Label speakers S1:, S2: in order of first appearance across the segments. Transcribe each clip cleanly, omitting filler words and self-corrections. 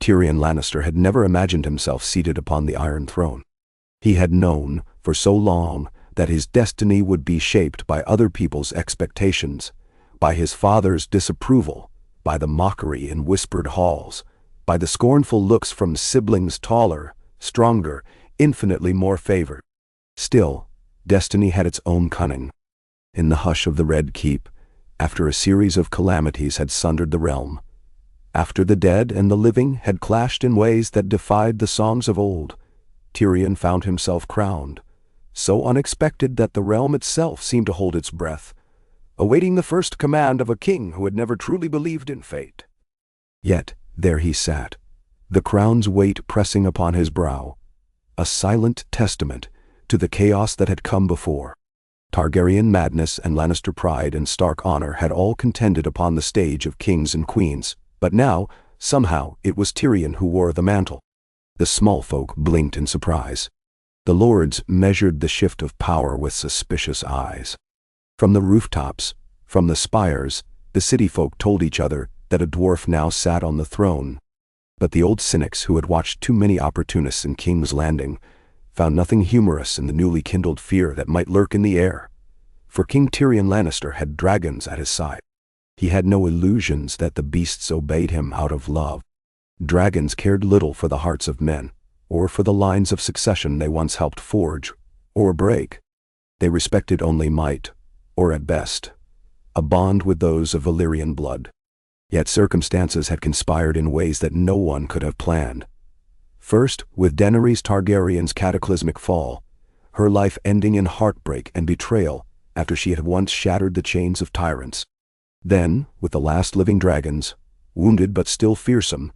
S1: Tyrion Lannister had never imagined himself seated upon the Iron Throne. He had known, for so long, that his destiny would be shaped by other people's expectations, by his father's disapproval, by the mockery in whispered halls, by the scornful looks from siblings taller, stronger, infinitely more favored. Still, destiny had its own cunning. In the hush of the Red Keep, after a series of calamities had sundered the realm, after the dead and the living had clashed in ways that defied the songs of old, Tyrion found himself crowned, so unexpected that the realm itself seemed to hold its breath, awaiting the first command of a king who had never truly believed in fate. Yet there he sat, the crown's weight pressing upon his brow, a silent testament to the chaos that had come before. Targaryen madness and Lannister pride and Stark honor had all contended upon the stage of kings and queens, but now, somehow, it was Tyrion who wore the mantle. The small folk blinked in surprise. The lords measured the shift of power with suspicious eyes. From the rooftops, from the spires, the city folk told each other that a dwarf now sat on the throne. But the old cynics who had watched too many opportunists in King's Landing found nothing humorous in the newly kindled fear that might lurk in the air. For King Tyrion Lannister had dragons at his side. He had no illusions that the beasts obeyed him out of love. Dragons cared little for the hearts of men, or for the lines of succession they once helped forge or break. They respected only might, or at best, a bond with those of Valyrian blood. Yet circumstances had conspired in ways that no one could have planned. First, with Daenerys Targaryen's cataclysmic fall, her life ending in heartbreak and betrayal after she had once shattered the chains of tyrants. Then, with the last living dragons, wounded but still fearsome,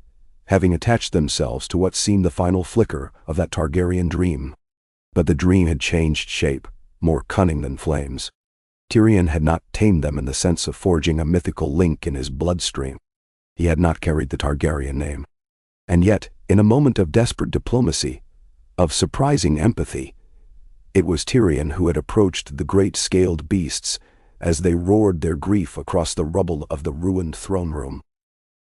S1: having attached themselves to what seemed the final flicker of that Targaryen dream. But the dream had changed shape, more cunning than flames. Tyrion had not tamed them in the sense of forging a mythical link in his bloodstream. He had not carried the Targaryen name. And yet, in a moment of desperate diplomacy, of surprising empathy, it was Tyrion who had approached the great scaled beasts as they roared their grief across the rubble of the ruined throne room.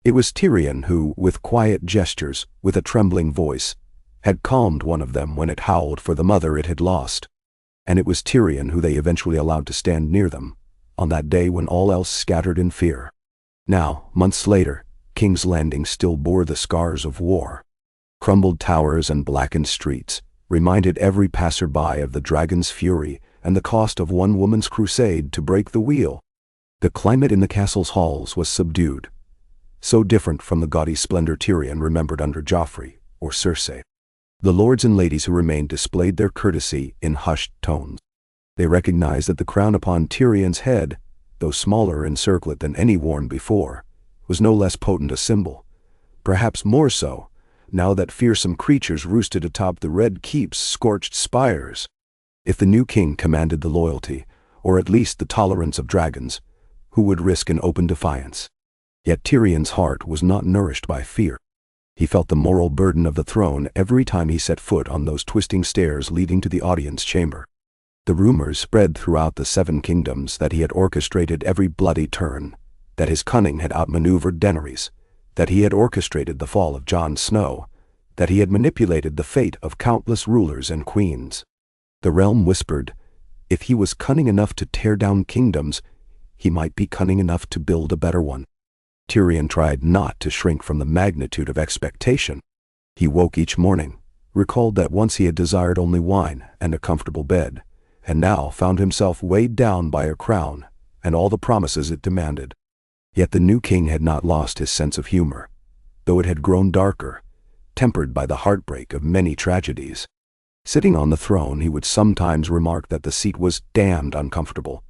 S1: It was Tyrion who, with quiet gestures, with a trembling voice, had calmed one of them when it howled for the mother it had lost. And it was Tyrion who they eventually allowed to stand near them, on that day when all else scattered in fear. Now, months later, King's Landing still bore the scars of war. Crumbled towers and blackened streets reminded every passerby of the dragon's fury and the cost of one woman's crusade to break the wheel. The climate in the castle's halls was subdued, so different from the gaudy splendor Tyrion remembered under Joffrey or Cersei. The lords and ladies who remained displayed their courtesy in hushed tones. They recognized that the crown upon Tyrion's head, though smaller in circlet than any worn before, was no less potent a symbol, perhaps more so, now that fearsome creatures roosted atop the Red Keep's scorched spires. If the new king commanded the loyalty, or at least the tolerance of dragons, who would risk an open defiance? Yet Tyrion's heart was not nourished by fear. He felt the moral burden of the throne every time he set foot on those twisting stairs leading to the audience chamber. The rumors spread throughout the 7 kingdoms that he had orchestrated every bloody turn, that his cunning had outmaneuvered Daenerys, that he had orchestrated the fall of Jon Snow, that he had manipulated the fate of countless rulers and queens. The realm whispered, if he was cunning enough to tear down kingdoms, he might be cunning enough to build a better one. Tyrion tried not to shrink from the magnitude of expectation. He woke each morning, recalled that once he had desired only wine and a comfortable bed, and now found himself weighed down by a crown and all the promises it demanded. Yet the new king had not lost his sense of humor, though it had grown darker, tempered by the heartbreak of many tragedies. Sitting on the throne, he would sometimes remark that the seat was damned uncomfortable,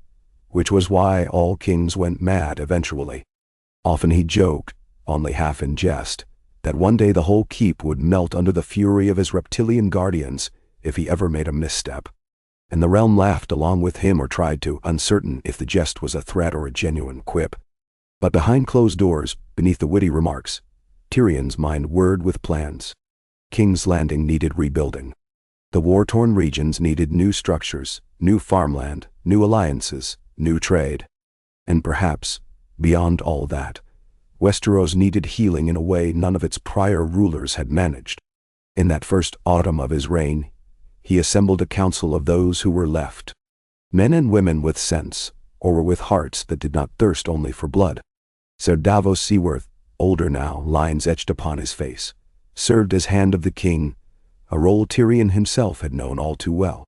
S1: which was why all kings went mad eventually. Often he joked, only half in jest, that one day the whole keep would melt under the fury of his reptilian guardians if he ever made a misstep. And the realm laughed along with him or tried to, uncertain if the jest was a threat or a genuine quip. But behind closed doors, beneath the witty remarks, Tyrion's mind whirred with plans. King's Landing needed rebuilding. The war-torn regions needed new structures, new farmland, new alliances, new trade. And perhaps, beyond all that, Westeros needed healing in a way none of its prior rulers had managed. In that first autumn of his reign, he assembled a council of those who were left. Men and women with sense, or with hearts that did not thirst only for blood. Sir Davos Seaworth, older now, lines etched upon his face, served as Hand of the King, a role Tyrion himself had known all too well.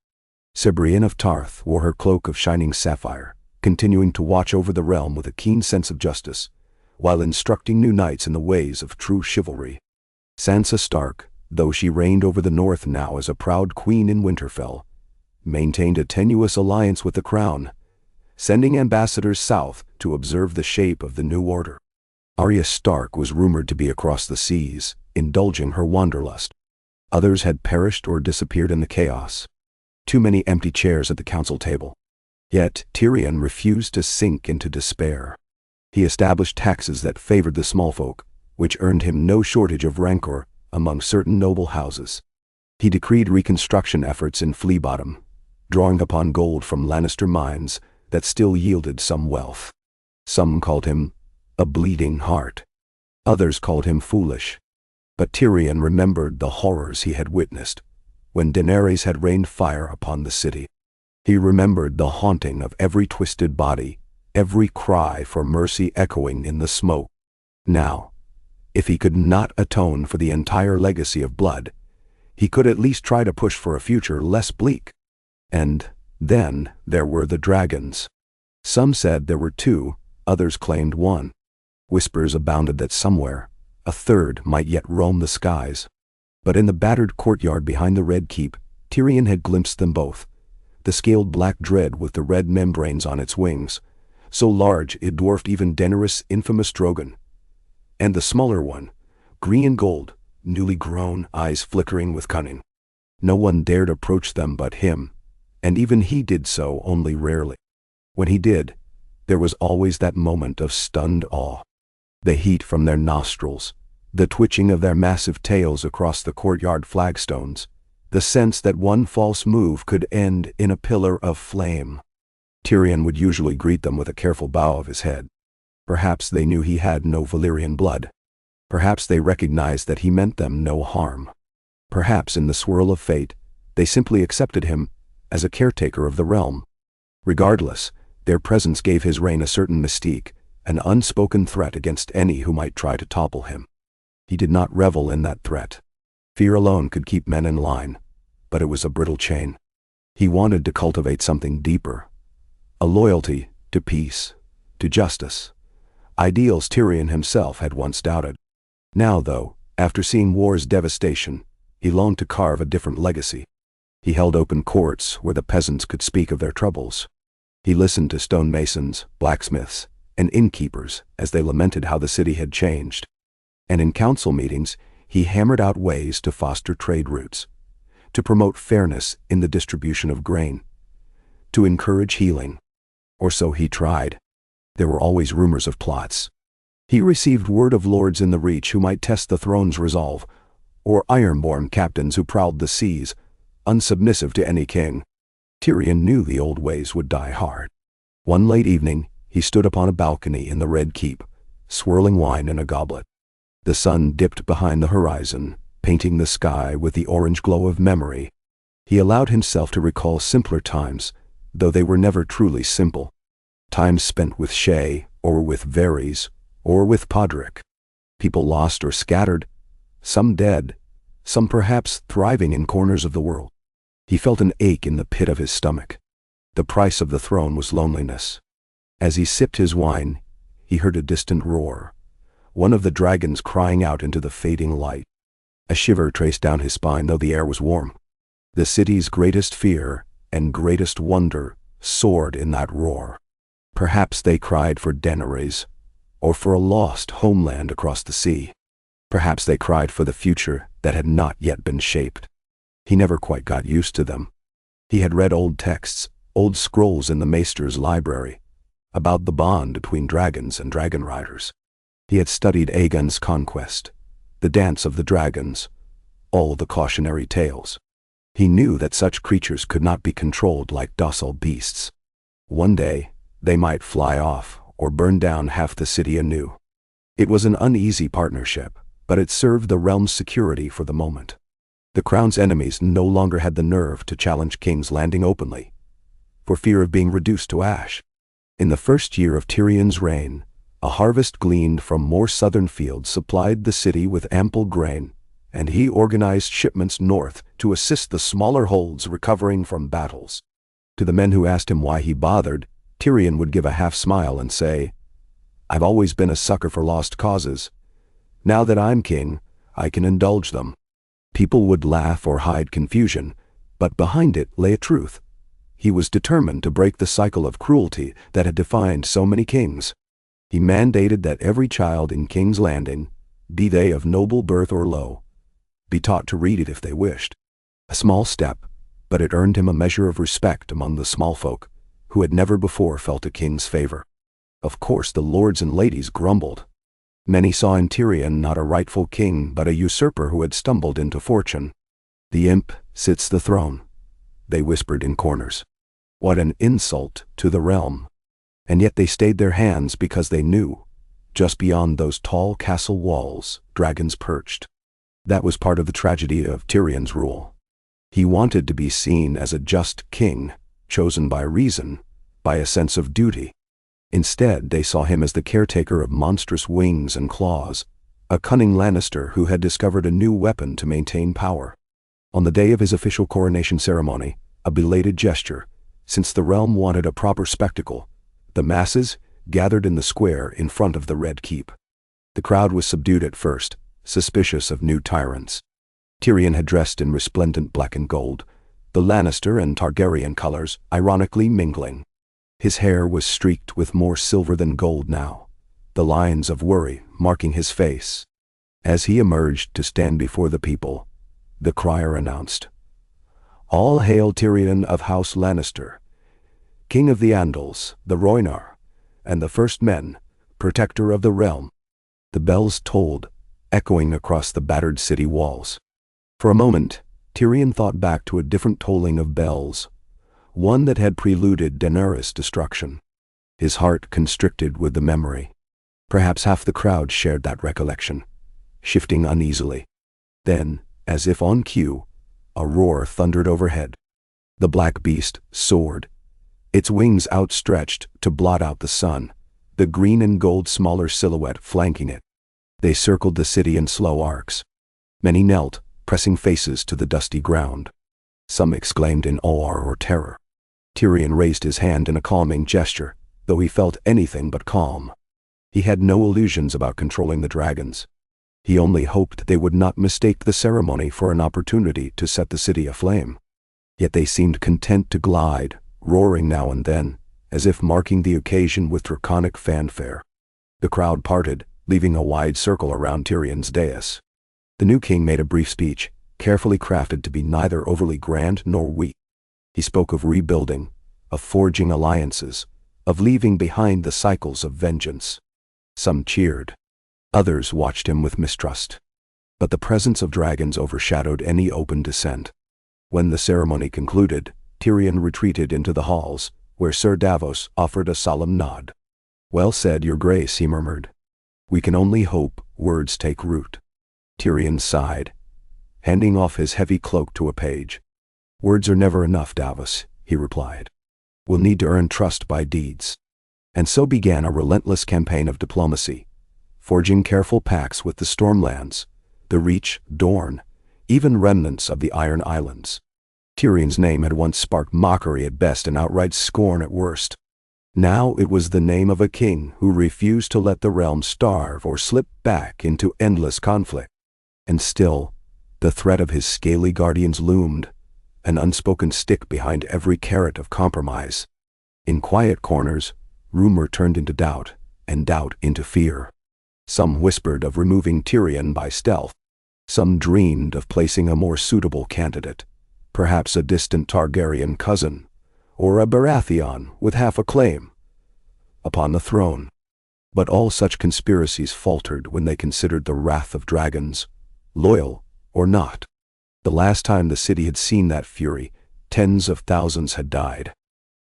S1: Sir Brienne of Tarth wore her cloak of shining sapphire, continuing to watch over the realm with a keen sense of justice, while instructing new knights in the ways of true chivalry. Sansa Stark, though she reigned over the north now as a proud queen in Winterfell, maintained a tenuous alliance with the crown, sending ambassadors south to observe the shape of the new order. Arya Stark was rumored to be across the seas, indulging her wanderlust. Others had perished or disappeared in the chaos. Too many empty chairs at the council table. Yet Tyrion refused to sink into despair. He established taxes that favored the small folk, which earned him no shortage of rancor among certain noble houses. He decreed reconstruction efforts in Flea Bottom, drawing upon gold from Lannister mines that still yielded some wealth. Some called him a bleeding heart. Others called him foolish. But Tyrion remembered the horrors he had witnessed when Daenerys had rained fire upon the city. He remembered the haunting of every twisted body, every cry for mercy echoing in the smoke. Now, if he could not atone for the entire legacy of blood, he could at least try to push for a future less bleak. And then there were the dragons. Some said there were 2, others claimed 1. Whispers abounded that somewhere, a third might yet roam the skies. But in the battered courtyard behind the Red Keep, Tyrion had glimpsed them both. The scaled black dread with the red membranes on its wings, so large it dwarfed even Daenerys' infamous Drogon. And the smaller one, green and gold, newly grown, eyes flickering with cunning. No one dared approach them but him, and even he did so only rarely. When he did, there was always that moment of stunned awe. The heat from their nostrils, the twitching of their massive tails across the courtyard flagstones, the sense that one false move could end in a pillar of flame. Tyrion would usually greet them with a careful bow of his head. Perhaps they knew he had no Valyrian blood. Perhaps they recognized that he meant them no harm. Perhaps in the swirl of fate, they simply accepted him as a caretaker of the realm. Regardless, their presence gave his reign a certain mystique, an unspoken threat against any who might try to topple him. He did not revel in that threat. Fear alone could keep men in line, but it was a brittle chain. He wanted to cultivate something deeper, a loyalty to peace, to justice, ideals Tyrion himself had once doubted. Now, though, after seeing war's devastation, he longed to carve a different legacy. He held open courts where the peasants could speak of their troubles. He listened to stonemasons, blacksmiths, and innkeepers as they lamented how the city had changed. And in council meetings, he hammered out ways to foster trade routes, to promote fairness in the distribution of grain, to encourage healing. Or so he tried. There were always rumors of plots. He received word of lords in the Reach who might test the throne's resolve, or ironborn captains who prowled the seas, unsubmissive to any king. Tyrion knew the old ways would die hard. One late evening, he stood upon a balcony in the Red Keep, swirling wine in a goblet. The sun dipped behind the horizon, painting the sky with the orange glow of memory. He allowed himself to recall simpler times, though they were never truly simple. Times spent with Shay, or with Varys, or with Podrick. People lost or scattered, some dead, some perhaps thriving in corners of the world. He felt an ache in the pit of his stomach. The price of the throne was loneliness. As he sipped his wine, he heard a distant roar, one of the dragons crying out into the fading light. A shiver traced down his spine, though the air was warm. The city's greatest fear and greatest wonder soared in that roar. Perhaps they cried for Daenerys, or for a lost homeland across the sea. Perhaps they cried for the future that had not yet been shaped. He never quite got used to them. He had read old texts, old scrolls in the Maester's library, about the bond between dragons and dragon riders. He had studied Aegon's conquest, the dance of the dragons, all the cautionary tales. He knew that such creatures could not be controlled like docile beasts. One day, they might fly off or burn down half the city anew. It was an uneasy partnership, but it served the realm's security for the moment. The crown's enemies no longer had the nerve to challenge King's Landing openly, for fear of being reduced to ash. In the first year of Tyrion's reign, a harvest gleaned from more southern fields supplied the city with ample grain, and he organized shipments north to assist the smaller holds recovering from battles. To the men who asked him why he bothered, Tyrion would give a half-smile and say, "I've always been a sucker for lost causes. Now that I'm king, I can indulge them." People would laugh or hide confusion, but behind it lay a truth. He was determined to break the cycle of cruelty that had defined so many kings. He mandated that every child in King's Landing, be they of noble birth or low, be taught to read it if they wished. A small step, but it earned him a measure of respect among the small folk, who had never before felt a king's favor. Of course the lords and ladies grumbled. Many saw in Tyrion not a rightful king but a usurper who had stumbled into fortune. "The imp sits the throne," they whispered in corners. What an insult to the realm! And yet they stayed their hands because they knew, just beyond those tall castle walls, dragons perched. That was part of the tragedy of Tyrion's rule. He wanted to be seen as a just king, chosen by reason, by a sense of duty. Instead, they saw him as the caretaker of monstrous wings and claws, a cunning Lannister who had discovered a new weapon to maintain power. On the day of his official coronation ceremony, a belated gesture, since the realm wanted a proper spectacle, the masses gathered in the square in front of the Red Keep. The crowd was subdued at first, suspicious of new tyrants. Tyrion had dressed in resplendent black and gold, the Lannister and Targaryen colors ironically mingling. His hair was streaked with more silver than gold now, the lines of worry marking his face. As he emerged to stand before the people, the crier announced, "All hail Tyrion of House Lannister, King of the Andals, the Rhoynar, and the First Men, protector of the realm." The bells tolled, echoing across the battered city walls. For a moment, Tyrion thought back to a different tolling of bells, one that had preluded Daenerys' destruction. His heart constricted with the memory. Perhaps half the crowd shared that recollection, shifting uneasily. Then, as if on cue, a roar thundered overhead. The black beast soared, its wings outstretched to blot out the sun, the green and gold smaller silhouette flanking it. They circled the city in slow arcs. Many knelt, pressing faces to the dusty ground. Some exclaimed in awe or terror. Tyrion raised his hand in a calming gesture, though he felt anything but calm. He had no illusions about controlling the dragons. He only hoped they would not mistake the ceremony for an opportunity to set the city aflame. Yet they seemed content to glide, roaring now and then, as if marking the occasion with draconic fanfare. The crowd parted, leaving a wide circle around Tyrion's dais. The new king made a brief speech, carefully crafted to be neither overly grand nor weak. He spoke of rebuilding, of forging alliances, of leaving behind the cycles of vengeance. Some cheered. Others watched him with mistrust. But the presence of dragons overshadowed any open dissent. When the ceremony concluded, Tyrion retreated into the halls, where Sir Davos offered a solemn nod. "Well said, Your Grace," he murmured. "We can only hope words take root." Tyrion sighed, handing off his heavy cloak to a page. "Words are never enough, Davos," he replied. "We'll need to earn trust by deeds." And so began a relentless campaign of diplomacy, forging careful pacts with the Stormlands, the Reach, Dorne, even remnants of the Iron Islands. Tyrion's name had once sparked mockery at best and outright scorn at worst. Now it was the name of a king who refused to let the realm starve or slip back into endless conflict. And still, the threat of his scaly guardians loomed, an unspoken stick behind every carat of compromise. In quiet corners, rumor turned into doubt, and doubt into fear. Some whispered of removing Tyrion by stealth. Some dreamed of placing a more suitable candidate, perhaps a distant Targaryen cousin, or a Baratheon with half a claim, upon the throne. But all such conspiracies faltered when they considered the wrath of dragons, loyal or not. The last time the city had seen that fury, tens of thousands had died.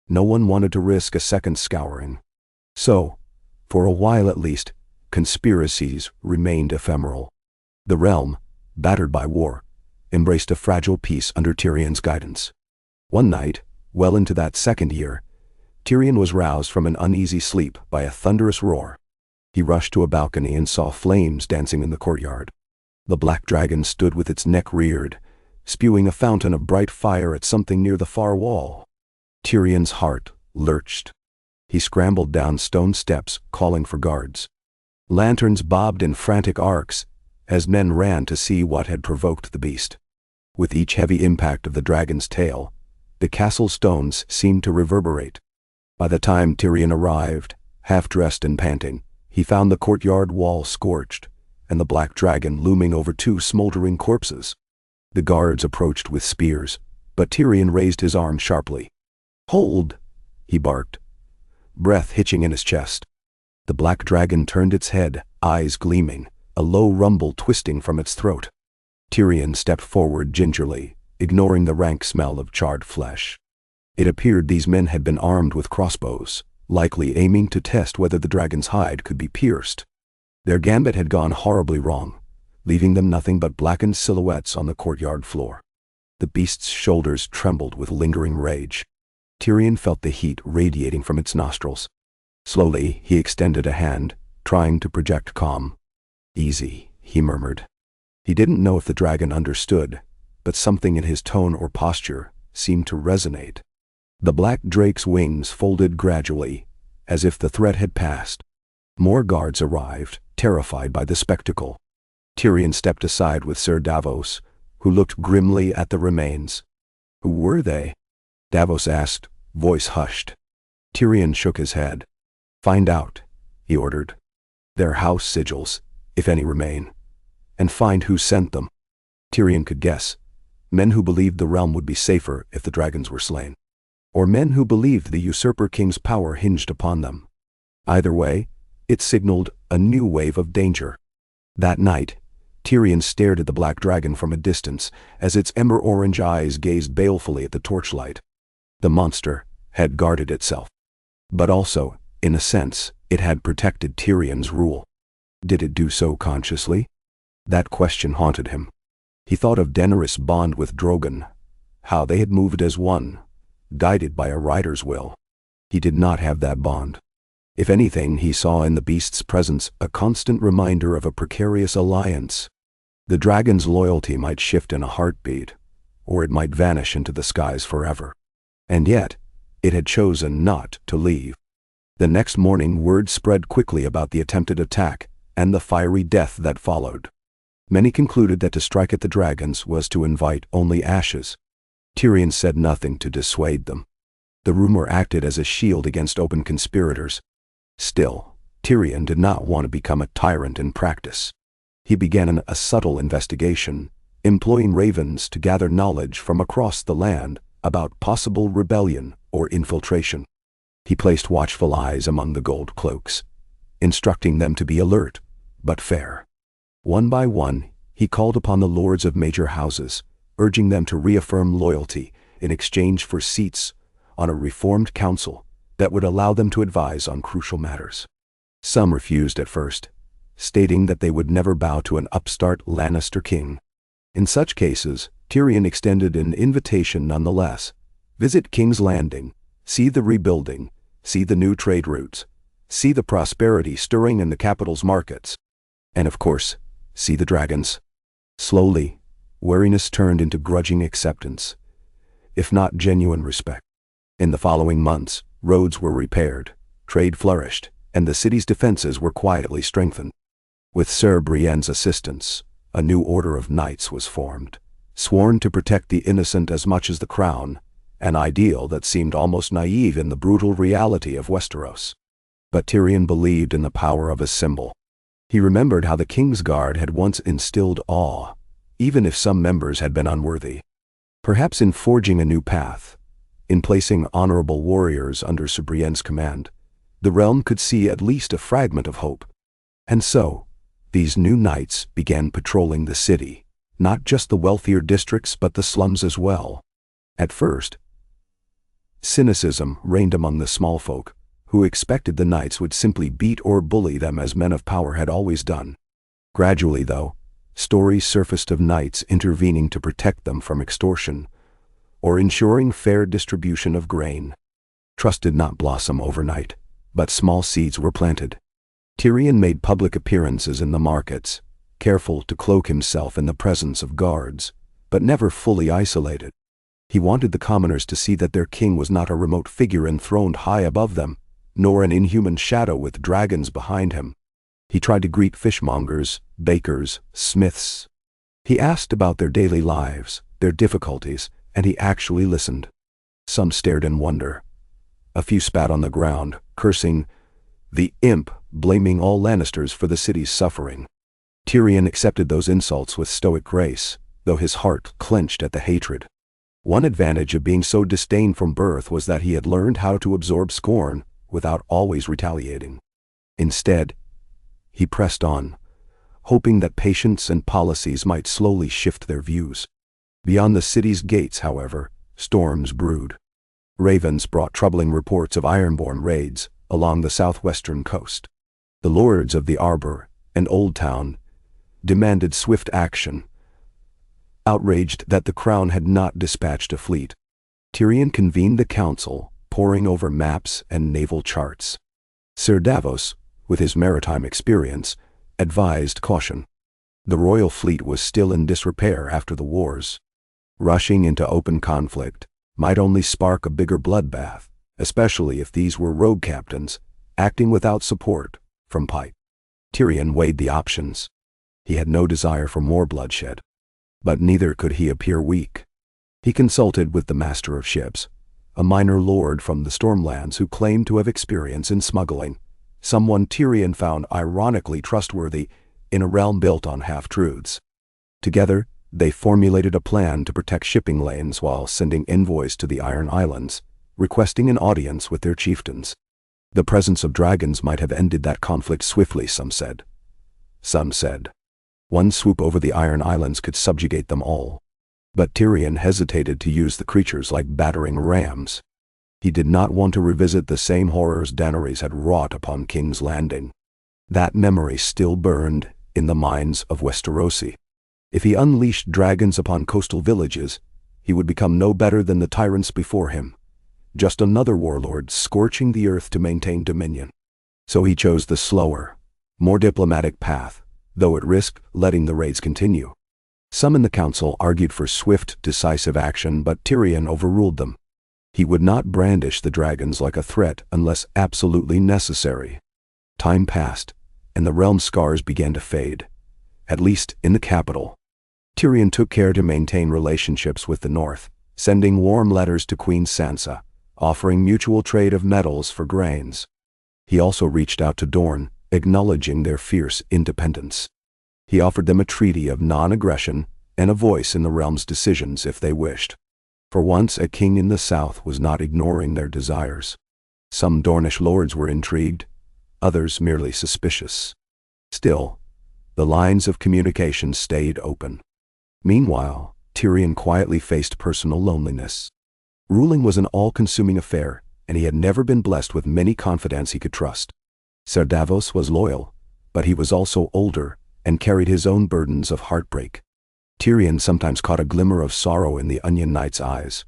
S1: No one wanted to risk a second scouring. So, for a while at least, conspiracies remained ephemeral. The realm, battered by war, embraced a fragile peace under Tyrion's guidance. One night, well into that second year, Tyrion was roused from an uneasy sleep by a thunderous roar. He rushed to a balcony and saw flames dancing in the courtyard. The black dragon stood with its neck reared, spewing a fountain of bright fire at something near the far wall. Tyrion's heart lurched. He scrambled down stone steps, calling for guards. Lanterns bobbed in frantic arcs as men ran to see what had provoked the beast. With each heavy impact of the dragon's tail, the castle stones seemed to reverberate. By the time Tyrion arrived, half-dressed and panting, he found the courtyard wall scorched, and the black dragon looming over two smoldering corpses. The guards approached with spears, but Tyrion raised his arm sharply. "Hold!" he barked, breath hitching in his chest. The black dragon turned its head, eyes gleaming, a low rumble twisting from its throat. Tyrion stepped forward gingerly, ignoring the rank smell of charred flesh. It appeared these men had been armed with crossbows, likely aiming to test whether the dragon's hide could be pierced. Their gambit had gone horribly wrong, leaving them nothing but blackened silhouettes on the courtyard floor. The beast's shoulders trembled with lingering rage. Tyrion felt the heat radiating from its nostrils. Slowly, he extended a hand, trying to project calm. "Easy," he murmured. He didn't know if the dragon understood, but something in his tone or posture seemed to resonate. The black drake's wings folded gradually, as if the threat had passed. More guards arrived, terrified by the spectacle. Tyrion stepped aside with Sir Davos, who looked grimly at the remains. "Who were they?" Davos asked, voice hushed. Tyrion shook his head. "Find out," he ordered. "Their house sigils, if any remain, and find who sent them." Tyrion could guess. Men who believed the realm would be safer if the dragons were slain, or men who believed the usurper king's power hinged upon them. Either way, it signaled a new wave of danger. That night, Tyrion stared at the black dragon from a distance as its ember-orange eyes gazed balefully at the torchlight. The monster had guarded itself. But also, in a sense, it had protected Tyrion's rule. Did it do so consciously? That question haunted him. He thought of Daenerys' bond with Drogon, how they had moved as one, guided by a rider's will. He did not have that bond. If anything, he saw in the beast's presence a constant reminder of a precarious alliance. The dragon's loyalty might shift in a heartbeat, or it might vanish into the skies forever. And yet, it had chosen not to leave. The next morning, word spread quickly about the attempted attack and the fiery death that followed. Many concluded that to strike at the dragons was to invite only ashes. Tyrion said nothing to dissuade them. The rumor acted as a shield against open conspirators. Still, Tyrion did not want to become a tyrant in practice. He began a subtle investigation, employing ravens to gather knowledge from across the land about possible rebellion or infiltration. He placed watchful eyes among the gold cloaks, instructing them to be alert, but fair. One by one, he called upon the lords of major houses, urging them to reaffirm loyalty in exchange for seats on a reformed council that would allow them to advise on crucial matters. Some refused at first, stating that they would never bow to an upstart Lannister king. In such cases, Tyrion extended an invitation nonetheless. Visit King's Landing, see the rebuilding, see the new trade routes, see the prosperity stirring in the capital's markets, and of course, see the dragons. Slowly, wariness turned into grudging acceptance, if not genuine respect. In the following months, roads were repaired, trade flourished, and the city's defenses were quietly strengthened. With Sir Brienne's assistance, a new order of knights was formed, sworn to protect the innocent as much as the crown, an ideal that seemed almost naive in the brutal reality of Westeros. But Tyrion believed in the power of a symbol. He remembered how the King's Guard had once instilled awe, even if some members had been unworthy. Perhaps in forging a new path, in placing honorable warriors under Sir Brienne's command, the realm could see at least a fragment of hope. And so, these new knights began patrolling the city, not just the wealthier districts but the slums as well. At first, cynicism reigned among the small folk, who expected the knights would simply beat or bully them as men of power had always done. Gradually, though, stories surfaced of knights intervening to protect them from extortion, or ensuring fair distribution of grain. Trust did not blossom overnight, but small seeds were planted. Tyrion made public appearances in the markets, careful to cloak himself in the presence of guards, but never fully isolated. He wanted the commoners to see that their king was not a remote figure enthroned high above them, nor an inhuman shadow with dragons behind him. He tried to greet fishmongers, bakers, smiths. He asked about their daily lives, their difficulties, and he actually listened. Some stared in wonder. A few spat on the ground, cursing the imp, blaming all Lannisters for the city's suffering. Tyrion accepted those insults with stoic grace, though his heart clenched at the hatred. One advantage of being so disdained from birth was that he had learned how to absorb scorn without always retaliating. Instead, he pressed on, hoping that patience and policies might slowly shift their views. Beyond the city's gates, however, storms brewed. Ravens brought troubling reports of ironborn raids along the southwestern coast. The lords of the Arbor and Old Town demanded swift action, outraged that the crown had not dispatched a fleet. Tyrion convened the council, poring over maps and naval charts. Sir Davos, with his maritime experience, advised caution. The royal fleet was still in disrepair after the wars. Rushing into open conflict might only spark a bigger bloodbath, especially if these were rogue captains, acting without support from Pike. Tyrion weighed the options. He had no desire for more bloodshed, but neither could he appear weak. He consulted with the Master of Ships, a minor lord from the Stormlands who claimed to have experience in smuggling, someone Tyrion found ironically trustworthy in a realm built on half-truths. Together, they formulated a plan to protect shipping lanes while sending envoys to the Iron Islands, requesting an audience with their chieftains. The presence of dragons might have ended that conflict swiftly, some said. Some said one swoop over the Iron Islands could subjugate them all. But Tyrion hesitated to use the creatures like battering rams. He did not want to revisit the same horrors Daenerys had wrought upon King's Landing. That memory still burned in the minds of Westerosi. If he unleashed dragons upon coastal villages, he would become no better than the tyrants before him, just another warlord scorching the earth to maintain dominion. So he chose the slower, more diplomatic path, though it risked letting the raids continue. Some in the council argued for swift, decisive action, but Tyrion overruled them. He would not brandish the dragons like a threat unless absolutely necessary. Time passed, and the realm's scars began to fade, at least in the capital. Tyrion took care to maintain relationships with the North, sending warm letters to Queen Sansa, offering mutual trade of metals for grains. He also reached out to Dorne, acknowledging their fierce independence. He offered them a treaty of non-aggression and a voice in the realm's decisions if they wished. For once, a king in the south was not ignoring their desires. Some Dornish lords were intrigued, others merely suspicious. Still, the lines of communication stayed open. Meanwhile, Tyrion quietly faced personal loneliness. Ruling was an all-consuming affair, and he had never been blessed with many confidants he could trust. Sir Davos was loyal, but he was also older and carried his own burdens of heartbreak. Tyrion sometimes caught a glimmer of sorrow in the Onion Knight's eyes,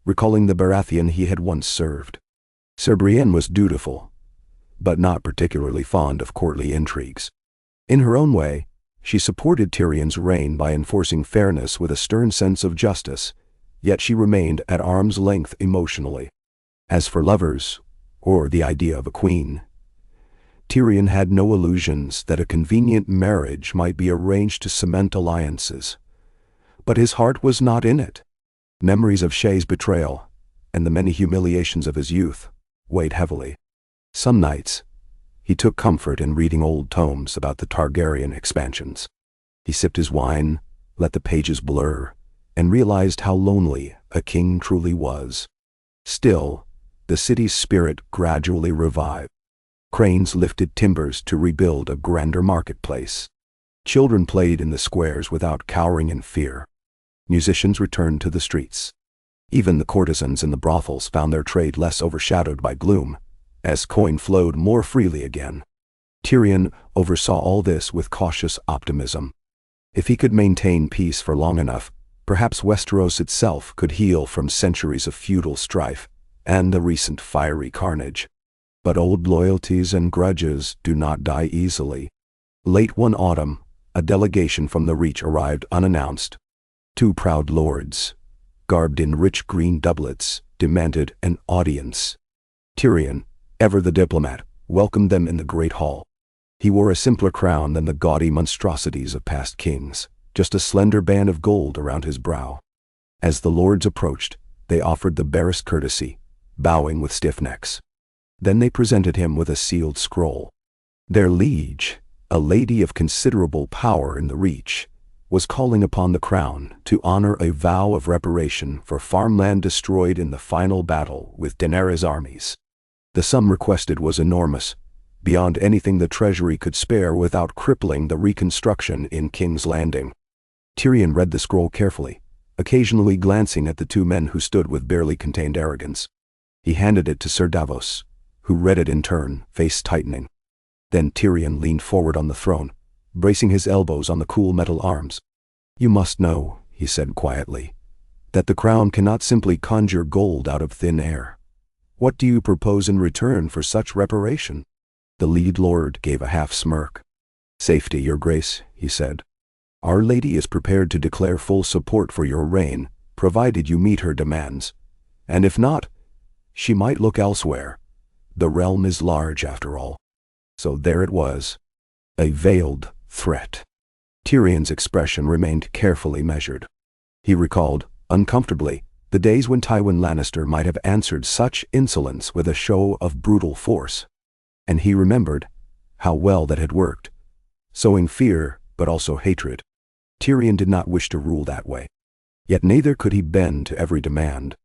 S1: recalling the Baratheon he had once served. Sir Brienne was dutiful, but not particularly fond of courtly intrigues. In her own way, she supported Tyrion's reign by enforcing fairness with a stern sense of justice, yet she remained at arm's length emotionally. As for lovers, or the idea of a queen, Tyrion had no illusions that a convenient marriage might be arranged to cement alliances. But his heart was not in it. Memories of Shay's betrayal, and the many humiliations of his youth, weighed heavily. Some nights, he took comfort in reading old tomes about the Targaryen expansions. He sipped his wine, let the pages blur, and realized how lonely a king truly was. Still, the city's spirit gradually revived. Cranes lifted timbers to rebuild a grander marketplace. Children played in the squares without cowering in fear. Musicians returned to the streets. Even the courtesans in the brothels found their trade less overshadowed by gloom, as coin flowed more freely again. Tyrion oversaw all this with cautious optimism. If he could maintain peace for long enough, perhaps Westeros itself could heal from centuries of feudal strife and the recent fiery carnage. But old loyalties and grudges do not die easily. Late one autumn, a delegation from the Reach arrived unannounced. Two proud lords, garbed in rich green doublets, demanded an audience. Tyrion, ever the diplomat, welcomed them in the great hall. He wore a simpler crown than the gaudy monstrosities of past kings, just a slender band of gold around his brow. As the lords approached, they offered the barest courtesy, bowing with stiff necks. Then they presented him with a sealed scroll. Their liege, a lady of considerable power in the Reach, was calling upon the crown to honor a vow of reparation for farmland destroyed in the final battle with Daenerys' armies. The sum requested was enormous, beyond anything the treasury could spare without crippling the reconstruction in King's Landing. Tyrion read the scroll carefully, occasionally glancing at the two men who stood with barely contained arrogance. He handed it to Sir Davos, who read it in turn, face tightening. Then Tyrion leaned forward on the throne, bracing his elbows on the cool metal arms. "You must know," he said quietly, "that the crown cannot simply conjure gold out of thin air. What do you propose in return for such reparation?" The lead lord gave a half-smirk. "Safety, your grace," he said. "Our lady is prepared to declare full support for your reign, provided you meet her demands. And if not, she might look elsewhere. The realm is large, after all." So there it was. A veiled threat. Tyrion's expression remained carefully measured. He recalled, uncomfortably, the days when Tywin Lannister might have answered such insolence with a show of brutal force. And he remembered how well that had worked, sowing fear but also hatred. Tyrion did not wish to rule that way. Yet neither could he bend to every demand.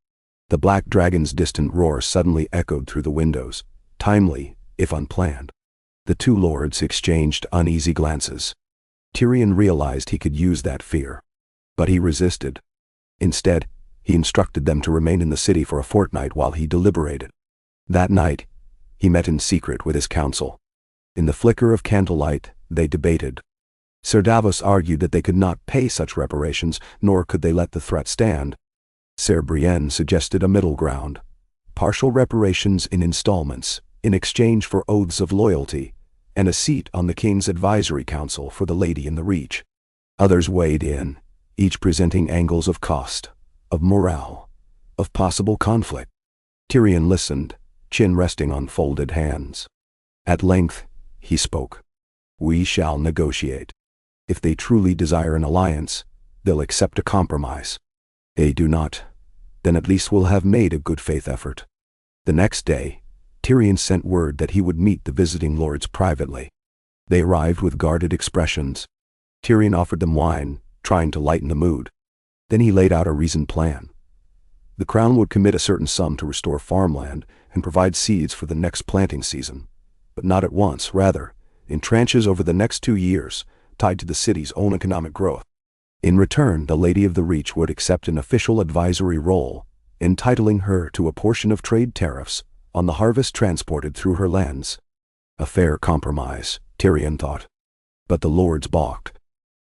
S1: The black dragon's distant roar suddenly echoed through the windows, timely, if unplanned. The two lords exchanged uneasy glances. Tyrion realized he could use that fear. But he resisted. Instead, he instructed them to remain in the city for a fortnight while he deliberated. That night, he met in secret with his council. In the flicker of candlelight, they debated. Sir Davos argued that they could not pay such reparations, nor could they let the threat stand. Sir Brienne suggested a middle ground. Partial reparations in installments, in exchange for oaths of loyalty, and a seat on the king's advisory council for the lady in the Reach. Others weighed in, each presenting angles of cost, of morale, of possible conflict. Tyrion listened, chin resting on folded hands. At length, he spoke. "We shall negotiate. If they truly desire an alliance, they'll accept a compromise. They do not, then at least we'll have made a good faith effort." The next day, Tyrion sent word that he would meet the visiting lords privately. They arrived with guarded expressions. Tyrion offered them wine, trying to lighten the mood. Then he laid out a reasoned plan. The crown would commit a certain sum to restore farmland and provide seeds for the next planting season, but not at once, rather, in tranches over the next 2 years, tied to the city's own economic growth. In return, the Lady of the Reach would accept an official advisory role, entitling her to a portion of trade tariffs on the harvest transported through her lands. A fair compromise, Tyrion thought. But the lords balked.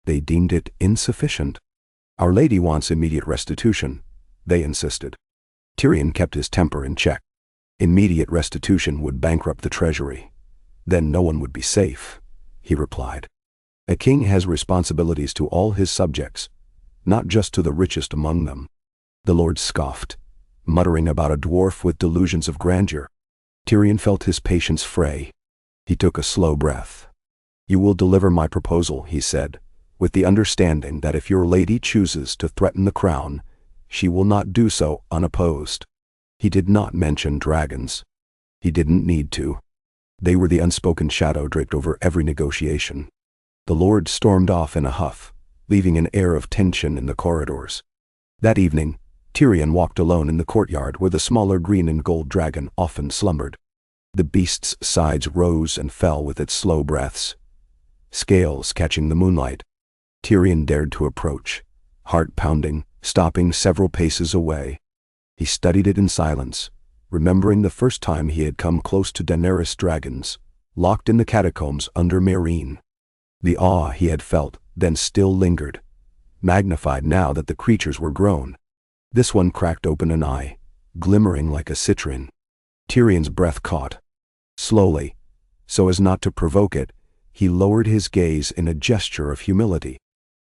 S1: They deemed it insufficient. "Our lady wants immediate restitution," they insisted. Tyrion kept his temper in check. Immediate restitution would bankrupt the treasury. Then no one would be safe, he replied. A king has responsibilities to all his subjects, not just to the richest among them. The lords scoffed, muttering about a dwarf with delusions of grandeur. Tyrion felt his patience fray. He took a slow breath. "You will deliver my proposal," he said, "with the understanding that if your lady chooses to threaten the crown, she will not do so unopposed." He did not mention dragons. He didn't need to. They were the unspoken shadow draped over every negotiation. The lord stormed off in a huff, leaving an air of tension in the corridors. That evening, Tyrion walked alone in the courtyard where the smaller green and gold dragon often slumbered. The beast's sides rose and fell with its slow breaths, scales catching the moonlight. Tyrion dared to approach, heart pounding, stopping several paces away. He studied it in silence, remembering the first time he had come close to Daenerys dragons, locked in the catacombs under Meereen. The awe he had felt then still lingered, magnified now that the creatures were grown. This one cracked open an eye, glimmering like a citron. Tyrion's breath caught. Slowly, so as not to provoke it, he lowered his gaze in a gesture of humility.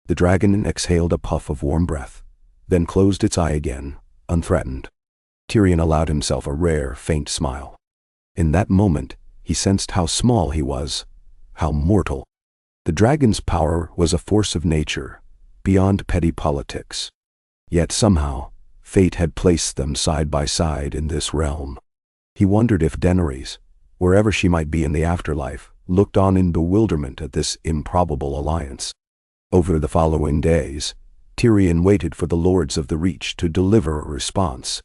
S1: The dragon exhaled a puff of warm breath, then closed its eye again, unthreatened. Tyrion allowed himself a rare, faint smile. In that moment, he sensed how small he was, how mortal. The dragon's power was a force of nature, beyond petty politics. Yet somehow, fate had placed them side by side in this realm. He wondered if Daenerys, wherever she might be in the afterlife, looked on in bewilderment at this improbable alliance. Over the following days, Tyrion waited for the Lords of the Reach to deliver a response.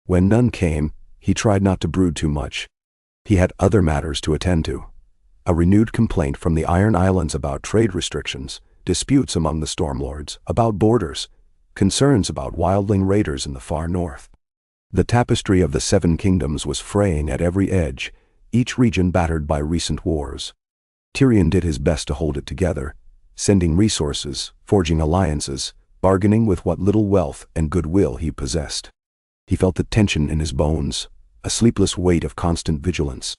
S1: When none came, he tried not to brood too much. He had other matters to attend to. A renewed complaint from the Iron Islands about trade restrictions, disputes among the Stormlords about borders, concerns about wildling raiders in the far north. The tapestry of the Seven Kingdoms was fraying at every edge, each region battered by recent wars. Tyrion did his best to hold it together, sending resources, forging alliances, bargaining with what little wealth and goodwill he possessed. He felt the tension in his bones, a sleepless weight of constant vigilance.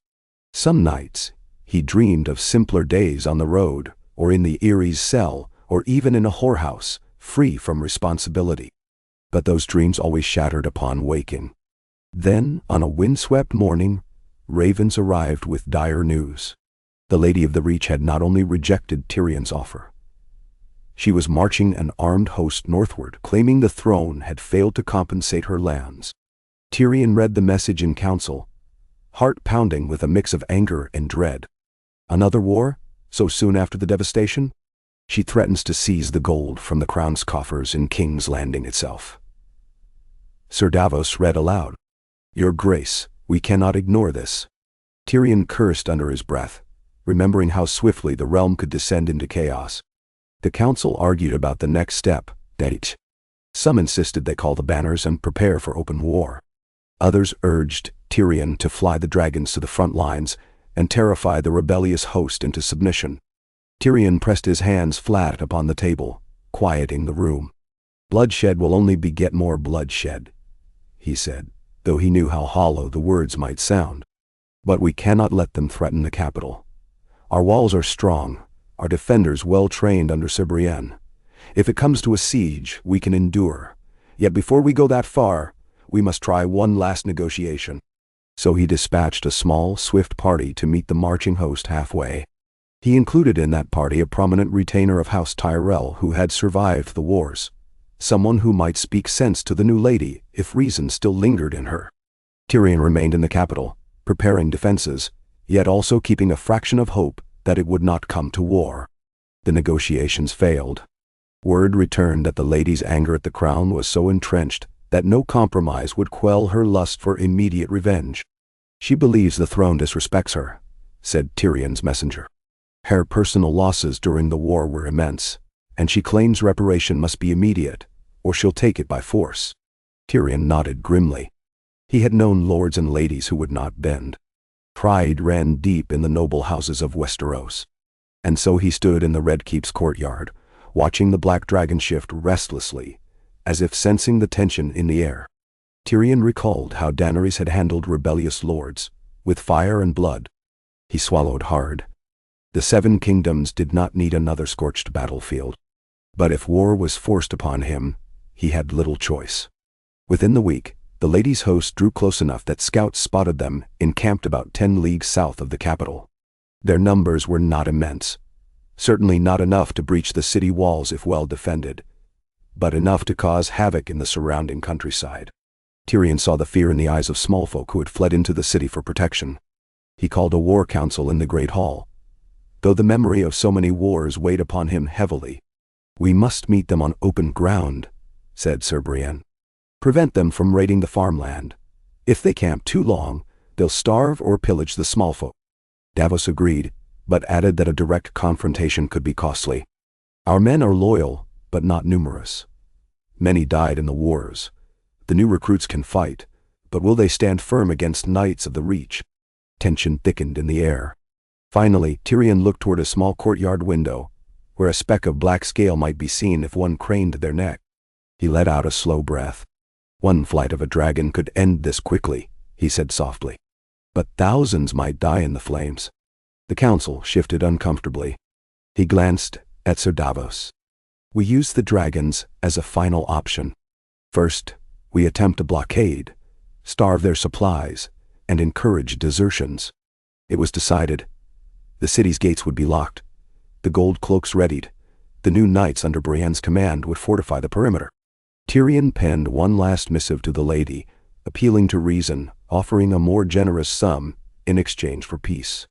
S1: Some nights, he dreamed of simpler days on the road, or in the Erie's cell, or even in a whorehouse, free from responsibility. But those dreams always shattered upon waking. Then, on a windswept morning, ravens arrived with dire news. The Lady of the Reach had not only rejected Tyrion's offer. She was marching an armed host northward, claiming the throne had failed to compensate her lands. Tyrion read the message in council, heart pounding with a mix of anger and dread. Another war, so soon after the devastation? She threatens to seize the gold from the crown's coffers in King's Landing itself. Sir Davos read aloud, "Your Grace, we cannot ignore this." Tyrion cursed under his breath, remembering how swiftly the realm could descend into chaos. The council argued about the next step, date. Some insisted they call the banners and prepare for open war. Others urged Tyrion to fly the dragons to the front lines and terrify the rebellious host into submission. Tyrion pressed his hands flat upon the table, quieting the room. "Bloodshed will only beget more bloodshed," he said, though he knew how hollow the words might sound. "But we cannot let them threaten the capital. Our walls are strong, our defenders well trained under Sir Brienne. If it comes to a siege, we can endure. Yet before we go that far, we must try one last negotiation." So he dispatched a small, swift party to meet the marching host halfway. He included in that party a prominent retainer of House Tyrell who had survived the wars, someone who might speak sense to the new lady if reason still lingered in her. Tyrion remained in the capital, preparing defenses, yet also keeping a fraction of hope that it would not come to war. The negotiations failed. Word returned that the lady's anger at the crown was so entrenched that no compromise would quell her lust for immediate revenge. "She believes the throne disrespects her," said Tyrion's messenger. "Her personal losses during the war were immense, and she claims reparation must be immediate, or she'll take it by force." Tyrion nodded grimly. He had known lords and ladies who would not bend. Pride ran deep in the noble houses of Westeros. And so he stood in the Red Keep's courtyard, watching the black dragon shift restlessly, as if sensing the tension in the air. Tyrion recalled how Daenerys had handled rebellious lords, with fire and blood. He swallowed hard. The Seven Kingdoms did not need another scorched battlefield. But if war was forced upon him, he had little choice. Within the week, the ladies' host drew close enough that scouts spotted them encamped about 10 leagues south of the capital. Their numbers were not immense, certainly not enough to breach the city walls if well defended, but enough to cause havoc in the surrounding countryside. Tyrion saw the fear in the eyes of small folk who had fled into the city for protection. He called a war council in the Great Hall, though the memory of so many wars weighed upon him heavily. "We must meet them on open ground," said Sir Brienne. "Prevent them from raiding the farmland. If they camp too long, they'll starve or pillage the small folk." Davos agreed, but added that a direct confrontation could be costly. "Our men are loyal, but not numerous. Many died in the wars. The new recruits can fight, But will they stand firm against knights of the Reach? Tension thickened in the air. Finally, Tyrion looked toward a small courtyard window, where a speck of black scale might be seen if one craned their neck. He let out a slow breath. One flight of a dragon could end this quickly, he said softly. But thousands might die in the flames. The council shifted uncomfortably. He glanced at Sir Davos. We use the dragons as a final option. First, we attempt a blockade, starve their supplies, and encourage desertions. It was decided. The city's gates would be locked, the gold cloaks readied. The new knights under Brienne's command would fortify the perimeter. Tyrion penned one last missive to the lady, appealing to reason, offering a more generous sum in exchange for peace.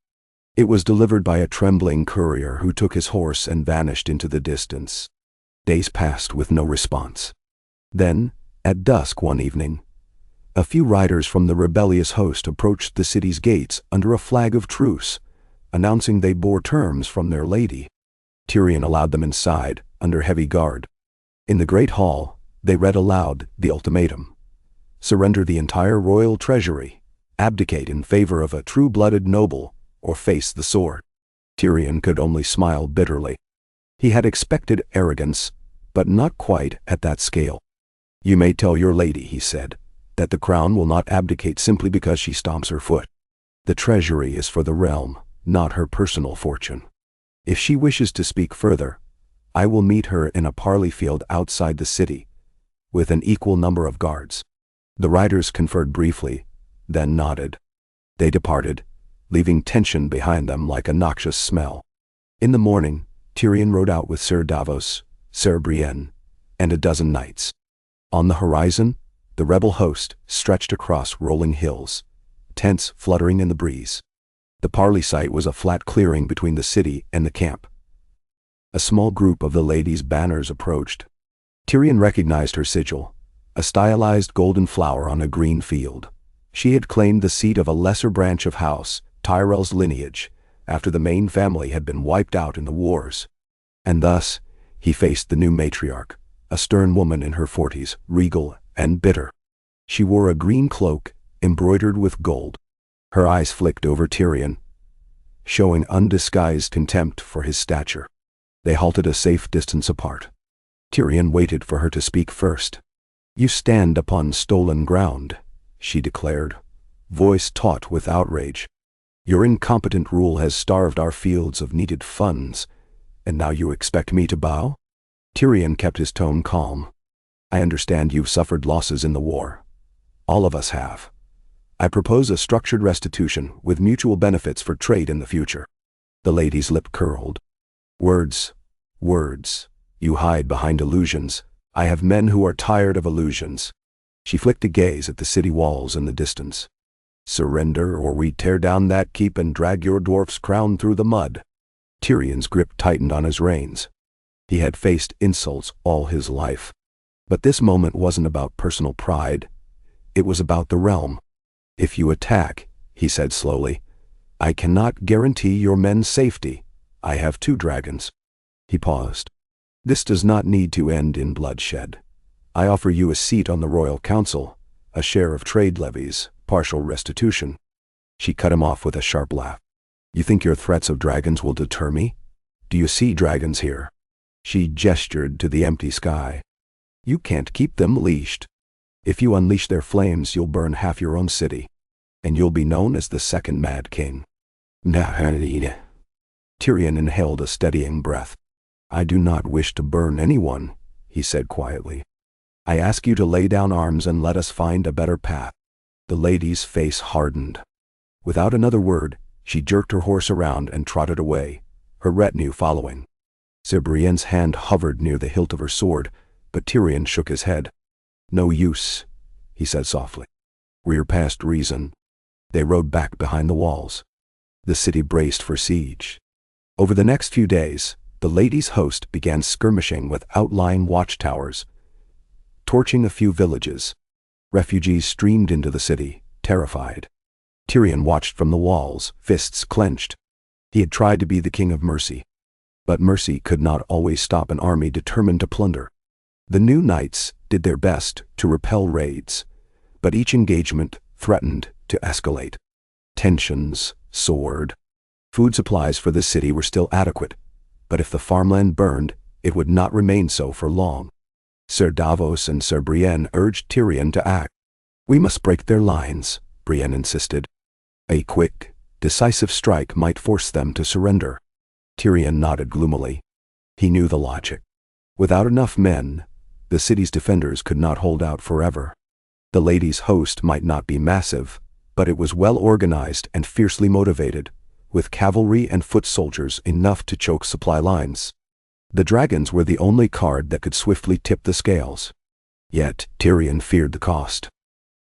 S1: It was delivered by a trembling courier who took his horse and vanished into the distance. Days passed with no response. Then, at dusk one evening, a few riders from the rebellious host approached the city's gates under a flag of truce, announcing they bore terms from their lady. Tyrion allowed them inside, under heavy guard. In the great hall, they read aloud the ultimatum. Surrender the entire royal treasury, abdicate in favor of a true-blooded noble, or face the sword. Tyrion could only smile bitterly. He had expected arrogance, but not quite at that scale. You may tell your lady, he said, that the crown will not abdicate simply because she stomps her foot. The treasury is for the realm, not her personal fortune. If she wishes to speak further, I will meet her in a parley field outside the city, with an equal number of guards. The riders conferred briefly, then nodded. They departed, leaving tension behind them like a noxious smell. In the morning, Tyrion rode out with Sir Davos, Sir Brienne, and a dozen knights. On the horizon, the rebel host stretched across rolling hills, tents fluttering in the breeze. The parley site was a flat clearing between the city and the camp. A small group of the ladies' banners approached. Tyrion recognized her sigil, a stylized golden flower on a green field. She had claimed the seat of a lesser branch of House Tyrell's lineage, after the main family had been wiped out in the wars. And thus, he faced the new matriarch, a stern woman in her 40s, regal and bitter. She wore a green cloak, embroidered with gold. Her eyes flicked over Tyrion, showing undisguised contempt for his stature. They halted a safe distance apart. Tyrion waited for her to speak first. You stand upon stolen ground, she declared, voice taut with outrage. Your incompetent rule has starved our fields of needed funds, and now you expect me to bow? Tyrion kept his tone calm. I understand you've suffered losses in the war. All of us have. I propose a structured restitution with mutual benefits for trade in the future. The lady's lip curled. Words. You hide behind illusions. I have men who are tired of illusions. She flicked a gaze at the city walls in the distance. Surrender, or we tear down that keep and drag your dwarf's crown through the mud. Tyrion's grip tightened on his reins. He had faced insults all his life. But this moment wasn't about personal pride. It was about the realm. If you attack, he said slowly, I cannot guarantee your men's safety. I have 2 dragons. He paused. This does not need to end in bloodshed. I offer you a seat on the royal council, a share of trade levies, partial restitution. She cut him off with a sharp laugh. You think your threats of dragons will deter me? Do you see dragons here? She gestured to the empty sky. You can't keep them leashed. If you unleash their flames, you'll burn half your own city, and you'll be known as the second Mad King. Tyrion inhaled a steadying breath. I do not wish to burn anyone, he said quietly. I ask you to lay down arms and let us find a better path. The lady's face hardened. Without another word, she jerked her horse around and trotted away, her retinue following. Sir Brienne's hand hovered near the hilt of her sword, but Tyrion shook his head. No use, he said softly. We're past reason. They rode back behind the walls. The city braced for siege. Over the next few days, the ladies' host began skirmishing with outlying watchtowers, torching a few villages. Refugees streamed into the city, terrified. Tyrion watched from the walls, fists clenched. He had tried to be the king of mercy, but mercy could not always stop an army determined to plunder. The new knights did their best to repel raids, But each engagement threatened to escalate. Tensions soared. Food supplies for the city were still adequate, but if the farmland burned, it would not remain so for long. Sir Davos and Sir Brienne urged Tyrion to act. "We must break their lines," Brienne insisted. "A quick, decisive strike might force them to surrender." Tyrion nodded gloomily. He knew the logic. Without enough men, the city's defenders could not hold out forever. The ladies' host might not be massive, but it was well organized and fiercely motivated, with cavalry and foot soldiers enough to choke supply lines. The dragons were the only card that could swiftly tip the scales. Yet Tyrion feared the cost.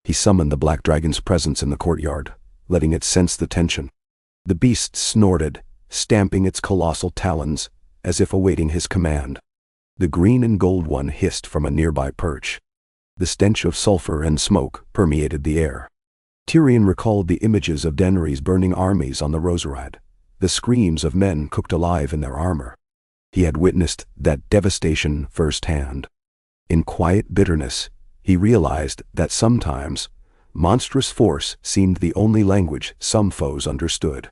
S1: He summoned the black dragon's presence in the courtyard, letting it sense the tension. The beast snorted, stamping its colossal talons, as if awaiting his command. The green and gold one hissed from a nearby perch. The stench of sulfur and smoke permeated the air. Tyrion recalled the images of Daenerys' burning armies on the Roserad, the screams of men cooked alive in their armor. He had witnessed that devastation firsthand. In quiet bitterness, he realized that sometimes monstrous force seemed the only language some foes understood.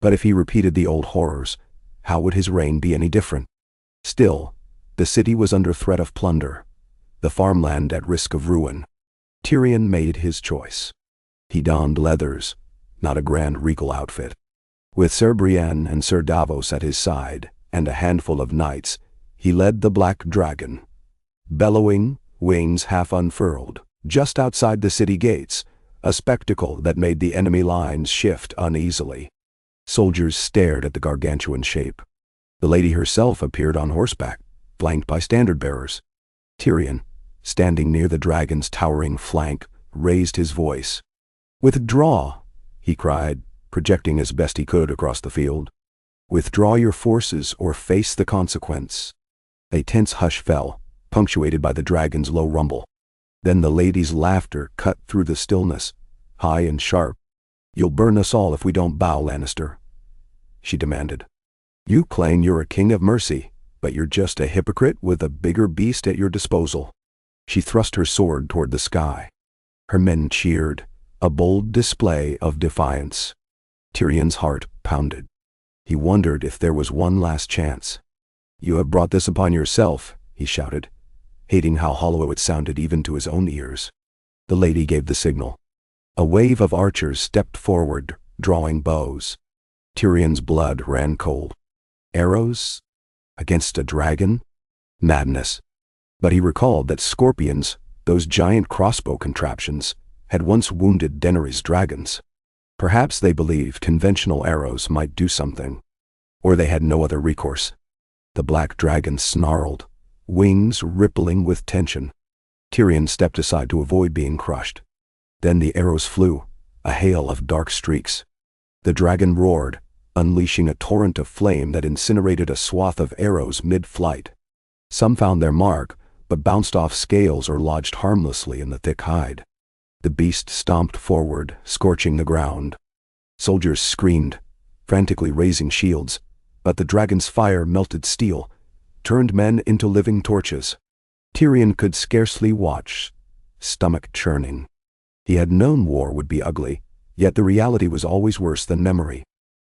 S1: But if he repeated the old horrors, how would his reign be any different? Still, the city was under threat of plunder, the farmland at risk of ruin. Tyrion made his choice. He donned leathers, not a grand regal outfit. With Sir Brienne and Sir Davos at his side, and a handful of knights, he led the black dragon. Bellowing, wings half unfurled, just outside the city gates, a spectacle that made the enemy lines shift uneasily. Soldiers stared at the gargantuan shape. The lady herself appeared on horseback, flanked by standard-bearers. Tyrion, standing near the dragon's towering flank, raised his voice. "Withdraw," he cried, projecting as best he could across the field. "Withdraw your forces or face the consequence." A tense hush fell, punctuated by the dragon's low rumble. Then the lady's laughter cut through the stillness, high and sharp. "You'll burn us all if we don't bow, Lannister," she demanded. "You claim you're a king of mercy, but you're just a hypocrite with a bigger beast at your disposal." She thrust her sword toward the sky. Her men cheered, a bold display of defiance. Tyrion's heart pounded. He wondered if there was one last chance. "You have brought this upon yourself," he shouted, hating how hollow it sounded even to his own ears. The lady gave the signal. A wave of archers stepped forward, drawing bows. Tyrion's blood ran cold. Arrows? Against a dragon? Madness. But he recalled that scorpions, those giant crossbow contraptions, had once wounded Daenerys' dragons. Perhaps they believed conventional arrows might do something. Or they had no other recourse. The black dragon snarled, wings rippling with tension. Tyrion stepped aside to avoid being crushed. Then the arrows flew, a hail of dark streaks. The dragon roared, unleashing a torrent of flame that incinerated a swath of arrows mid-flight. Some found their mark, but bounced off scales or lodged harmlessly in the thick hide. The beast stomped forward, scorching the ground. Soldiers screamed, frantically raising shields, but the dragon's fire melted steel, turned men into living torches. Tyrion could scarcely watch, stomach churning. He had known war would be ugly, yet the reality was always worse than memory.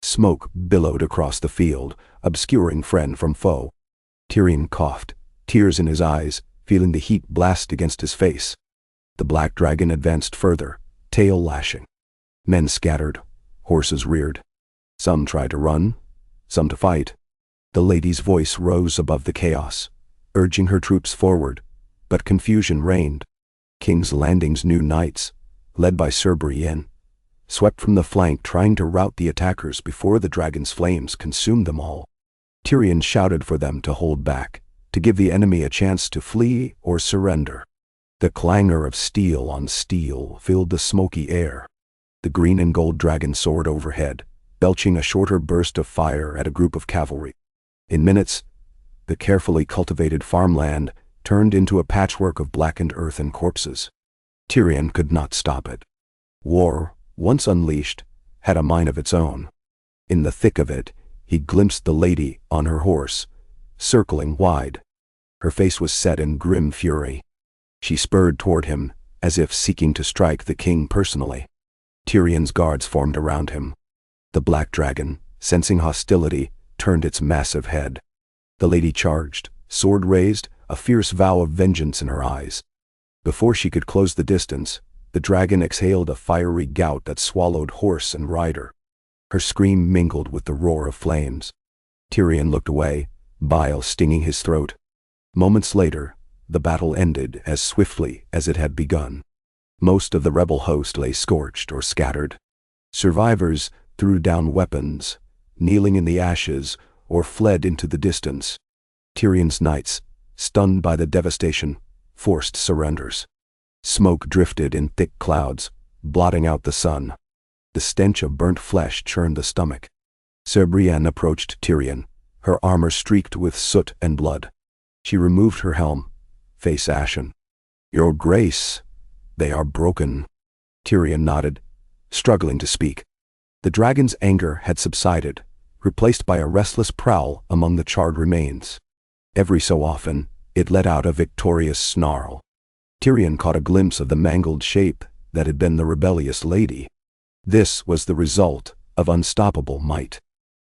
S1: Smoke billowed across the field, obscuring friend from foe. Tyrion coughed, tears in his eyes, feeling the heat blast against his face. The black dragon advanced further, tail lashing. Men scattered, horses reared. Some tried to run, some to fight. The lady's voice rose above the chaos, urging her troops forward, but confusion reigned. King's Landing's new knights, led by Sir Brienne, swept from the flank trying to rout the attackers before the dragon's flames consumed them all. Tyrion shouted for them to hold back, to give the enemy a chance to flee or surrender. The clangor of steel on steel filled the smoky air. The green and gold dragon soared overhead, belching a shorter burst of fire at a group of cavalry. In minutes, the carefully cultivated farmland turned into a patchwork of blackened earth and corpses. Tyrion could not stop it. War, once unleashed, had a mind of its own. In the thick of it, he glimpsed the lady on her horse, circling wide. Her face was set in grim fury. She spurred toward him, as if seeking to strike the king personally. Tyrion's guards formed around him. The black dragon, sensing hostility, turned its massive head. The lady charged, sword raised, a fierce vow of vengeance in her eyes. Before she could close the distance, the dragon exhaled a fiery gout that swallowed horse and rider. Her scream mingled with the roar of flames. Tyrion looked away, bile stinging his throat. Moments later, the battle ended as swiftly as it had begun. Most of the rebel host lay scorched or scattered. Survivors threw down weapons, kneeling in the ashes, or fled into the distance. Tyrion's knights, stunned by the devastation, forced surrenders. Smoke drifted in thick clouds, blotting out the sun. The stench of burnt flesh churned the stomach. Ser Brienne approached Tyrion, her armor streaked with soot and blood. She removed her helm, face ashen. "Your grace, they are broken." Tyrion nodded, struggling to speak. The dragon's anger had subsided, replaced by a restless prowl among the charred remains. Every so often, it let out a victorious snarl. Tyrion caught a glimpse of the mangled shape that had been the rebellious lady. This was the result of unstoppable might.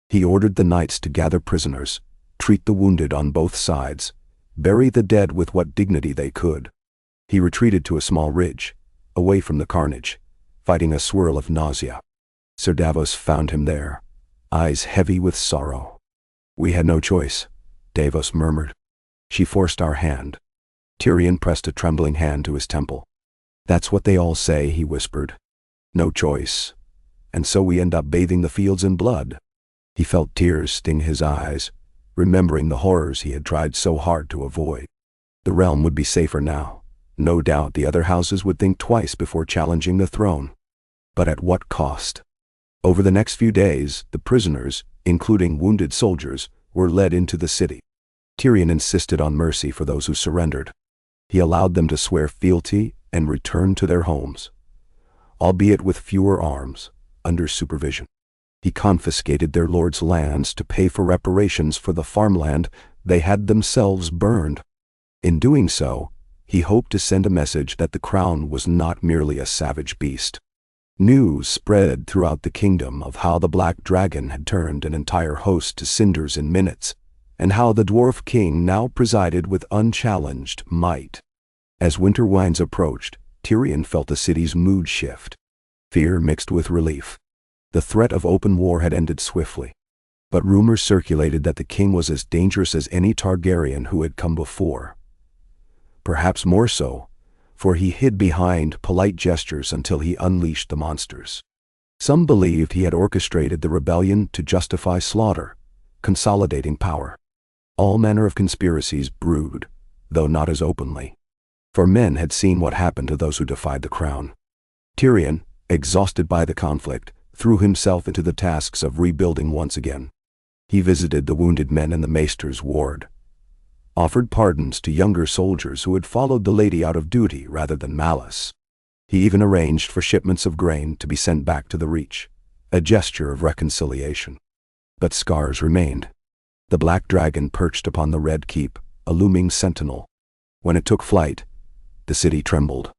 S1: He ordered the knights to gather prisoners, treat the wounded on both sides, bury the dead with what dignity they could. He retreated to a small ridge, away from the carnage, fighting a swirl of nausea. Ser Davos found him there, eyes heavy with sorrow. "We had no choice," Davos murmured. "She forced our hand." Tyrion pressed a trembling hand to his temple. "That's what they all say," he whispered. "No choice. And so we end up bathing the fields in blood." He felt tears sting his eyes, remembering the horrors he had tried so hard to avoid. The realm would be safer now. No doubt the other houses would think twice before challenging the throne. But at what cost? Over the next few days, the prisoners, including wounded soldiers, were led into the city. Tyrion insisted on mercy for those who surrendered. He allowed them to swear fealty and return to their homes, albeit with fewer arms, under supervision. He confiscated their lord's lands to pay for reparations for the farmland they had themselves burned. In doing so, he hoped to send a message that the crown was not merely a savage beast. News spread throughout the kingdom of how the black dragon had turned an entire host to cinders in minutes, and how the dwarf king now presided with unchallenged might. As winter winds approached, Tyrion felt the city's mood shift. Fear mixed with relief. The threat of open war had ended swiftly. But rumors circulated that the king was as dangerous as any Targaryen who had come before. Perhaps more so, for he hid behind polite gestures until he unleashed the monsters. Some believed he had orchestrated the rebellion to justify slaughter, consolidating power. All manner of conspiracies brewed, though not as openly. For men had seen what happened to those who defied the crown. Tyrion, exhausted by the conflict, threw himself into the tasks of rebuilding once again. He visited the wounded men in the maester's ward, offered pardons to younger soldiers who had followed the lady out of duty rather than malice. He even arranged for shipments of grain to be sent back to the Reach, a gesture of reconciliation. But scars remained. The black dragon perched upon the Red Keep, a looming sentinel. When it took flight, the city trembled.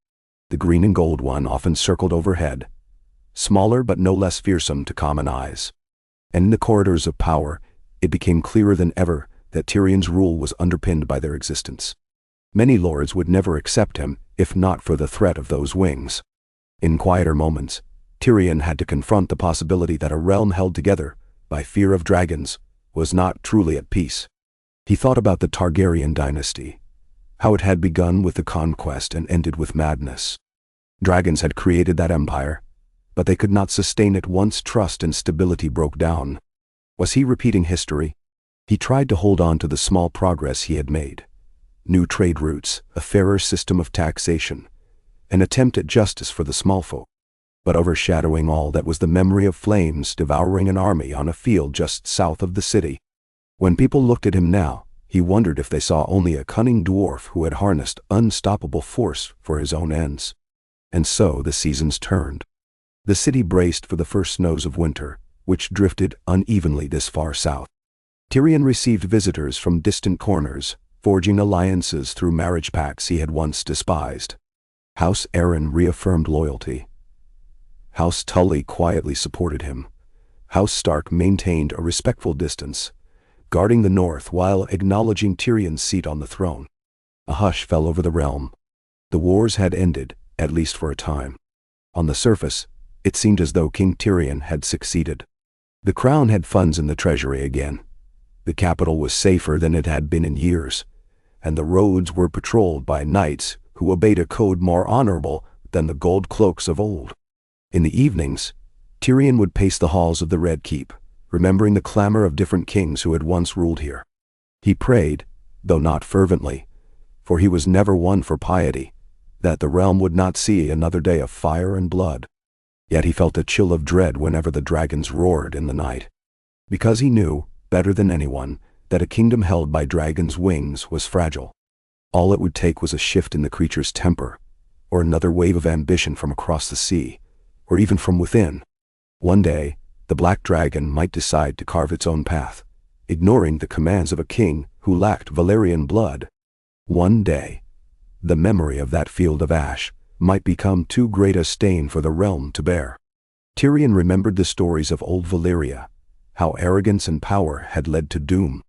S1: The green and gold one often circled overhead, smaller but no less fearsome to common eyes. And in the corridors of power, it became clearer than ever that Tyrion's rule was underpinned by their existence. Many lords would never accept him if not for the threat of those wings. In quieter moments, Tyrion had to confront the possibility that a realm held together by fear of dragons was not truly at peace. He thought about the Targaryen dynasty, how it had begun with the conquest and ended with madness. Dragons had created that empire, but they could not sustain it once trust and stability broke down. Was he repeating history? He tried to hold on to the small progress he had made. New trade routes, a fairer system of taxation, an attempt at justice for the small folk. But overshadowing all that was the memory of flames devouring an army on a field just south of the city. When people looked at him now, he wondered if they saw only a cunning dwarf who had harnessed unstoppable force for his own ends. And so the seasons turned. The city braced for the first snows of winter, which drifted unevenly this far south. Tyrion received visitors from distant corners, forging alliances through marriage pacts he had once despised. House Arryn reaffirmed loyalty. House Tully quietly supported him. House Stark maintained a respectful distance, guarding the north while acknowledging Tyrion's seat on the throne. A hush fell over the realm. The wars had ended, at least for a time. On the surface, it seemed as though King Tyrion had succeeded. The crown had funds in the treasury again. The capital was safer than it had been in years, and the roads were patrolled by knights who obeyed a code more honorable than the gold cloaks of old. In the evenings, Tyrion would pace the halls of the Red Keep, remembering the clamor of different kings who had once ruled here. He prayed, though not fervently, for he was never one for piety, that the realm would not see another day of fire and blood. Yet he felt a chill of dread whenever the dragons roared in the night, because he knew, better than anyone, that a kingdom held by dragons' wings was fragile. All it would take was a shift in the creature's temper, or another wave of ambition from across the sea, or even from within. One day, the black dragon might decide to carve its own path, ignoring the commands of a king who lacked Valyrian blood. One day, the memory of that field of ash might become too great a stain for the realm to bear. Tyrion remembered the stories of old Valyria, how arrogance and power had led to doom.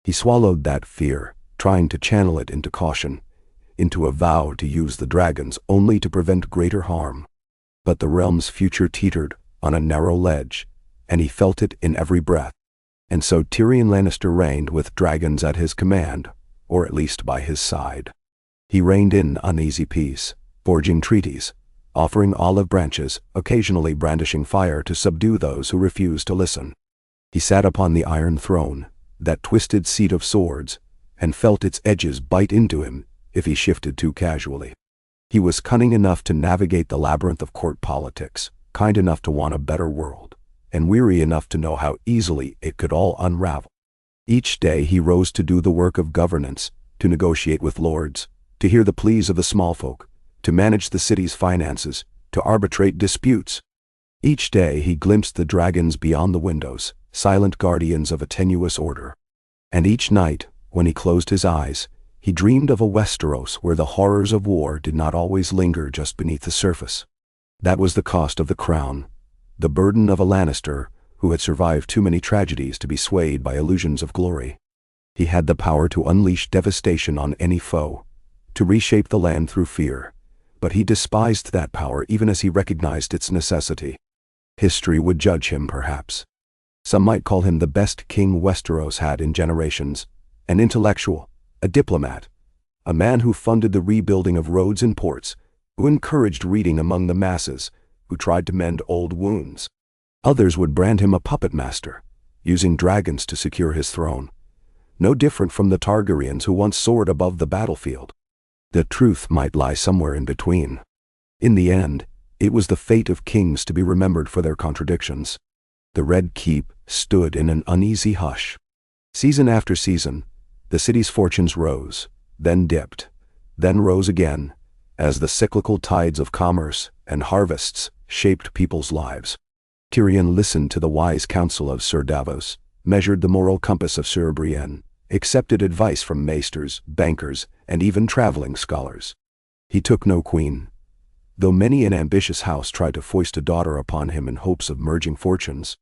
S1: He swallowed that fear, trying to channel it into caution, into a vow to use the dragons only to prevent greater harm. But the realm's future teetered on a narrow ledge, and he felt it in every breath. And so Tyrion Lannister reigned with dragons at his command, or at least by his side. He reigned in uneasy peace, forging treaties, offering olive branches, occasionally brandishing fire to subdue those who refused to listen. He sat upon the Iron Throne, that twisted seat of swords, and felt its edges bite into him if he shifted too casually. He was cunning enough to navigate the labyrinth of court politics, kind enough to want a better world, and weary enough to know how easily it could all unravel. Each day he rose to do the work of governance, to negotiate with lords, to hear the pleas of the small folk, to manage the city's finances, to arbitrate disputes. Each day he glimpsed the dragons beyond the windows, silent guardians of a tenuous order. And each night, when he closed his eyes, he dreamed of a Westeros where the horrors of war did not always linger just beneath the surface. That was the cost of the crown, the burden of a Lannister who had survived too many tragedies to be swayed by illusions of glory. He had the power to unleash devastation on any foe, to reshape the land through fear, but he despised that power even as he recognized its necessity. History would judge him, perhaps. Some might call him the best king Westeros had in generations, an intellectual, a diplomat, a man who funded the rebuilding of roads and ports, who encouraged reading among the masses, who tried to mend old wounds. Others would brand him a puppet master, using dragons to secure his throne, no different from the Targaryens who once soared above the battlefield. The truth might lie somewhere in between. In the end, it was the fate of kings to be remembered for their contradictions. The Red Keep stood in an uneasy hush. Season after season, the city's fortunes rose, then dipped, then rose again, as the cyclical tides of commerce and harvests shaped people's lives. Tyrion listened to the wise counsel of Sir Davos, measured the moral compass of Sir Brienne, accepted advice from maesters, bankers, and even traveling scholars. He took no queen, though many an ambitious house tried to foist a daughter upon him in hopes of merging fortunes.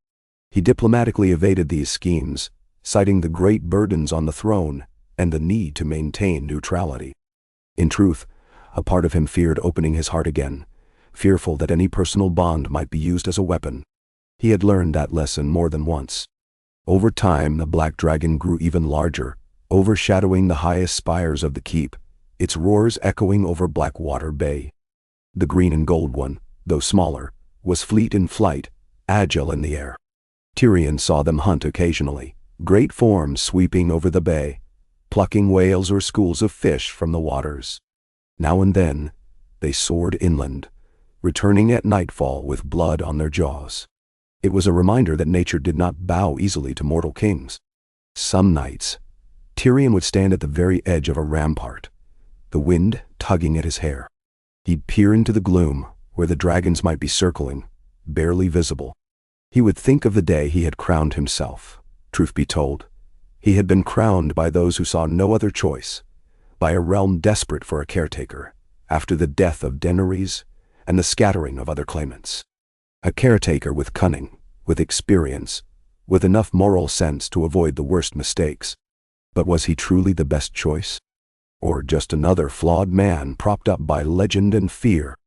S1: He diplomatically evaded these schemes, citing the great burdens on the throne and the need to maintain neutrality. In truth, a part of him feared opening his heart again, fearful that any personal bond might be used as a weapon. He had learned that lesson more than once. Over time, the black dragon grew even larger, overshadowing the highest spires of the keep, its roars echoing over Blackwater Bay. The green and gold one, though smaller, was fleet in flight, agile in the air. Tyrion saw them hunt occasionally, great forms sweeping over the bay, plucking whales or schools of fish from the waters. Now and then, they soared inland, returning at nightfall with blood on their jaws. It was a reminder that nature did not bow easily to mortal kings. Some nights, Tyrion would stand at the very edge of a rampart, the wind tugging at his hair. He'd peer into the gloom, where the dragons might be circling, barely visible. He would think of the day he had crowned himself. Truth be told, he had been crowned by those who saw no other choice, by a realm desperate for a caretaker, after the death of Daenerys and the scattering of other claimants. A caretaker with cunning, with experience, with enough moral sense to avoid the worst mistakes. But was he truly the best choice? Or just another flawed man propped up by legend and fear?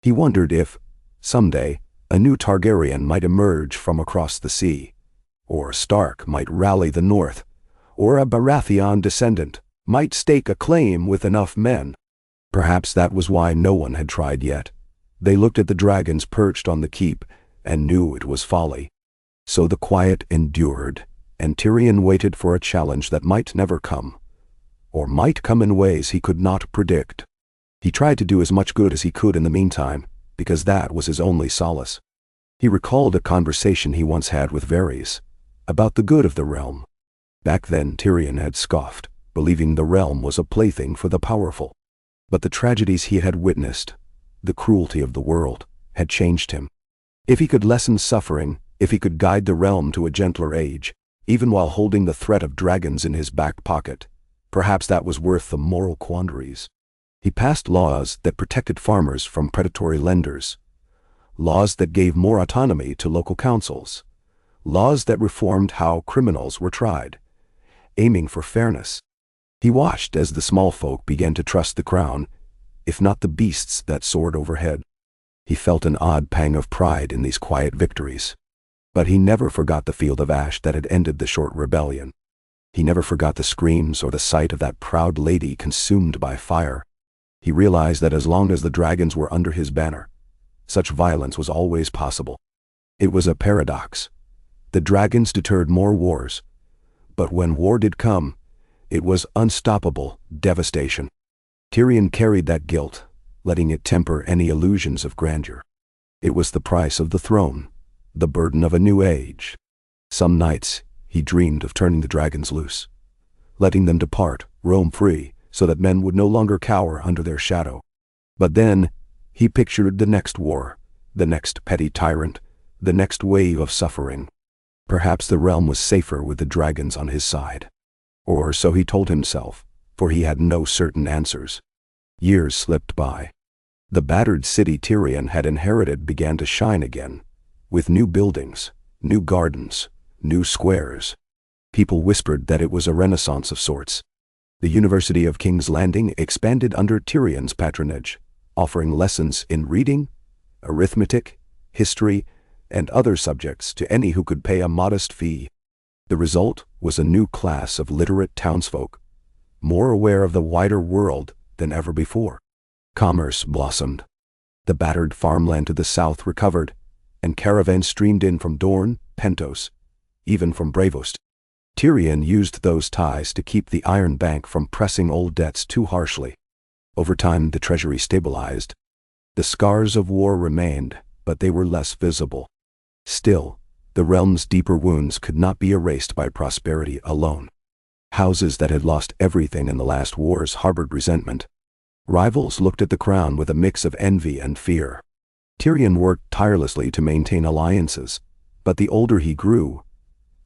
S1: He wondered if, someday, a new Targaryen might emerge from across the sea, or Stark might rally the North, or a Baratheon descendant might stake a claim with enough men. Perhaps that was why no one had tried yet. They looked at the dragons perched on the keep and knew it was folly. So the quiet endured, and Tyrion waited for a challenge that might never come, or might come in ways he could not predict. He tried to do as much good as he could in the meantime, because that was his only solace. He recalled a conversation he once had with Varys about the good of the realm. Back then Tyrion had scoffed, believing the realm was a plaything for the powerful. But the tragedies he had witnessed, the cruelty of the world, had changed him. If he could lessen suffering, if he could guide the realm to a gentler age, even while holding the threat of dragons in his back pocket, perhaps that was worth the moral quandaries. He passed laws that protected farmers from predatory lenders, laws that gave more autonomy to local councils, laws that reformed how criminals were tried, aiming for fairness. He watched as the small folk began to trust the crown, if not the beasts that soared overhead. He felt an odd pang of pride in these quiet victories. But he never forgot the field of ash that had ended the short rebellion. He never forgot the screams or the sight of that proud lady consumed by fire. He realized that as long as the dragons were under his banner, such violence was always possible. It was a paradox. The dragons deterred more wars, but when war did come, it was unstoppable devastation. Tyrion carried that guilt, letting it temper any illusions of grandeur. It was the price of the throne, the burden of a new age. Some nights he dreamed of turning the dragons loose, letting them depart, roam free, so that men would no longer cower under their shadow. But then he pictured the next war, the next petty tyrant, the next wave of suffering. Perhaps the realm was safer with the dragons on his side. Or so he told himself, for he had no certain answers. Years slipped by. The battered city Tyrion had inherited began to shine again, with new buildings, new gardens, new squares. People whispered that it was a renaissance of sorts. The University of King's Landing expanded under Tyrion's patronage, offering lessons in reading, arithmetic, history, and other subjects to any who could pay a modest fee. The result was a new class of literate townsfolk, more aware of the wider world than ever before. Commerce blossomed. The battered farmland to the south recovered, and caravans streamed in from Dorne, Pentos, even from Braavost. Tyrion used those ties to keep the Iron Bank from pressing old debts too harshly. Over time the treasury stabilized. The scars of war remained, but they were less visible. Still, the realm's deeper wounds could not be erased by prosperity alone. Houses that had lost everything in the last wars harbored resentment. Rivals looked at the crown with a mix of envy and fear. Tyrion worked tirelessly to maintain alliances, but the older he grew,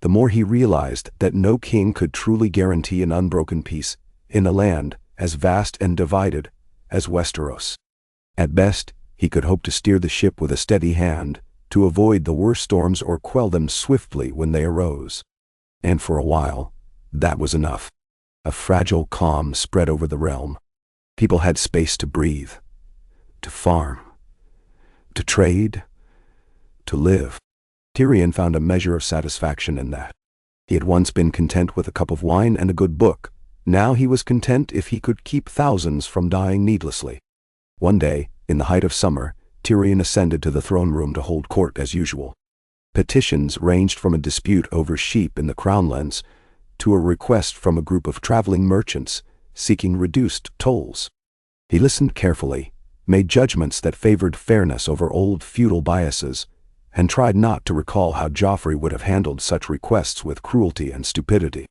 S1: the more he realized that no king could truly guarantee an unbroken peace in a land as vast and divided as Westeros. At best, he could hope to steer the ship with a steady hand, to avoid the worst storms or quell them swiftly when they arose. And for a while, that was enough. A fragile calm spread over the realm. People had space to breathe, to farm, to trade, to live. Tyrion found a measure of satisfaction in that. He had once been content with a cup of wine and a good book. Now he was content if he could keep thousands from dying needlessly. One day, in the height of summer, Tyrion ascended to the throne room to hold court as usual. Petitions ranged from a dispute over sheep in the crownlands to a request from a group of traveling merchants seeking reduced tolls. He listened carefully, made judgments that favored fairness over old feudal biases, and tried not to recall how Joffrey would have handled such requests with cruelty and stupidity.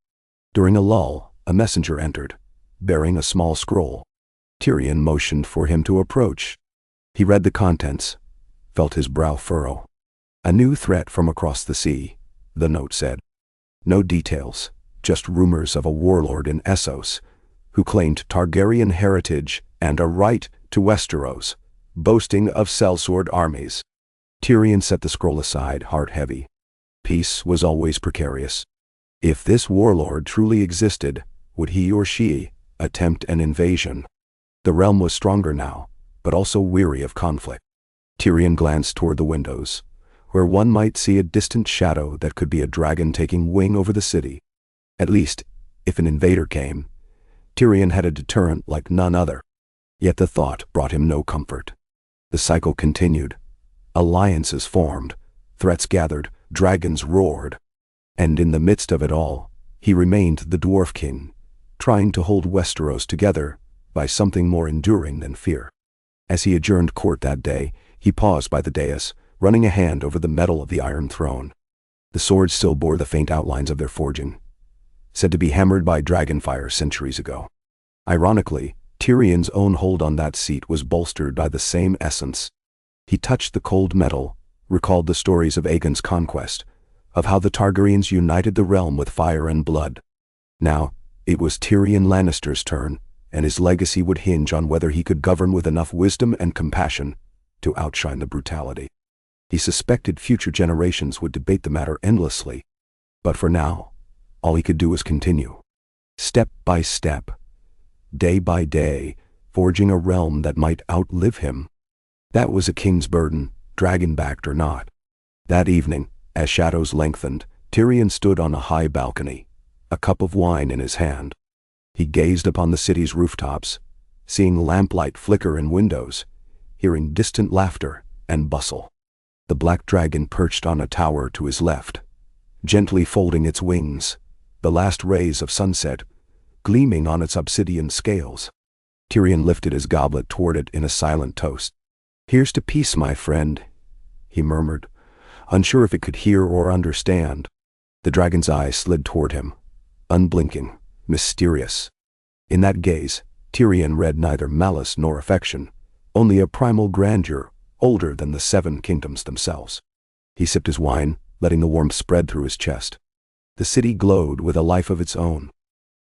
S1: During a lull, a messenger entered, bearing a small scroll. Tyrion motioned for him to approach. He read the contents, felt his brow furrow. A new threat from across the sea, the note said. No details, just rumors of a warlord in Essos, who claimed Targaryen heritage and a right to Westeros, boasting of sellsword armies. Tyrion set the scroll aside, heart heavy. Peace was always precarious. If this warlord truly existed, would he or she attempt an invasion? The realm was stronger now, but also weary of conflict. Tyrion glanced toward the windows, where one might see a distant shadow that could be a dragon taking wing over the city. At least, if an invader came, Tyrion had a deterrent like none other. Yet the thought brought him no comfort. The cycle continued. Alliances formed, threats gathered, dragons roared. And in the midst of it all, he remained the Dwarf King, trying to hold Westeros together by something more enduring than fear. As he adjourned court that day, he paused by the dais, running a hand over the metal of the Iron Throne. The swords still bore the faint outlines of their forging, said to be hammered by dragonfire centuries ago. Ironically, Tyrion's own hold on that seat was bolstered by the same essence. He touched the cold metal, recalled the stories of Aegon's conquest, of how the Targaryens united the realm with fire and blood. Now, it was Tyrion Lannister's turn, and his legacy would hinge on whether he could govern with enough wisdom and compassion to outshine the brutality. He suspected future generations would debate the matter endlessly, but for now, all he could do was continue. Step by step, day by day, forging a realm that might outlive him. That was a king's burden, dragon-backed or not. That evening, as shadows lengthened, Tyrion stood on a high balcony, a cup of wine in his hand. He gazed upon the city's rooftops, seeing lamplight flicker in windows, hearing distant laughter and bustle. The black dragon perched on a tower to his left, gently folding its wings, the last rays of sunset gleaming on its obsidian scales. Tyrion lifted his goblet toward it in a silent toast. "Here's to peace, my friend," he murmured, unsure if it could hear or understand. The dragon's eyes slid toward him, unblinking, mysterious. In that gaze, Tyrion read neither malice nor affection, only a primal grandeur older than the Seven Kingdoms themselves. He sipped his wine, letting the warmth spread through his chest. The city glowed with a life of its own.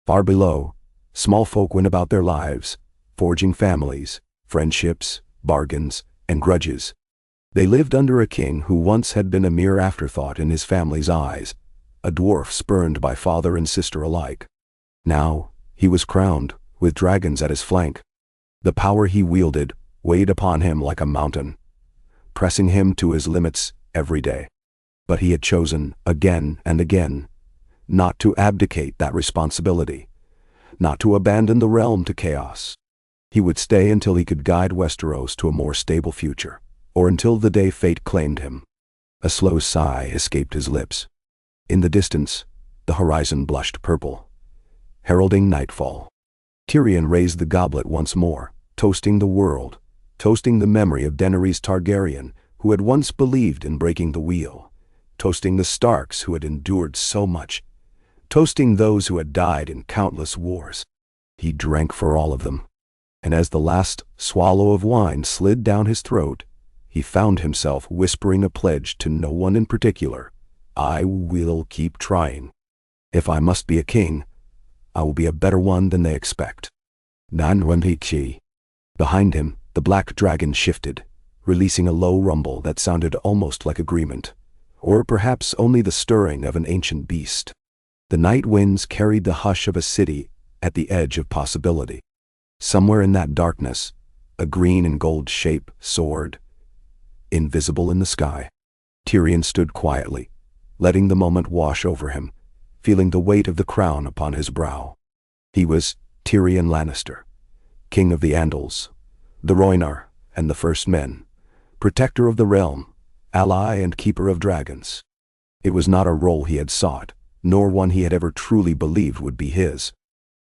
S1: Far below, small folk went about their lives, forging families, friendships, bargains, and grudges. They lived under a king who once had been a mere afterthought in his family's eyes, a dwarf spurned by father and sister alike. Now, he was crowned, with dragons at his flank. The power he wielded weighed upon him like a mountain, pressing him to his limits every day. But he had chosen, again and again, not to abdicate that responsibility, not to abandon the realm to chaos. He would stay until he could guide Westeros to a more stable future, or until the day fate claimed him. A slow sigh escaped his lips. In the distance, the horizon blushed purple, heralding nightfall. Tyrion raised the goblet once more, toasting the world, toasting the memory of Daenerys Targaryen, who had once believed in breaking the wheel, toasting the Starks who had endured so much, toasting those who had died in countless wars. He drank for all of them, and as the last swallow of wine slid down his throat, he found himself whispering a pledge to no one in particular. "I will keep trying. If I must be a king, I will be a better one than they expect." Nanrunhichi. Behind him, the black dragon shifted, releasing a low rumble that sounded almost like agreement, or perhaps only the stirring of an ancient beast. The night winds carried the hush of a city at the edge of possibility. Somewhere in that darkness, a green and gold shape soared, invisible in the sky. Tyrion stood quietly, letting the moment wash over him, feeling the weight of the crown upon his brow. He was Tyrion Lannister, king of the Andals, the Rhoynar, and the First Men, protector of the realm, ally and keeper of dragons. It was not a role he had sought, nor one he had ever truly believed would be his.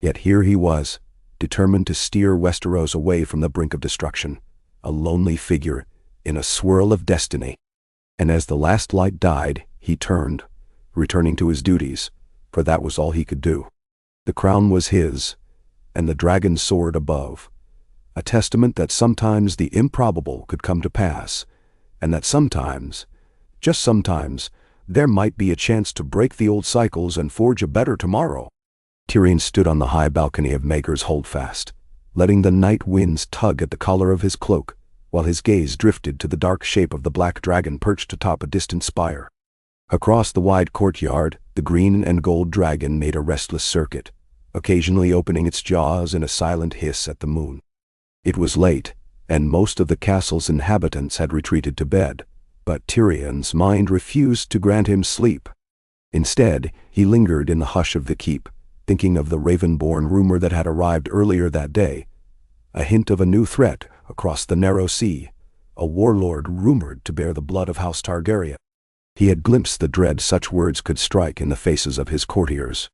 S1: Yet here he was, determined to steer Westeros away from the brink of destruction, a lonely figure in a swirl of destiny. And as the last light died, he turned, returning to his duties, for that was all he could do. The crown was his, and the dragon soared above, a testament that sometimes the improbable could come to pass, and that sometimes, just sometimes, there might be a chance to break the old cycles and forge a better tomorrow. Tyrion stood on the high balcony of Maegor's Holdfast, letting the night winds tug at the collar of his cloak, while his gaze drifted to the dark shape of the black dragon perched atop a distant spire. Across the wide courtyard, the green and gold dragon made a restless circuit, occasionally opening its jaws in a silent hiss at the moon. It was late, and most of the castle's inhabitants had retreated to bed, but Tyrion's mind refused to grant him sleep. Instead, he lingered in the hush of the keep, thinking of the raven-born rumor that had arrived earlier that day, a hint of a new threat across the narrow sea, a warlord rumored to bear the blood of House Targaryen. He had glimpsed the dread such words could strike in the faces of his courtiers.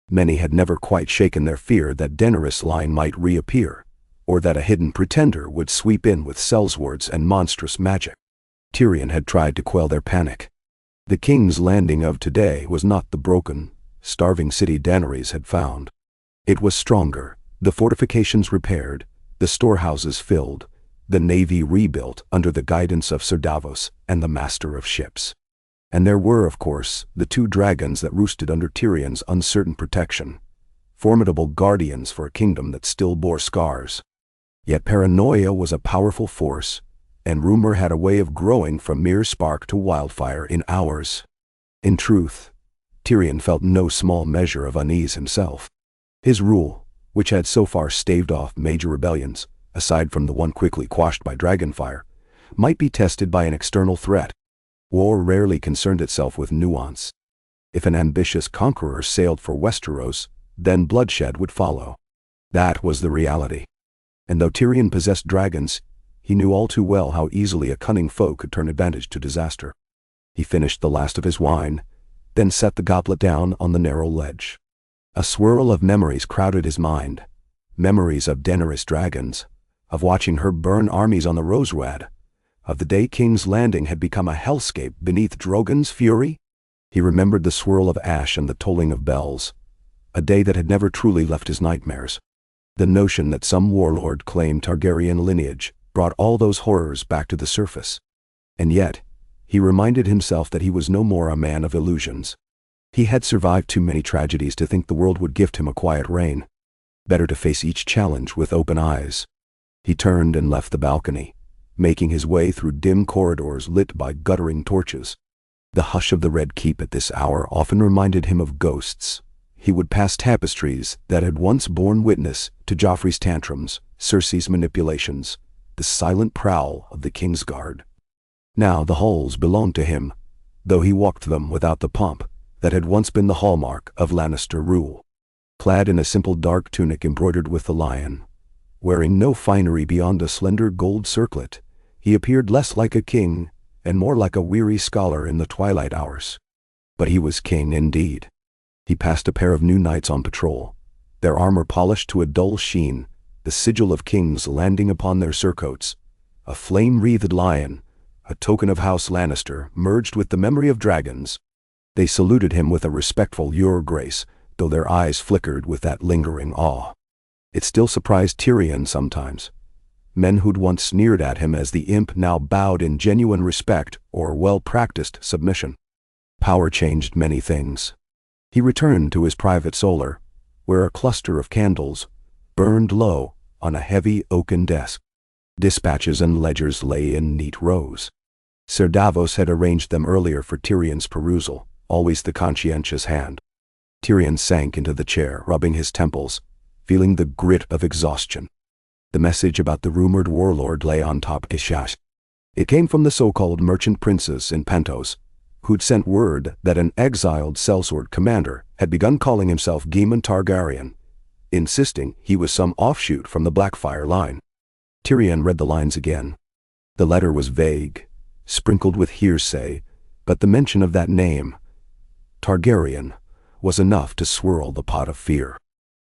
S1: Many had never quite shaken their fear that Daenerys' line might reappear, or that a hidden pretender would sweep in with sellswords and monstrous magic. Tyrion had tried to quell their panic. The King's Landing of today was not the broken, starving city Daenerys had found. It was stronger, the fortifications repaired, the storehouses filled, the navy rebuilt under the guidance of Sir Davos and the Master of Ships. And there were, of course, the two dragons that roosted under Tyrion's uncertain protection, formidable guardians for a kingdom that still bore scars. Yet paranoia was a powerful force, and rumor had a way of growing from mere spark to wildfire in hours. In truth, Tyrion felt no small measure of unease himself. His rule, which had so far staved off major rebellions, aside from the one quickly quashed by dragonfire, might be tested by an external threat. War rarely concerned itself with nuance. If an ambitious conqueror sailed for Westeros, then bloodshed would follow. That was the reality. And though Tyrion possessed dragons, he knew all too well how easily a cunning foe could turn advantage to disaster. He finished the last of his wine, then set the goblet down on the narrow ledge. A swirl of memories crowded his mind. Memories of Daenerys' dragons, of watching her burn armies on the Rosewad, of the day King's Landing had become a hellscape beneath Drogon's fury. He remembered the swirl of ash and the tolling of bells, a day that had never truly left his nightmares. The notion that some warlord claimed Targaryen lineage brought all those horrors back to the surface. And yet, he reminded himself that he was no more a man of illusions. He had survived too many tragedies to think the world would gift him a quiet reign. Better to face each challenge with open eyes. He turned and left the balcony, making his way through dim corridors lit by guttering torches. The hush of the Red Keep at this hour often reminded him of ghosts. He would pass tapestries that had once borne witness to Joffrey's tantrums, Cersei's manipulations, the silent prowl of the King's Guard. Now the halls belonged to him, though he walked them without the pomp that had once been the hallmark of Lannister rule. Clad in a simple dark tunic embroidered with the lion, wearing no finery beyond a slender gold circlet, he appeared less like a king and more like a weary scholar in the twilight hours. But he was king indeed. He passed a pair of new knights on patrol, their armor polished to a dull sheen, the sigil of King's Landing upon their surcoats, a flame-wreathed lion, a token of House Lannister merged with the memory of dragons. They saluted him with a respectful "Your Grace," though their eyes flickered with that lingering awe. It still surprised Tyrion sometimes. Men who'd once sneered at him as the imp now bowed in genuine respect or well-practiced submission. Power changed many things. He returned to his private solar, where a cluster of candles burned low on a heavy oaken desk. Dispatches and ledgers lay in neat rows. Sir Davos had arranged them earlier for Tyrion's perusal, always the conscientious hand. Tyrion sank into the chair, rubbing his temples, feeling the grit of exhaustion. The message about the rumored warlord lay on top of his chest. It came from the so-called merchant princes in Pentos, who'd sent word that an exiled sellsword commander had begun calling himself Gaemon Targaryen, insisting he was some offshoot from the Blackfyre line. Tyrion read the lines again. The letter was vague, sprinkled with hearsay, but the mention of that name, Targaryen, was enough to swirl the pot of fear.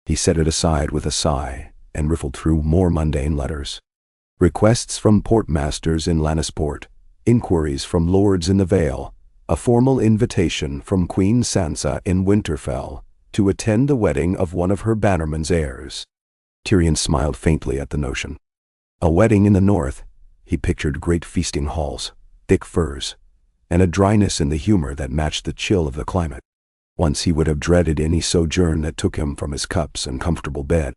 S1: He set it aside with a sigh and riffled through more mundane letters. Requests from portmasters in Lannisport, inquiries from lords in the Vale, a formal invitation from Queen Sansa in Winterfell to attend the wedding of one of her bannerman's heirs. Tyrion smiled faintly at the notion. A wedding in the north, he pictured great feasting halls, thick furs, and a dryness in the humor that matched the chill of the climate. Once he would have dreaded any sojourn that took him from his cups and comfortable bed.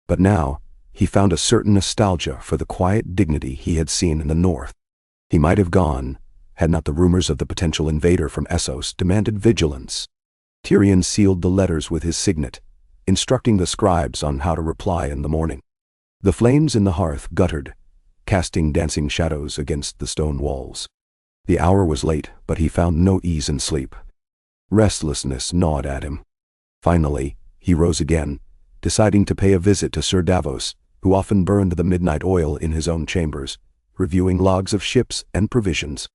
S1: But now, He found a certain nostalgia for the quiet dignity he had seen in the north. He might have gone, had not the rumors of the potential invader from Essos demanded vigilance. Tyrion sealed the letters with his signet, instructing the scribes on how to reply in the morning. The flames in the hearth guttered, casting dancing shadows against the stone walls. The hour was late, but he found no ease in sleep. Restlessness gnawed at him. Finally, he rose again, deciding to pay a visit to Sir Davos, who often burned the midnight oil in his own chambers, reviewing logs of ships and provisions.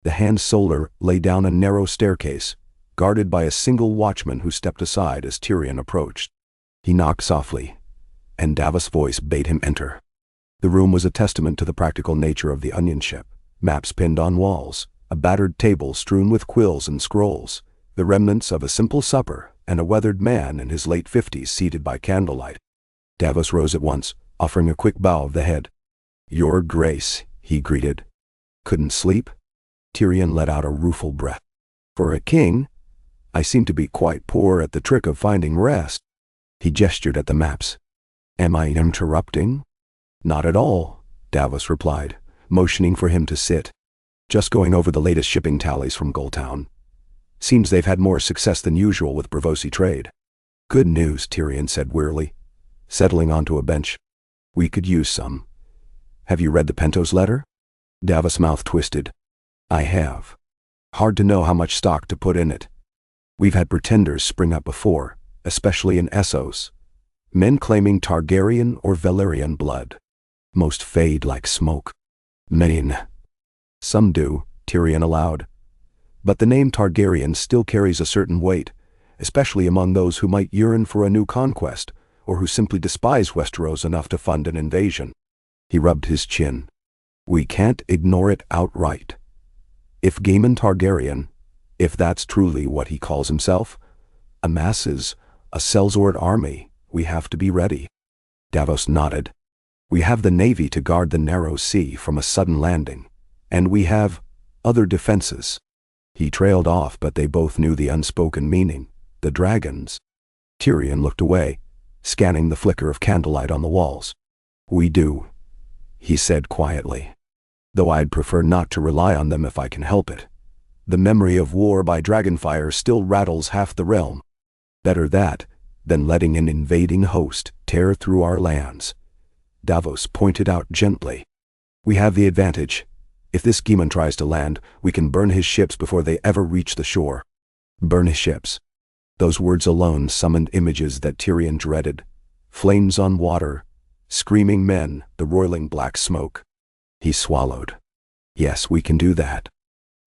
S1: The Hand Solar lay down a narrow staircase, guarded by a single watchman who stepped aside as Tyrion approached. He knocked softly, and Davos' voice bade him enter. The room was a testament to the practical nature of the onion ship. Maps pinned on walls, a battered table strewn with quills and scrolls, the remnants of a simple supper, and a weathered man in his late 50s seated by candlelight. Davos rose at once, offering a quick bow of the head. "Your Grace," he greeted. "Couldn't sleep?" Tyrion let out a rueful breath. "For a king, I seem to be quite poor at the trick of finding rest." He gestured at the maps. "Am I interrupting?" "Not at all," Davos replied, motioning for him to sit. "Just going over the latest shipping tallies from Gulltown. Seems they've had more success than usual with Braavosi trade." "Good news," Tyrion said wearily, settling onto a bench. "We could use some. Have you read the Pentos letter?" Davos' mouth twisted. "I have. Hard to know how much stock to put in it. We've had pretenders spring up before, especially in Essos. Men claiming Targaryen or Valyrian blood. Most fade like smoke. Men. Some do," Tyrion allowed. "But the name Targaryen still carries a certain weight, especially among those who might yearn for a new conquest, or who simply despise Westeros enough to fund an invasion." He rubbed his chin. "We can't ignore it outright. If Gaemon Targaryen, if that's truly what he calls himself, amasses a sellsword army, we have to be ready." Davos nodded. "We have the navy to guard the narrow sea from a sudden landing, and we have other defenses." He trailed off, but they both knew the unspoken meaning. The dragons. Tyrion looked away, scanning the flicker of candlelight on the walls. "We do," he said quietly. "Though I'd prefer not to rely on them if I can help it. The memory of war by dragonfire still rattles half the realm. Better that than letting an invading host tear through our lands." Davos pointed out gently. "We have the advantage. If this Gaemon tries to land, we can burn his ships before they ever reach the shore." Burn his ships. Those words alone summoned images that Tyrion dreaded. Flames on water, screaming men, the roiling black smoke. He swallowed. "Yes, we can do that.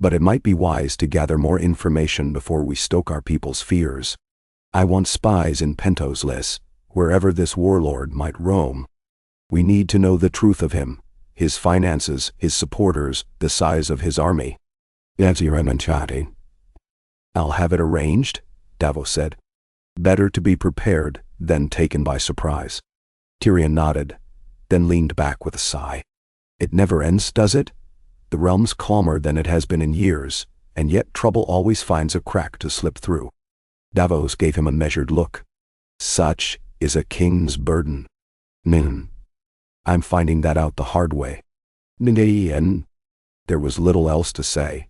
S1: But it might be wise to gather more information before we stoke our people's fears. I want spies in Pentos Lys, wherever this warlord might roam. We need to know the truth of him, his finances, his supporters, the size of his army." "I'll have it arranged," Davos said. "Better to be prepared than taken by surprise." Tyrion nodded, then leaned back with a sigh. "It never ends, does it? The realm's calmer than it has been in years, and yet trouble always finds a crack to slip through." Davos gave him a measured look. "Such is a king's burden." "I'm finding that out the hard way." There was little else to say.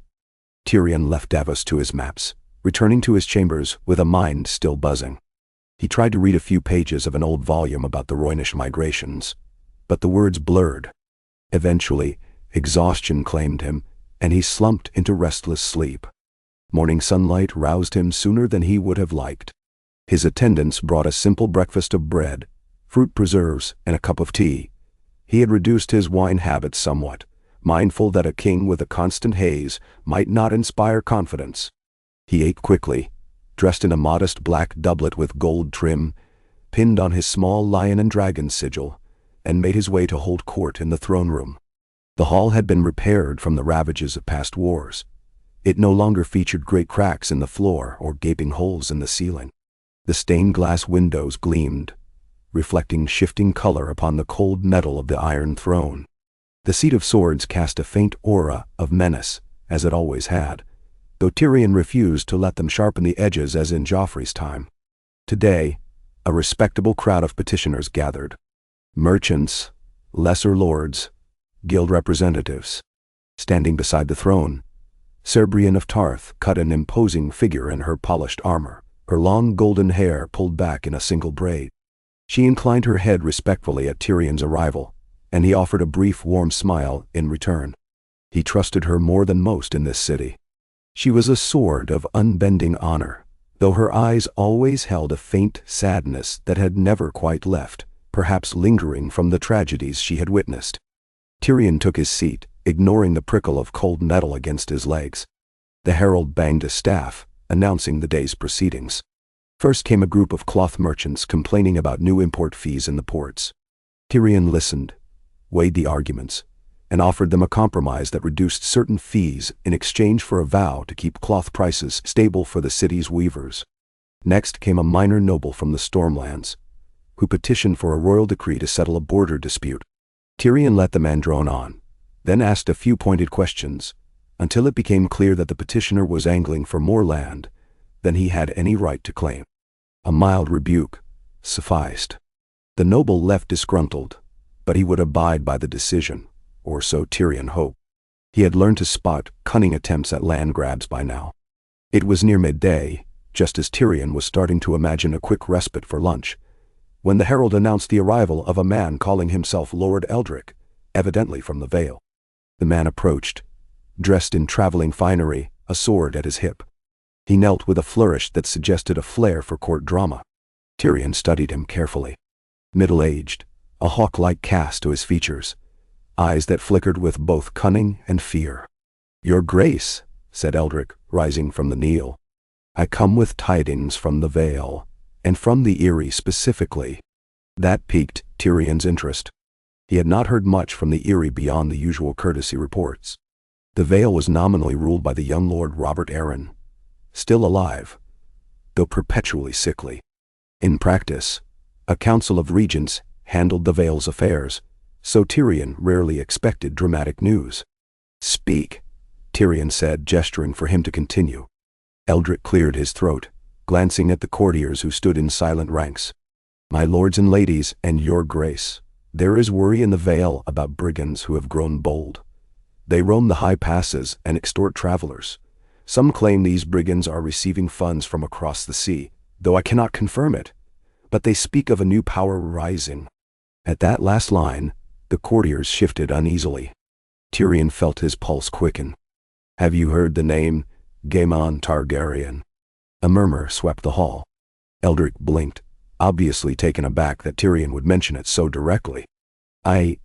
S1: Tyrion left Davos to his maps, returning to his chambers with a mind still buzzing. He tried to read a few pages of an old volume about the Rhoynish migrations, but the words blurred. Eventually, exhaustion claimed him, and he slumped into restless sleep. Morning sunlight roused him sooner than he would have liked. His attendants brought a simple breakfast of bread, fruit preserves, and a cup of tea. He had reduced his wine habits somewhat, mindful that a king with a constant haze might not inspire confidence. He ate quickly, dressed in a modest black doublet with gold trim, pinned on his small lion and dragon sigil, and made his way to hold court in the throne room. The hall had been repaired from the ravages of past wars. It no longer featured great cracks in the floor or gaping holes in the ceiling. The stained glass windows gleamed, reflecting shifting color upon the cold metal of the Iron Throne. The Seat of Swords cast a faint aura of menace, as it always had, though Tyrion refused to let them sharpen the edges as in Joffrey's time. Today, a respectable crowd of petitioners gathered. Merchants, lesser lords, guild representatives. Standing beside the throne, Ser Brienne of Tarth cut an imposing figure in her polished armor, her long golden hair pulled back in a single braid. She inclined her head respectfully at Tyrion's arrival, and he offered a brief warm smile in return. He trusted her more than most in this city. She was a sword of unbending honor, though her eyes always held a faint sadness that had never quite left, perhaps lingering from the tragedies she had witnessed. Tyrion took his seat, ignoring the prickle of cold metal against his legs. The herald banged his staff, announcing the day's proceedings. First came a group of cloth merchants complaining about new import fees in the ports. Tyrion listened, weighed the arguments, and offered them a compromise that reduced certain fees in exchange for a vow to keep cloth prices stable for the city's weavers. Next came a minor noble from the Stormlands, who petitioned for a royal decree to settle a border dispute. Tyrion let the man drone on, then asked a few pointed questions, until it became clear that the petitioner was angling for more land than he had any right to claim. A mild rebuke sufficed. The noble left disgruntled, but he would abide by the decision, or so Tyrion hoped. He had learned to spot cunning attempts at land grabs by now. It was near midday, just as Tyrion was starting to imagine a quick respite for lunch, when the herald announced the arrival of a man calling himself Lord Eldrick, evidently from the Vale. The man approached, dressed in traveling finery, a sword at his hip. He knelt with a flourish that suggested a flair for court drama. Tyrion studied him carefully. Middle-aged, a hawk-like cast to his features, eyes that flickered with both cunning and fear. "Your Grace," said Eldrick, rising from the kneel, "I come with tidings from the Vale, and from the Eyrie specifically." That piqued Tyrion's interest. He had not heard much from the Eyrie beyond the usual courtesy reports. The Vale was nominally ruled by the young Lord Robert Arryn, still alive, though perpetually sickly. In practice, a council of regents handled the Vale's affairs, so Tyrion rarely expected dramatic news. "Speak," Tyrion said, gesturing for him to continue. Eldrick cleared his throat, glancing at the courtiers who stood in silent ranks. "My lords and ladies, and your Grace, there is worry in the Vale about brigands who have grown bold. They roam the high passes and extort travelers. Some claim these brigands are receiving funds from across the sea, though I cannot confirm it, but they speak of a new power rising." At that last line, the courtiers shifted uneasily. Tyrion felt his pulse quicken. "Have you heard the name Gaemon Targaryen?" A murmur swept the hall. Eldrick blinked, obviously taken aback that Tyrion would mention it so directly. I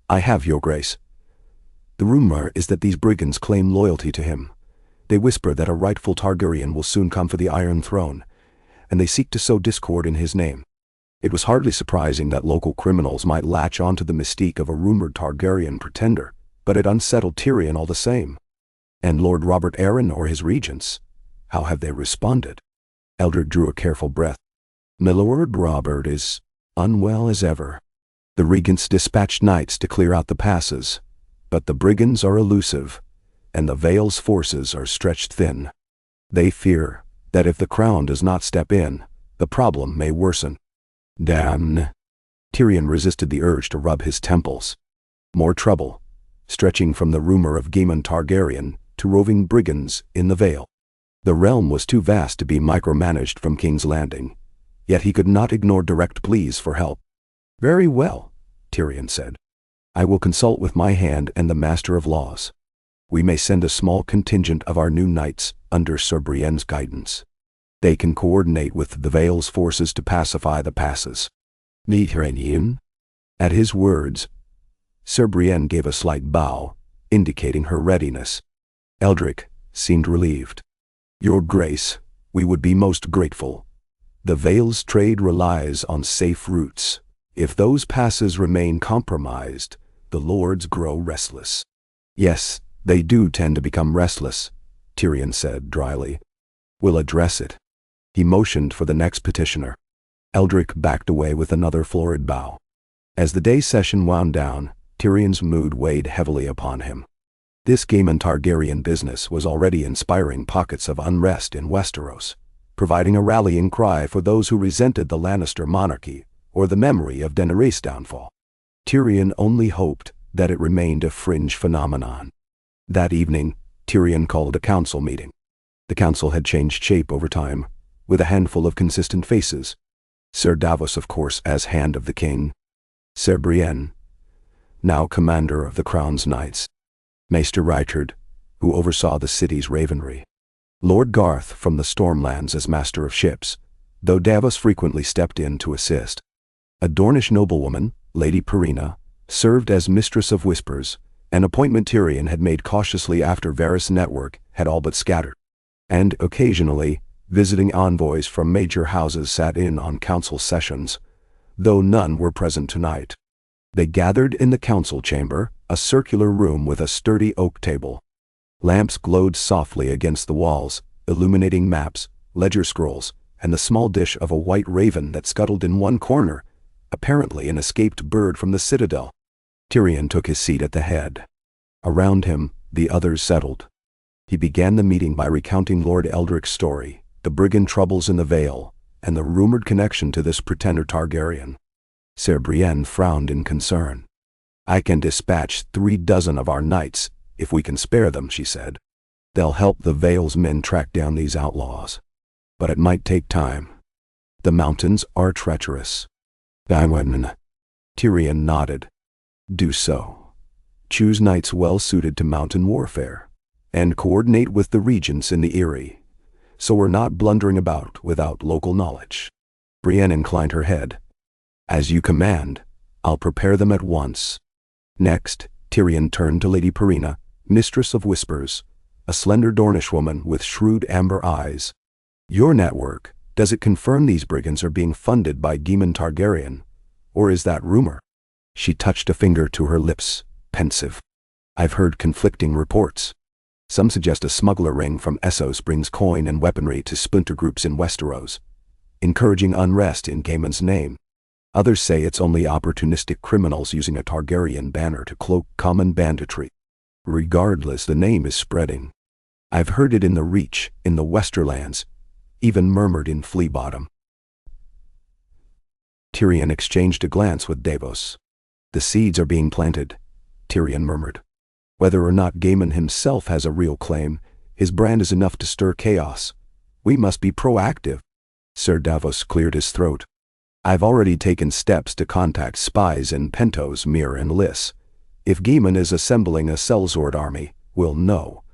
S1: have, your Grace. The rumor is that these brigands claim loyalty to him. They whisper that a rightful Targaryen will soon come for the Iron Throne, and they seek to sow discord in his name." It was hardly surprising that local criminals might latch onto the mystique of a rumored Targaryen pretender, but it unsettled Tyrion all the same. And Lord Robert Arryn or his regents, how have they responded? Eldrick drew a careful breath. "Milord Robert is unwell as ever. The regents dispatched knights to clear out the passes, but the brigands are elusive, and the Vale's forces are stretched thin. They fear that if the crown does not step in, the problem may worsen." "Damn." Tyrion resisted the urge to rub his temples. More trouble, stretching from the rumor of Gaemon Targaryen to roving brigands in the Vale. The realm was too vast to be micromanaged from King's Landing, yet he could not ignore direct pleas for help. "Very well," Tyrion said. "I will consult with my hand and the Master of Laws. We may send a small contingent of our new knights under Ser Brienne's guidance. They can coordinate with the Vale's forces to pacify the passes." "Tyrion?" At his words, Ser Brienne gave a slight bow, indicating her readiness. Eldrick seemed relieved. "Your Grace, we would be most grateful. The Vale's trade relies on safe routes. If those passes remain compromised, the lords grow restless." "Yes, they do tend to become restless," Tyrion said dryly. "We'll address it." He motioned for the next petitioner. Eldrick backed away with another florid bow. As the day session wound down, Tyrion's mood weighed heavily upon him. This Gaemon Targaryen business was already inspiring pockets of unrest in Westeros, providing a rallying cry for those who resented the Lannister monarchy or the memory of Daenerys' downfall. Tyrion only hoped that it remained a fringe phenomenon. That evening, Tyrion called a council meeting. The council had changed shape over time, with a handful of consistent faces. Ser Davos, of course, as Hand of the King. Ser Brienne, now commander of the Crown's Knights. Maester Reichard, who oversaw the city's ravenry. Lord Garth from the Stormlands as Master of Ships, though Davos frequently stepped in to assist. A Dornish noblewoman, Lady Perina, served as Mistress of Whispers, an appointment Tyrion had made cautiously after Varys' network had all but scattered. And occasionally, visiting envoys from major houses sat in on council sessions, though none were present tonight. They gathered in the council chamber, a circular room with a sturdy oak table. Lamps glowed softly against the walls, illuminating maps, ledger scrolls, and the small dish of a white raven that scuttled in one corner, apparently an escaped bird from the citadel. Tyrion took his seat at the head. Around him, the others settled. He began the meeting by recounting Lord Eldric's story, the brigand troubles in the Vale, and the rumored connection to this pretender Targaryen. Ser Brienne frowned in concern. "I can dispatch 36 of our knights, if we can spare them," she said. "They'll help the Vale's men track down these outlaws. But it might take time. The mountains are treacherous." Tyrion nodded. "Do so. Choose knights well suited to mountain warfare, and coordinate with the regents in the Eyrie, so we're not blundering about without local knowledge." Brienne inclined her head. "As you command, I'll prepare them at once." Next, Tyrion turned to Lady Perina, Mistress of Whispers, a slender Dornish woman with shrewd amber eyes. "Your network, does it confirm these brigands are being funded by Daemon Targaryen, or is that rumor?" She touched a finger to her lips, pensive. "I've heard conflicting reports. Some suggest a smuggler ring from Essos brings coin and weaponry to splinter groups in Westeros, encouraging unrest in Daemon's name. Others say it's only opportunistic criminals using a Targaryen banner to cloak common banditry. Regardless, the name is spreading. I've heard it in the Reach, in the Westerlands, even murmured in Flea Bottom." Tyrion exchanged a glance with Davos. "The seeds are being planted," Tyrion murmured. "Whether or not Daemon himself has a real claim, his brand is enough to stir chaos. We must be proactive." Ser Davos cleared his throat. "I've already taken steps to contact spies in Pentos, Myr, and Lys. If Daemon is assembling a sellsword army, we'll know.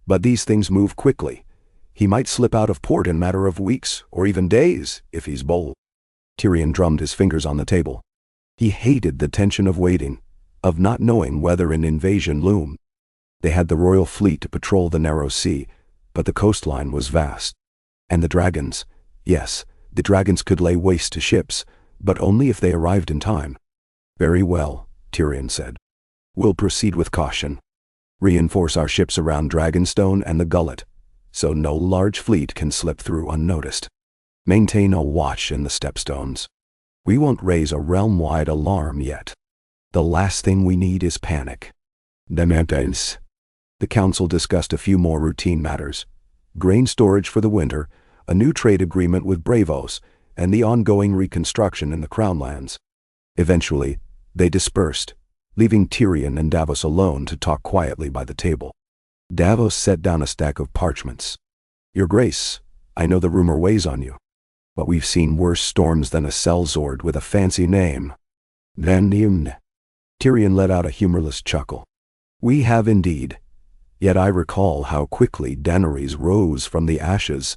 S1: But these things move quickly. He might slip out of port in a matter of weeks, or even days, if he's bold." Tyrion drummed his fingers on the table. He hated the tension of waiting, of not knowing whether an invasion loomed. They had the royal fleet to patrol the narrow sea, but the coastline was vast. And the dragons, yes, the dragons could lay waste to ships, but only if they arrived in time. "Very well," Tyrion said. "We'll proceed with caution. Reinforce our ships around Dragonstone and the Gullet, so no large fleet can slip through unnoticed. Maintain a watch in the Stepstones. We won't raise a realm-wide alarm yet. The last thing we need is panic." The council discussed a few more routine matters: grain storage for the winter, a new trade agreement with Braavos, and the ongoing reconstruction in the Crownlands. Eventually, they dispersed, leaving Tyrion and Davos alone to talk quietly by the table. Davos set down a stack of parchments. "Your Grace, I know the rumor weighs on you, but we've seen worse storms than a sellsword with a fancy name." Tyrion let out a humorless chuckle. "We have indeed. Yet I recall how quickly Daenerys rose from the ashes.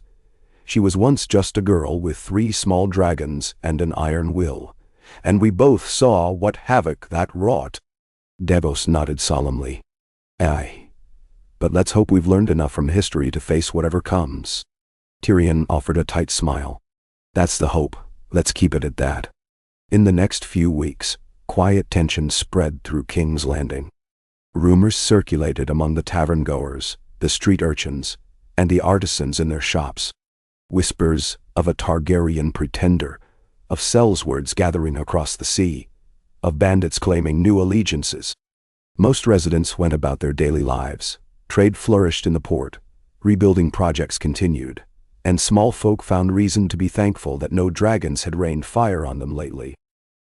S1: She was once just a girl with 3 small dragons and an iron will, and we both saw what havoc that wrought." Davos nodded solemnly. "Aye. But let's hope we've learned enough from history to face whatever comes." Tyrion offered a tight smile. "That's the hope. Let's keep it at that." In the next few weeks, quiet tension spread through King's Landing. Rumors circulated among the tavern-goers, the street urchins, and the artisans in their shops. Whispers of a Targaryen pretender, of sellswords gathering across the sea, of bandits claiming new allegiances. Most residents went about their daily lives. Trade flourished in the port. Rebuilding projects continued. and small folk found reason to be thankful that no dragons had rained fire on them lately.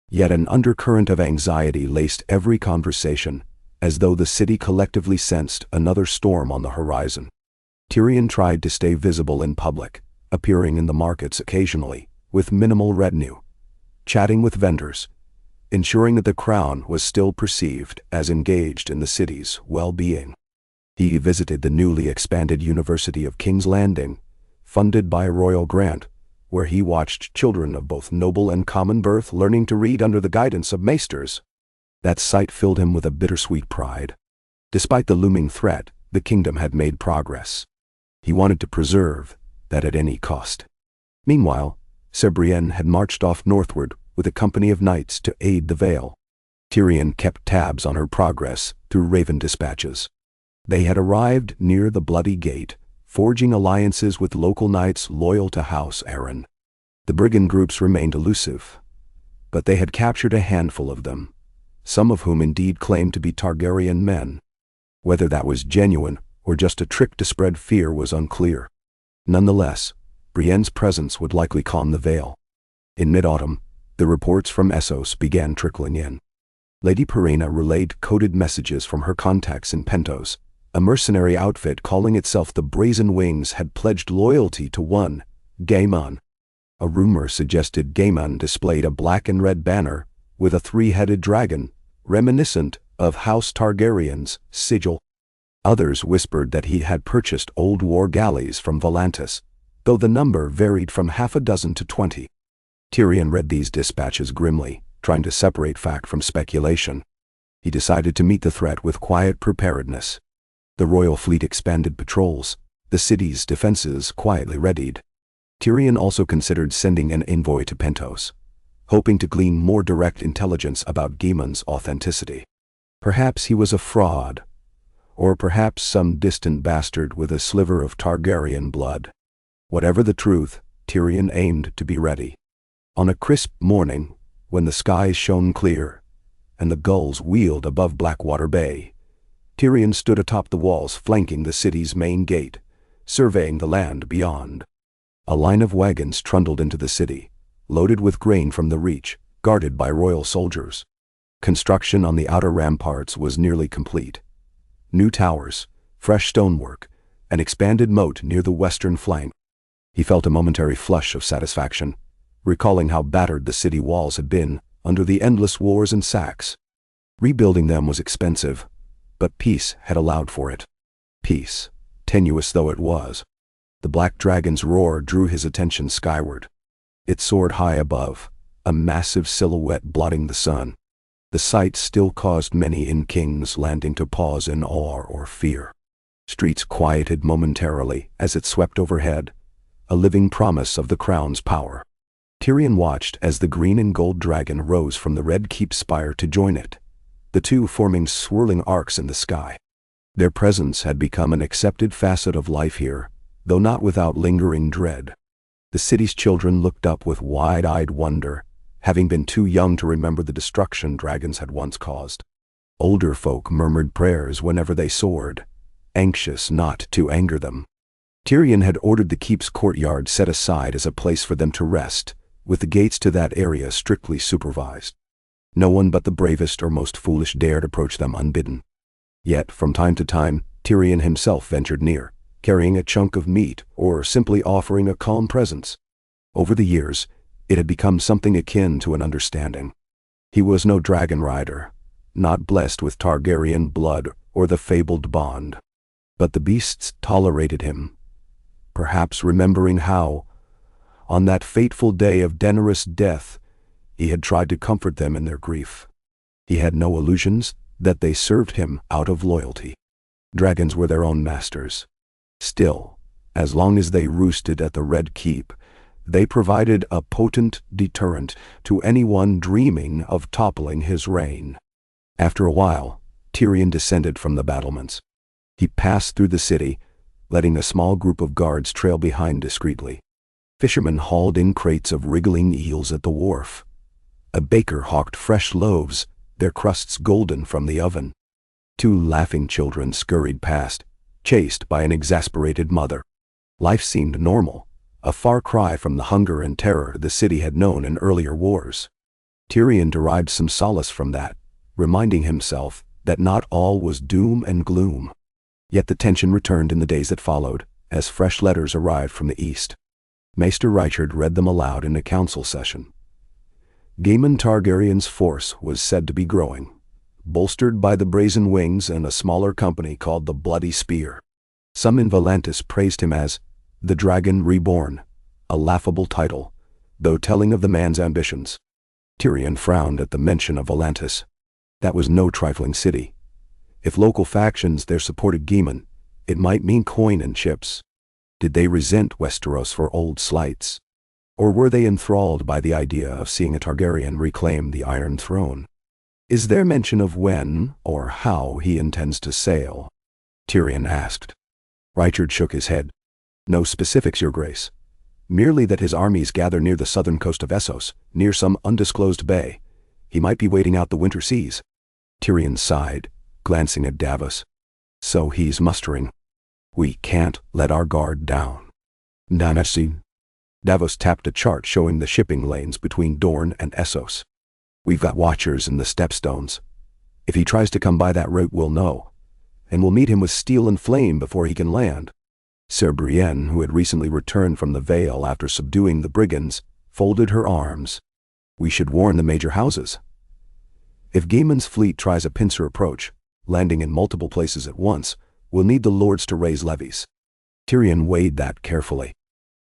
S1: Yet an undercurrent of anxiety laced every conversation, as though the city collectively sensed another storm on the horizon. Tyrion tried to stay visible in public, appearing in the markets occasionally, with minimal retinue, chatting with vendors, ensuring that the crown was still perceived as engaged in the city's well-being. He visited the newly expanded University of King's Landing, funded by a royal grant, where he watched children of both noble and common birth learning to read under the guidance of maesters. That sight filled him with a bittersweet pride. Despite the looming threat, the kingdom had made progress. He wanted to preserve that at any cost. Meanwhile, Sir Brienne had marched off northward with a company of knights to aid the Vale. Tyrion kept tabs on her progress through Raven dispatches. They had arrived near the Bloody Gate, forging alliances with local knights loyal to House Arryn. The brigand groups remained elusive, but they had captured a handful of them, some of whom indeed claimed to be Targaryen men. Whether that was genuine or just a trick to spread fear was unclear. Nonetheless, Brienne's presence would likely calm the Vale. In mid-autumn, the reports from Essos began trickling in. Lady Perrina relayed coded messages from her contacts in Pentos. A mercenary outfit calling itself the Brazen Wings had pledged loyalty to one, Gaemon. A rumor suggested Gaemon displayed a black and red banner with a three-headed dragon, reminiscent of House Targaryen's sigil. Others whispered that he had purchased old war galleys from Volantis, though the number varied from half a dozen to 20. Tyrion read these dispatches grimly, trying to separate fact from speculation. He decided to meet the threat with quiet preparedness. The royal fleet expanded patrols, the city's defenses quietly readied. Tyrion also considered sending an envoy to Pentos, hoping to glean more direct intelligence about Gaemon's authenticity. Perhaps he was a fraud, or perhaps some distant bastard with a sliver of Targaryen blood. Whatever the truth, Tyrion aimed to be ready. On a crisp morning, when the skies shone clear and the gulls wheeled above Blackwater Bay, Tyrion stood atop the walls flanking the city's main gate, surveying the land beyond. A line of wagons trundled into the city, loaded with grain from the Reach, guarded by royal soldiers. Construction on the outer ramparts was nearly complete. New towers, fresh stonework, an expanded moat near the western flank. He felt a momentary flush of satisfaction, recalling how battered the city walls had been under the endless wars and sacks. Rebuilding them was expensive, but peace had allowed for it. Peace, tenuous though it was. The black dragon's roar drew his attention skyward. It soared high above, a massive silhouette blotting the sun. The sight still caused many in King's Landing to pause in awe or fear. Streets quieted momentarily as it swept overhead, a living promise of the crown's power. Tyrion watched as the green and gold dragon rose from the red keep spire to join it, the two forming swirling arcs in the sky. Their presence had become an accepted facet of life here, though not without lingering dread. The city's children looked up with wide-eyed wonder, having been too young to remember the destruction dragons had once caused. Older folk murmured prayers whenever they soared, anxious not to anger them. Tyrion had ordered the keep's courtyard set aside as a place for them to rest, with the gates to that area strictly supervised. No one but the bravest or most foolish dared approach them unbidden. Yet, from time to time, Tyrion himself ventured near, carrying a chunk of meat or simply offering a calm presence. Over the years, it had become something akin to an understanding. He was no dragon rider, not blessed with Targaryen blood or the fabled bond. But the beasts tolerated him, perhaps remembering how, on that fateful day of Daenerys' death, he had tried to comfort them in their grief. He had no illusions that they served him out of loyalty. Dragons were their own masters. Still, as long as they roosted at the Red Keep, they provided a potent deterrent to anyone dreaming of toppling his reign. After a while, Tyrion descended from the battlements. He passed through the city, letting a small group of guards trail behind discreetly. Fishermen hauled in crates of wriggling eels at the wharf. A baker hawked fresh loaves, their crusts golden from the oven. Two laughing children scurried past, chased by an exasperated mother. Life seemed normal, a far cry from the hunger and terror the city had known in earlier wars. Tyrion derived some solace from that, reminding himself that not all was doom and gloom. Yet the tension returned in the days that followed, as fresh letters arrived from the east. Maester Reichard read them aloud in a council session. Daemon Targaryen's force was said to be growing, bolstered by the Brazen Wings and a smaller company called the Bloody Spear. Some in Volantis praised him as the Dragon Reborn, a laughable title, though telling of the man's ambitions. Tyrion frowned at the mention of Volantis. That was no trifling city. If local factions there supported Daemon, it might mean coin and chips. Did they resent Westeros for old slights? Or were they enthralled by the idea of seeing a Targaryen reclaim the Iron Throne? Is there mention of when or how he intends to sail? Tyrion asked. Reichard shook his head. No specifics, Your Grace. Merely that his armies gather near the southern coast of Essos, near some undisclosed bay. He might be waiting out the winter seas. Tyrion sighed, glancing at Davos. So he's mustering. We can't let our guard down. Nanasi. Davos tapped a chart showing the shipping lanes between Dorne and Essos. We've got watchers in the stepstones. If he tries to come by that route, we'll know. And we'll meet him with steel and flame before he can land. Ser Brienne, who had recently returned from the Vale after subduing the brigands, folded her arms. We should warn the major houses. If Daemon's fleet tries a pincer approach, landing in multiple places at once, we'll need the lords to raise levies. Tyrion weighed that carefully.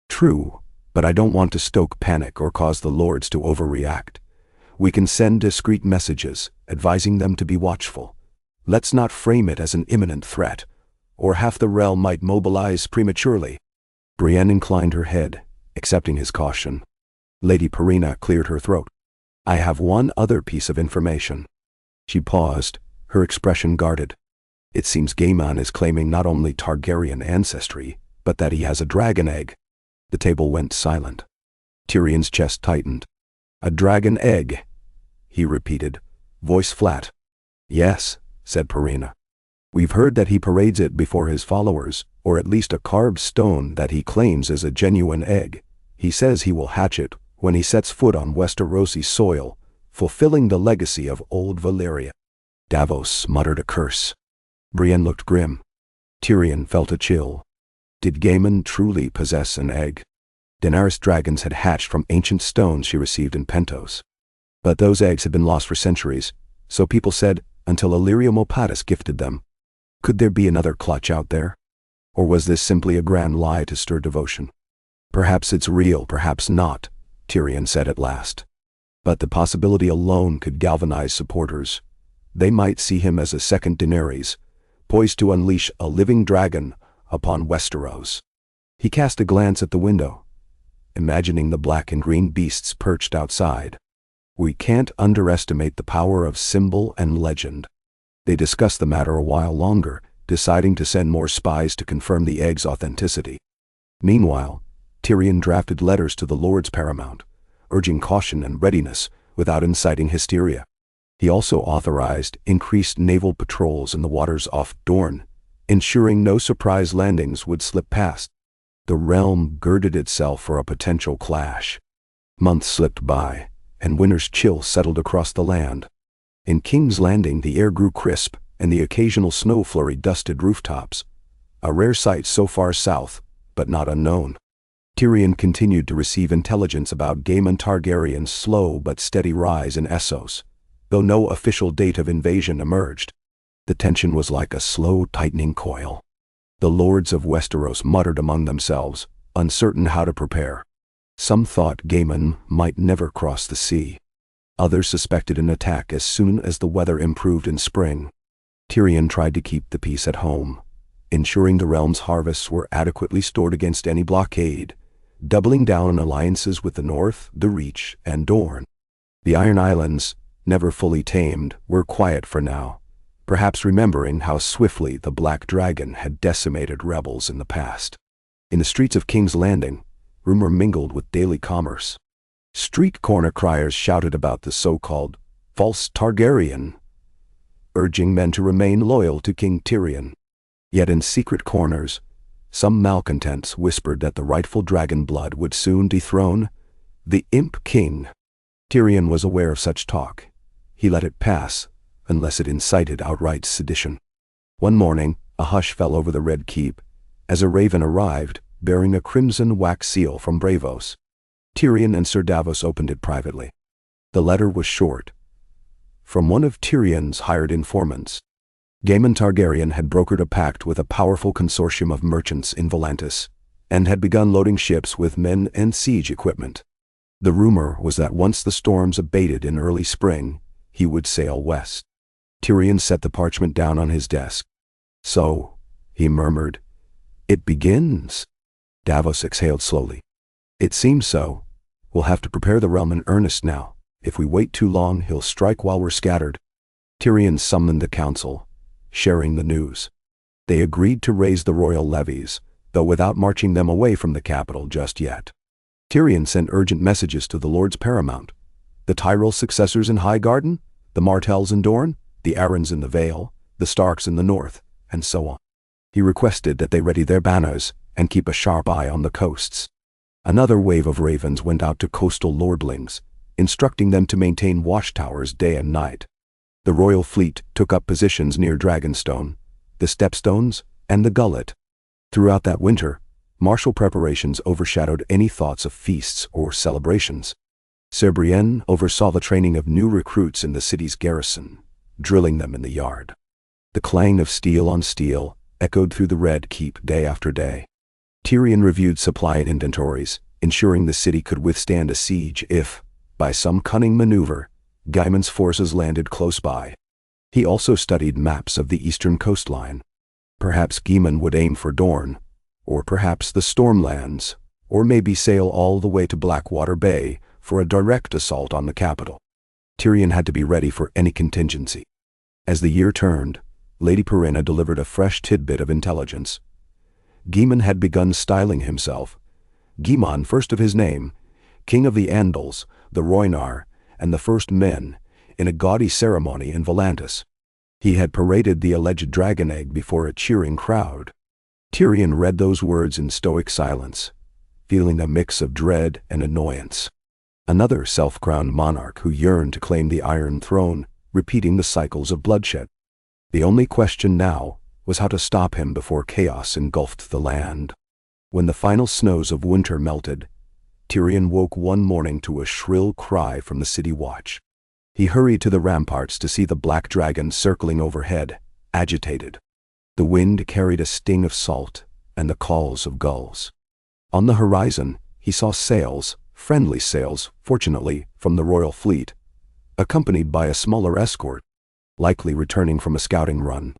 S1: True, but I don't want to stoke panic or cause the lords to overreact. We can send discreet messages, advising them to be watchful. Let's not frame it as an imminent threat, or half the realm might mobilize prematurely. Brienne inclined her head, accepting his caution. Lady Perina cleared her throat. I have one other piece of information. She paused, her expression guarded. It seems Daemon is claiming not only Targaryen ancestry, but that he has a dragon egg. The table went silent. Tyrion's chest tightened. A dragon egg, he repeated, voice flat. Yes, said Perina. We've heard that he parades it before his followers, or at least a carved stone that he claims is a genuine egg. He says he will hatch it when he sets foot on Westerosi soil, fulfilling the legacy of old Valyria. Davos muttered a curse. Brienne looked grim. Tyrion felt a chill. Did Daemon truly possess an egg? Daenerys' dragons had hatched from ancient stones she received in Pentos. But those eggs had been lost for centuries, so people said, until Illyrio Mopatis gifted them. Could there be another clutch out there? Or was this simply a grand lie to stir devotion? Perhaps it's real, perhaps not, Tyrion said at last. But the possibility alone could galvanize supporters. They might see him as a second Daenerys, poised to unleash a living dragon upon Westeros. He cast a glance at the window, imagining the black and green beasts perched outside. We can't underestimate the power of symbol and legend. They discussed the matter a while longer, deciding to send more spies to confirm the egg's authenticity. Meanwhile, Tyrion drafted letters to the Lords Paramount, urging caution and readiness without inciting hysteria. He also authorized increased naval patrols in the waters off Dorne, ensuring no surprise landings would slip past. The realm girded itself for a potential clash. Months slipped by, and winter's chill settled across the land. In King's Landing the air grew crisp, and the occasional snow flurry dusted rooftops, a rare sight so far south, but not unknown. Tyrion continued to receive intelligence about Daemon Targaryen's slow but steady rise in Essos, though no official date of invasion emerged. The tension was like a slow tightening coil. The lords of Westeros muttered among themselves, uncertain how to prepare. Some thought Daemon might never cross the sea. Others suspected an attack as soon as the weather improved in spring. Tyrion tried to keep the peace at home, ensuring the realm's harvests were adequately stored against any blockade, doubling down on alliances with the North, the Reach, and Dorne. The Iron Islands, never fully tamed, were quiet for now, perhaps remembering how swiftly the Black Dragon had decimated rebels in the past. In the streets of King's Landing, rumor mingled with daily commerce. Street corner criers shouted about the so-called false Targaryen, urging men to remain loyal to King Tyrion. Yet in secret corners, Some malcontents whispered that the rightful dragon blood would soon dethrone the Imp King. Tyrion was aware of such talk. He let it pass, unless it incited outright sedition. One morning, a hush fell over the Red Keep, as a raven arrived, bearing a crimson wax seal from Braavos. Tyrion and Sir Davos opened it privately. The letter was short. From one of Tyrion's hired informants. Daemon Targaryen had brokered a pact with a powerful consortium of merchants in Volantis, and had begun loading ships with men and siege equipment. The rumor was that once the storms abated in early spring, he would sail west. Tyrion set the parchment down on his desk. "So," he murmured, "it begins." Davos exhaled slowly. "It seems so. We'll have to prepare the realm in earnest now. If we wait too long, he'll strike while we're scattered." Tyrion summoned the council, sharing the news. They agreed to raise the royal levies, though without marching them away from the capital just yet. Tyrion sent urgent messages to the Lords Paramount, the Tyrell successors in Highgarden, the Martells in Dorne, the Arryns in the Vale, the Starks in the north, and so on. He requested that they ready their banners and keep a sharp eye on the coasts. Another wave of ravens went out to coastal lordlings, instructing them to maintain watchtowers day and night. The royal fleet took up positions near Dragonstone, the Stepstones, and the Gullet. Throughout that winter, martial preparations overshadowed any thoughts of feasts or celebrations. Ser Brienne oversaw the training of new recruits in the city's garrison, drilling them in the yard. The clang of steel on steel echoed through the Red Keep day after day. Tyrion reviewed supply inventories, ensuring the city could withstand a siege if, by some cunning maneuver, Gaiman's forces landed close by. He also studied maps of the eastern coastline. Perhaps Gaiman would aim for Dorne, or perhaps the Stormlands, or maybe sail all the way to Blackwater Bay for a direct assault on the capital. Tyrion had to be ready for any contingency. As the year turned, Lady Perenna delivered a fresh tidbit of intelligence. Gaiman had begun styling himself, Gaemon first of his name, king of the Andals, the Rhoynar, and the First Men, in a gaudy ceremony in Volantis. He had paraded the alleged dragon egg before a cheering crowd. Tyrion read those words in stoic silence, feeling a mix of dread and annoyance. Another self-crowned monarch who yearned to claim the Iron Throne, repeating the cycles of bloodshed. The only question now was how to stop him before chaos engulfed the land. When the final snows of winter melted, Tyrion woke one morning to a shrill cry from the city watch. He hurried to the ramparts to see the black dragon circling overhead, agitated. The wind carried a sting of salt and the calls of gulls. On the horizon, he saw sails, friendly sails, fortunately, from the royal fleet, accompanied by a smaller escort, likely returning from a scouting run.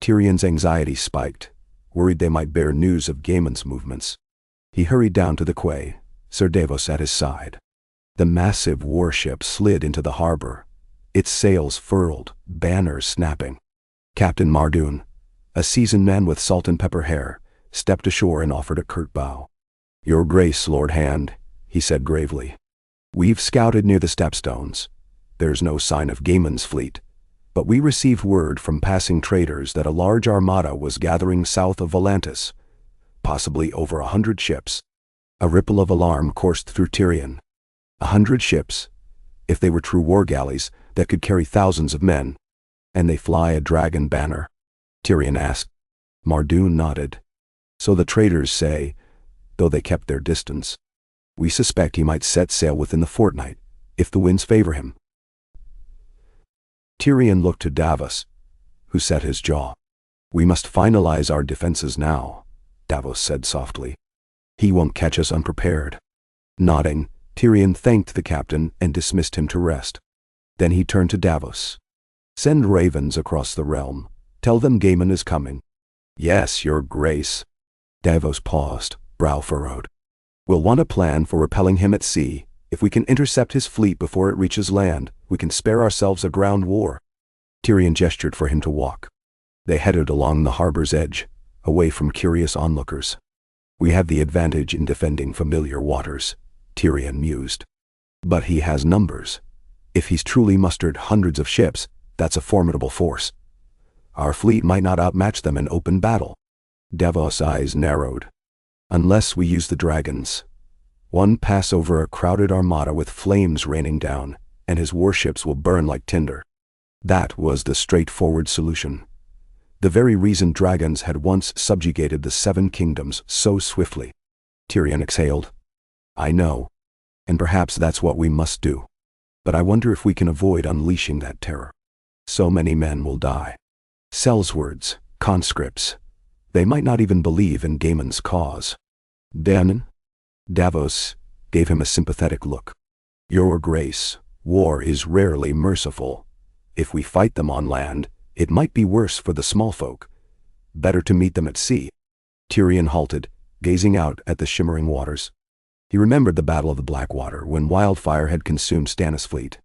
S1: Tyrion's anxiety spiked, worried they might bear news of Gaiman's movements. He hurried down to the quay, Sir Davos at his side. The massive warship slid into the harbor, its sails furled, banners snapping. Captain Mardoon, a seasoned man with salt and pepper hair, stepped ashore and offered a curt bow. "Your Grace, Lord Hand," he said gravely. "We've scouted near the Stepstones. There's no sign of Gaiman's fleet, but we received word from passing traders that a large armada was gathering south of Volantis, possibly over 100 ships." A ripple of alarm coursed through Tyrion. 100 ships, if they were true war galleys that could carry thousands of men, and they fly a dragon banner? Tyrion asked. Mardoon nodded. "So the traders say, though they kept their distance. We suspect he might set sail within the fortnight, if the winds favor him." Tyrion looked to Davos, who set his jaw. "We must finalize our defenses now," Davos said softly. "He won't catch us unprepared." Nodding, Tyrion thanked the captain and dismissed him to rest. Then he turned to Davos. "Send ravens across the realm. Tell them Gaiman is coming." "Yes, Your Grace." Davos paused, brow furrowed. "We'll want a plan for repelling him at sea. If we can intercept his fleet before it reaches land, we can spare ourselves a ground war." Tyrion gestured for him to walk. They headed along the harbor's edge, away from curious onlookers. "We have the advantage in defending familiar waters," Tyrion mused. "But he has numbers. If he's truly mustered hundreds of ships, that's a formidable force. Our fleet might not outmatch them in open battle." Davos' eyes narrowed. Unless we use the dragons. One pass over a crowded armada with flames raining down, and his warships will burn like tinder. That was the straightforward solution. The very reason dragons had once subjugated the Seven Kingdoms so swiftly. Tyrion exhaled. I know. And perhaps that's what we must do. But I wonder if we can avoid unleashing that terror. So many men will die. Sellswords, conscripts. They might not even believe in Daemon's cause. Daemon? Davos gave him a sympathetic look. Your Grace, war is rarely merciful. If we fight them on land, it might be worse for the small folk. Better to meet them at sea. Tyrion halted, gazing out at the shimmering waters. He remembered the Battle of the Blackwater when wildfire had consumed Stannis' fleet.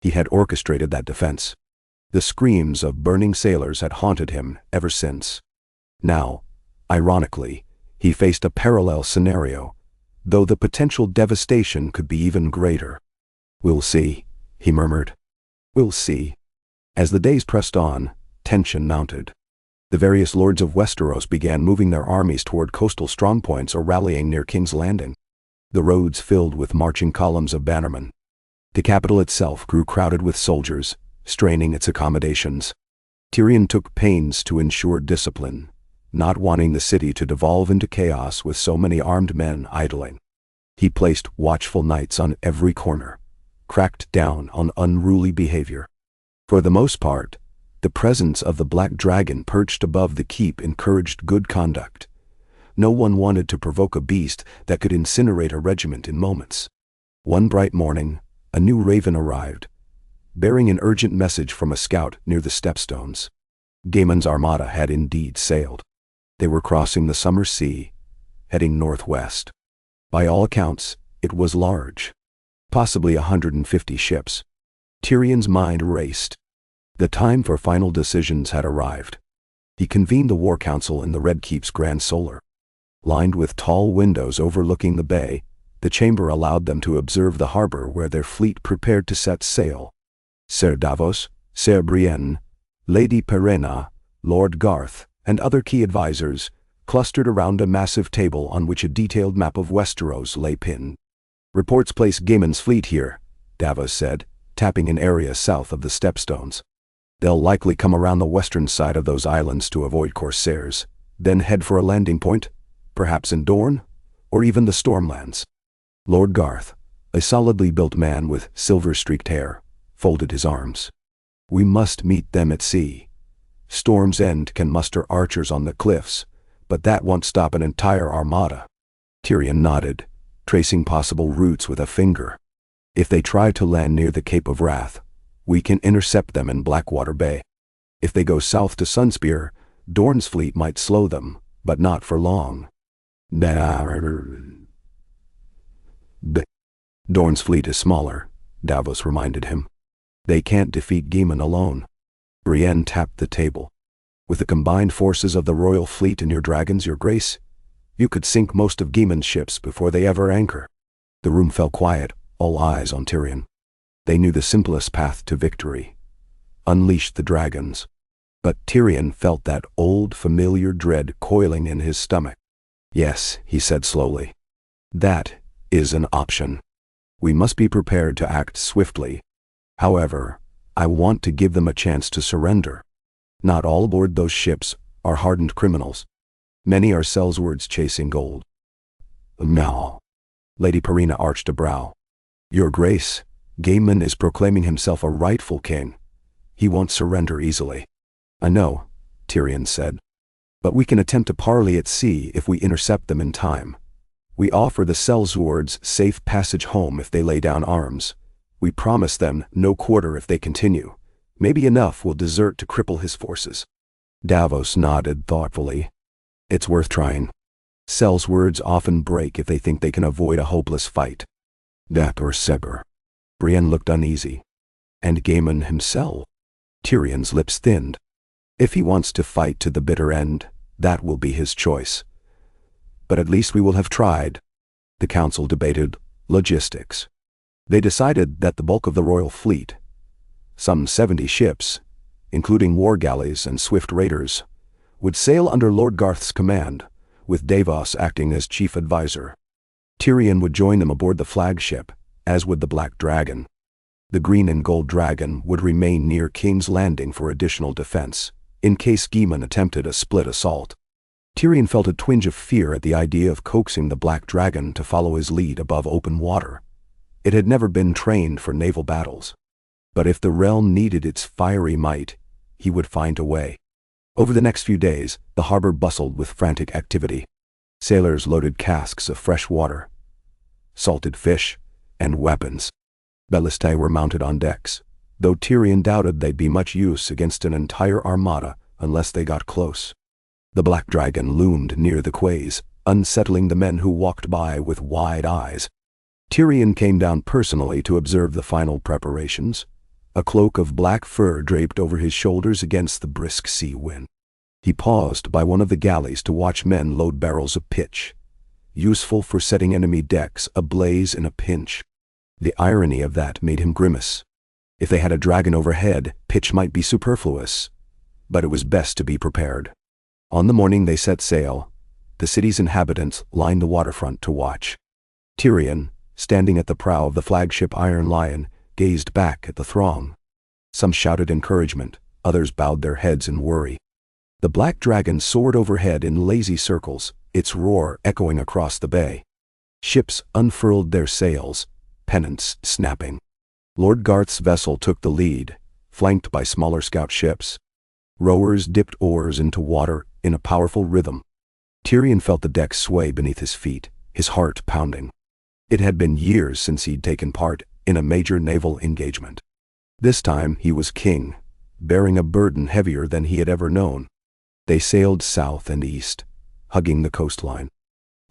S1: He had orchestrated that defense. The screams of burning sailors had haunted him ever since. Now, ironically, he faced a parallel scenario, though the potential devastation could be even greater. We'll see, he murmured. We'll see. As the days pressed on, tension mounted. The various lords of Westeros began moving their armies toward coastal strongpoints or rallying near King's Landing. The roads filled with marching columns of bannermen. The capital itself grew crowded with soldiers, straining its accommodations. Tyrion took pains to ensure discipline, not wanting the city to devolve into chaos with so many armed men idling. He placed watchful knights on every corner, cracked down on unruly behavior. For the most part, the presence of the Black Dragon perched above the keep encouraged good conduct. No one wanted to provoke a beast that could incinerate a regiment in moments. One bright morning, a new raven arrived, bearing an urgent message from a scout near the stepstones. Daemon's armada had indeed sailed. They were crossing the summer sea, heading northwest. By all accounts, it was large. Possibly 150 ships. Tyrion's mind raced. The time for final decisions had arrived. He convened the War Council in the Red Keep's Grand Solar. Lined with tall windows overlooking the bay, the chamber allowed them to observe the harbor where their fleet prepared to set sail. Ser Davos, Ser Brienne, Lady Perena, Lord Garth, and other key advisors clustered around a massive table on which a detailed map of Westeros lay pinned. Reports place Daemon's fleet here, Davos said, tapping an area south of the stepstones. They'll likely come around the western side of those islands to avoid corsairs, then head for a landing point, perhaps in Dorne, or even the Stormlands. Lord Garth, a solidly built man with silver-streaked hair, folded his arms. We must meet them at sea. Storm's End can muster archers on the cliffs, but that won't stop an entire armada. Tyrion nodded, tracing possible routes with a finger. If they try to land near the Cape of Wrath, we can intercept them in Blackwater Bay. If they go south to Sunspear, Dorne's fleet might slow them, but not for long. Dorne's fleet is smaller, Davos reminded him. They can't defeat Daemon alone. Brienne tapped the table. With the combined forces of the royal fleet and your dragons, your grace, you could sink most of Daemon's ships before they ever anchor. The room fell quiet, all eyes on Tyrion. They knew the simplest path to victory. Unleash the dragons. But Tyrion felt that old, familiar dread coiling in his stomach. Yes, he said slowly. That is an option. We must be prepared to act swiftly. However, I want to give them a chance to surrender. Not all aboard those ships are hardened criminals. Many are sellswords chasing gold. No. Lady Perena arched a brow. Your Grace, Daemon is proclaiming himself a rightful king. He won't surrender easily. I know, Tyrion said. But we can attempt to parley at sea if we intercept them in time. We offer the sellswords safe passage home if they lay down arms. We promise them no quarter if they continue. Maybe enough will desert to cripple his forces. Davos nodded thoughtfully. It's worth trying. Sellswords often break if they think they can avoid a hopeless fight. That or Sever. Brienne looked uneasy. And Daemon himself? Tyrion's lips thinned. If he wants to fight to the bitter end, that will be his choice. But at least we will have tried. The council debated logistics. They decided that the bulk of the royal fleet, some 70 ships, including war galleys and swift raiders, would sail under Lord Garth's command, with Davos acting as chief advisor. Tyrion would join them aboard the flagship, as would the Black Dragon. The green and gold dragon would remain near King's Landing for additional defense, in case Daemon attempted a split assault. Tyrion felt a twinge of fear at the idea of coaxing the Black Dragon to follow his lead above open water. It had never been trained for naval battles. But if the realm needed its fiery might, he would find a way. Over the next few days, the harbor bustled with frantic activity. Sailors loaded casks of fresh water, salted fish, and weapons. Ballistae were mounted on decks, though Tyrion doubted they'd be much use against an entire armada unless they got close. The Black Dragon loomed near the quays, unsettling the men who walked by with wide eyes. Tyrion came down personally to observe the final preparations, a cloak of black fur draped over his shoulders against the brisk sea wind. He paused by one of the galleys to watch men load barrels of pitch, useful for setting enemy decks ablaze in a pinch. The irony of that made him grimace. If they had a dragon overhead, pitch might be superfluous, but it was best to be prepared. On the morning they set sail, the city's inhabitants lined the waterfront to watch. Tyrion, standing at the prow of the flagship Iron Lion, gazed back at the throng. Some shouted encouragement, others bowed their heads in worry. The Black Dragon soared overhead in lazy circles, its roar echoing across the bay. Ships unfurled their sails, pennants snapping. Lord Garth's vessel took the lead, flanked by smaller scout ships. Rowers dipped oars into water in a powerful rhythm. Tyrion felt the deck sway beneath his feet, his heart pounding. It had been years since he'd taken part in a major naval engagement. This time he was king, bearing a burden heavier than he had ever known. They sailed south and east, hugging the coastline.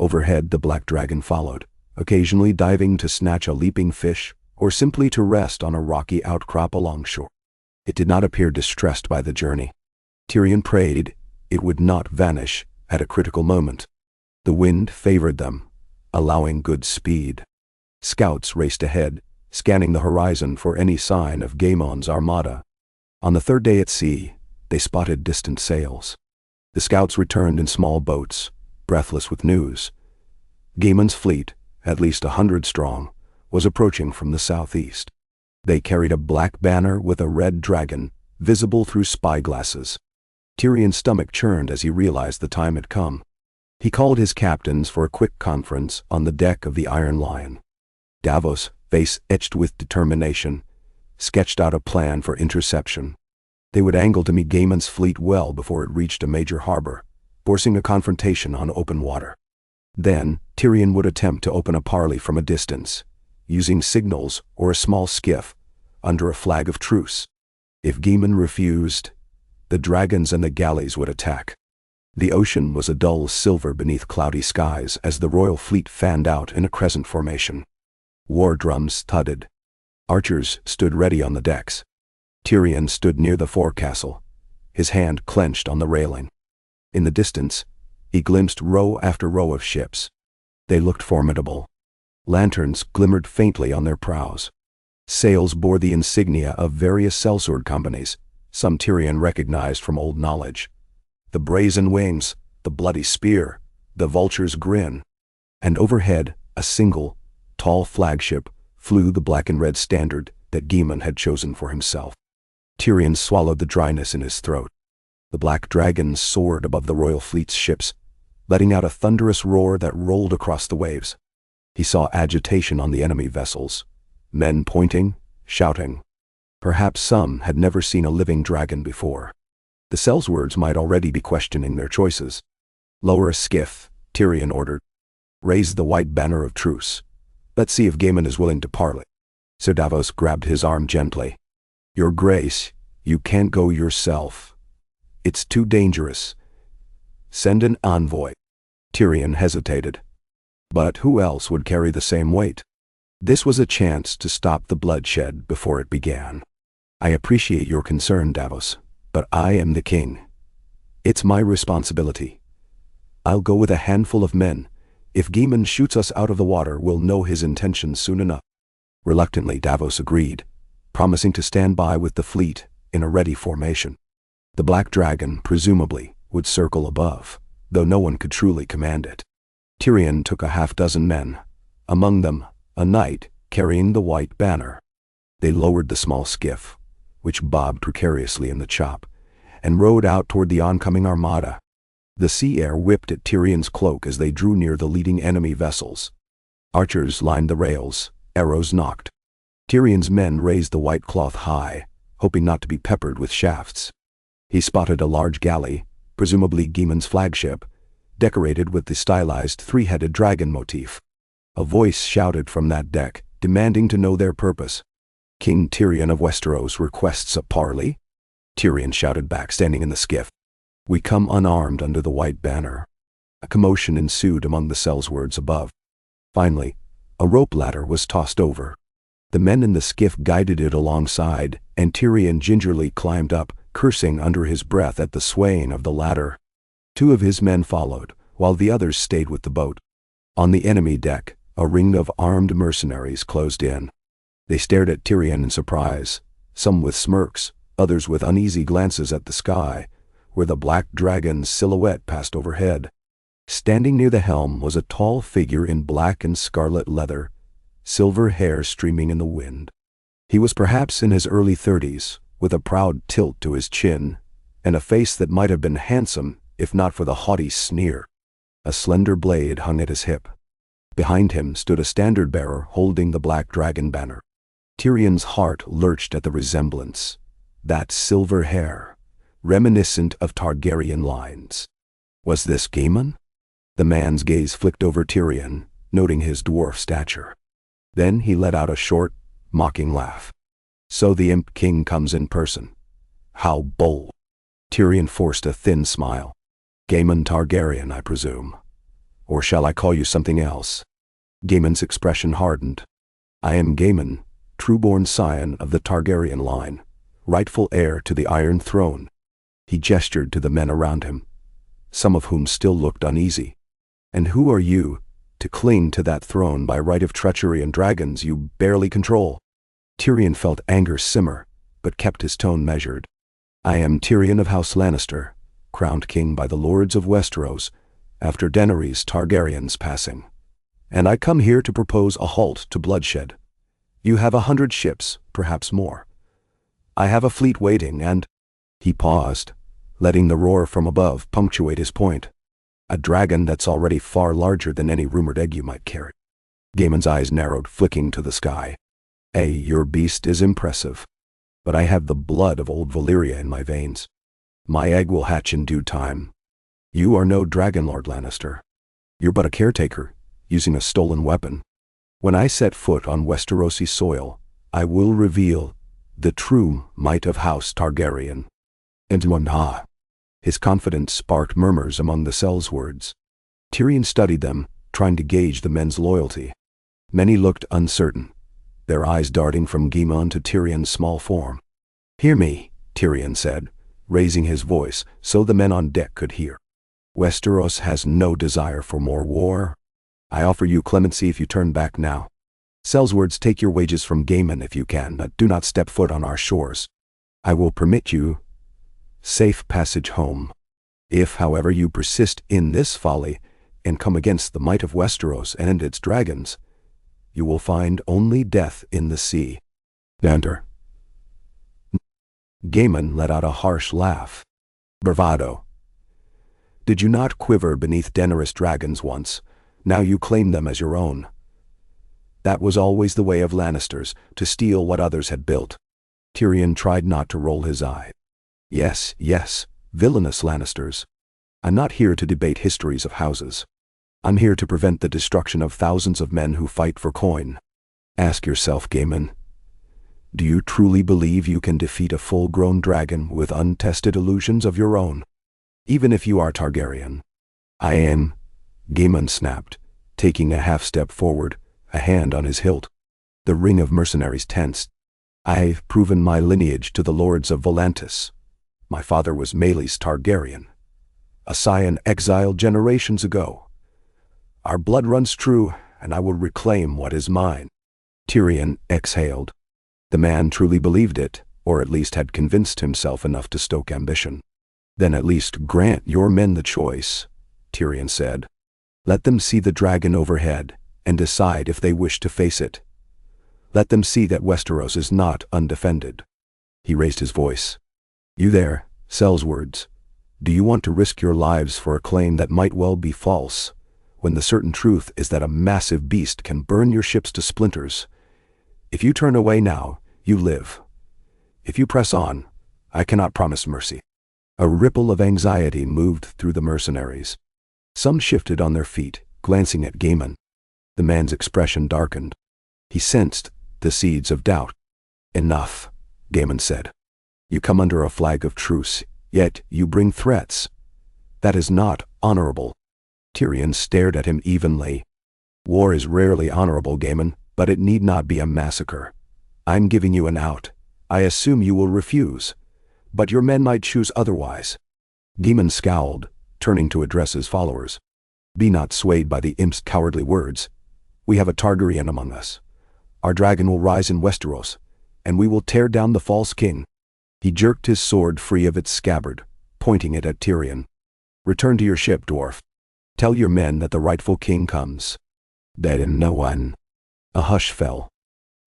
S1: Overhead the Black Dragon followed, occasionally diving to snatch a leaping fish or simply to rest on a rocky outcrop alongshore. It did not appear distressed by the journey. Tyrion prayed it would not vanish at a critical moment. The wind favored them, allowing good speed. Scouts raced ahead, scanning the horizon for any sign of Daemon's armada. On the third day at sea, they spotted distant sails. The scouts returned in small boats, breathless with news. Daemon's fleet, at least 100 strong, was approaching from the southeast. They carried a black banner with a red dragon, visible through spyglasses. Tyrion's stomach churned as he realized the time had come. He called his captains for a quick conference on the deck of the Iron Lion. Davos, face etched with determination, sketched out a plan for interception. They would angle to meet Daemon's fleet well before it reached a major harbor, forcing a confrontation on open water. Then, Tyrion would attempt to open a parley from a distance, using signals or a small skiff, under a flag of truce. If Daemon refused, the dragons and the galleys would attack. The ocean was a dull silver beneath cloudy skies as the royal fleet fanned out in a crescent formation. War drums thudded. Archers stood ready on the decks. Tyrion stood near the forecastle, his hand clenched on the railing. In the distance, he glimpsed row after row of ships. They looked formidable. Lanterns glimmered faintly on their prows. Sails bore the insignia of various sellsword companies, some Tyrion recognized from old knowledge. The brazen wings, the bloody spear, the vulture's grin. And overhead, a single, tall flagship flew the black and red standard that Daemon had chosen for himself. Tyrion swallowed the dryness in his throat. The Black Dragon soared above the royal fleet's ships, letting out a thunderous roar that rolled across the waves. He saw agitation on the enemy vessels, men pointing, shouting. Perhaps some had never seen a living dragon before. The sellswords might already be questioning their choices. "Lower a skiff," Tyrion ordered. "Raise the white banner of truce. Let's see if Daemon is willing to parley." Sir Davos grabbed his arm gently. "Your Grace, you can't go yourself. It's too dangerous. Send an envoy." Tyrion hesitated. But who else would carry the same weight? This was a chance to stop the bloodshed before it began. "I appreciate your concern, Davos, but I am the king. It's my responsibility. I'll go with a handful of men. If Daemon shoots us out of the water, we'll know his intentions soon enough." Reluctantly, Davos agreed, promising to stand by with the fleet in a ready formation. The Black Dragon, presumably, would circle above, though no one could truly command it. Tyrion took a half-dozen men, among them a knight carrying the white banner. They lowered the small skiff, which bobbed precariously in the chop, and rowed out toward the oncoming armada. The sea air whipped at Tyrion's cloak as they drew near the leading enemy vessels. Archers lined the rails, arrows nocked. Tyrion's men raised the white cloth high, hoping not to be peppered with shafts. He spotted a large galley, presumably Gaemon's flagship, decorated with the stylized three-headed dragon motif. A voice shouted from that deck, demanding to know their purpose. "King Tyrion of Westeros requests a parley?" Tyrion shouted back, standing in the skiff. "We come unarmed under the white banner." A commotion ensued among the sellswords above. Finally, a rope ladder was tossed over. The men in the skiff guided it alongside, and Tyrion gingerly climbed up, cursing under his breath at the swaying of the ladder. 2 of his men followed, while the others stayed with the boat. On the enemy deck, a ring of armed mercenaries closed in. They stared at Tyrion in surprise, some with smirks, others with uneasy glances at the sky, where the black dragon's silhouette passed overhead. Standing near the helm was a tall figure in black and scarlet leather, silver hair streaming in the wind. He was perhaps in his early 30s, with a proud tilt to his chin, and a face that might have been handsome if not for the haughty sneer. A slender blade hung at his hip. Behind him stood a standard-bearer holding the black dragon banner. Tyrion's heart lurched at the resemblance. That silver hair, reminiscent of Targaryen lines. Was this Gaemon? The man's gaze flicked over Tyrion, noting his dwarf stature. Then he let out a short, mocking laugh. "So the Imp King comes in person. How bold." Tyrion forced a thin smile. "Gaemon Targaryen, I presume. Or shall I call you something else?" Gaemon's expression hardened. "I am Gaemon, true-born scion of the Targaryen line, rightful heir to the Iron Throne." He gestured to the men around him, some of whom still looked uneasy. "And who are you, to cling to that throne by right of treachery and dragons you barely control?" Tyrion felt anger simmer, but kept his tone measured. "I am Tyrion of House Lannister, crowned king by the lords of Westeros, after Daenerys Targaryen's passing. And I come here to propose a halt to bloodshed. You have 100 ships, perhaps more. I have a fleet waiting and—" He paused, letting the roar from above punctuate his point. "A dragon that's already far larger than any rumored egg you might carry." Gaemon's eyes narrowed, flicking to the sky. Your beast is impressive. But I have the blood of old Valyria in my veins. My egg will hatch in due time. You are no dragon, Lord Lannister. You're but a caretaker, using a stolen weapon. When I set foot on Westerosi soil, I will reveal the true might of House Targaryen." And his confidence sparked murmurs among the sellswords. Tyrion studied them, trying to gauge the men's loyalty. Many looked uncertain, their eyes darting from Gaemon to Tyrion's small form. "Hear me," Tyrion said, raising his voice so the men on deck could hear. "Westeros has no desire for more war. I offer you clemency if you turn back now. Sellswords, take your wages from Gaemon if you can, but do not step foot on our shores. I will permit you safe passage home. If, however, you persist in this folly and come against the might of Westeros and its dragons, you will find only death in the sea." Enter. Gaemon let out a harsh laugh. "Bravado. Did you not quiver beneath Daenerys dragons once? Now you claim them as your own. That was always the way of Lannisters, to steal what others had built." Tyrion tried not to roll his eye. Yes, villainous Lannisters. I'm not here to debate histories of houses. I'm here to prevent the destruction of thousands of men who fight for coin. Ask yourself, Gaemon, do you truly believe you can defeat a full-grown dragon with untested illusions of your own? Even if you are Targaryen. "I am," Gaemon snapped, taking a half-step forward, a hand on his hilt. The ring of mercenaries tensed. "I've proven my lineage to the lords of Volantis. My father was Maelys Targaryen, a scion exiled generations ago. Our blood runs true, and I will reclaim what is mine." Tyrion exhaled. The man truly believed it, or at least had convinced himself enough to stoke ambition. Then at least grant your men the choice, Tyrion said. Let them see the dragon overhead, and decide if they wish to face it. Let them see that Westeros is not undefended. He raised his voice. You there, Sellswords, do you want to risk your lives for a claim that might well be false, when the certain truth is that a massive beast can burn your ships to splinters? If you turn away now, you live. If you press on, I cannot promise mercy. A ripple of anxiety moved through the mercenaries. Some shifted on their feet, glancing at Gaiman. The man's expression darkened. He sensed the seeds of doubt. Enough, Gaiman said. You come under a flag of truce, yet you bring threats. That is not honorable. Tyrion stared at him evenly. War is rarely honorable, Gaiman, but it need not be a massacre. I'm giving you an out. I assume you will refuse. But your men might choose otherwise. Gaiman scowled, turning to address his followers. Be not swayed by the imp's cowardly words. We have a Targaryen among us. Our dragon will rise in Westeros, and we will tear down the false king. He jerked his sword free of its scabbard, pointing it at Tyrion. Return to your ship, dwarf. Tell your men that the rightful king comes. Then no one. A hush fell.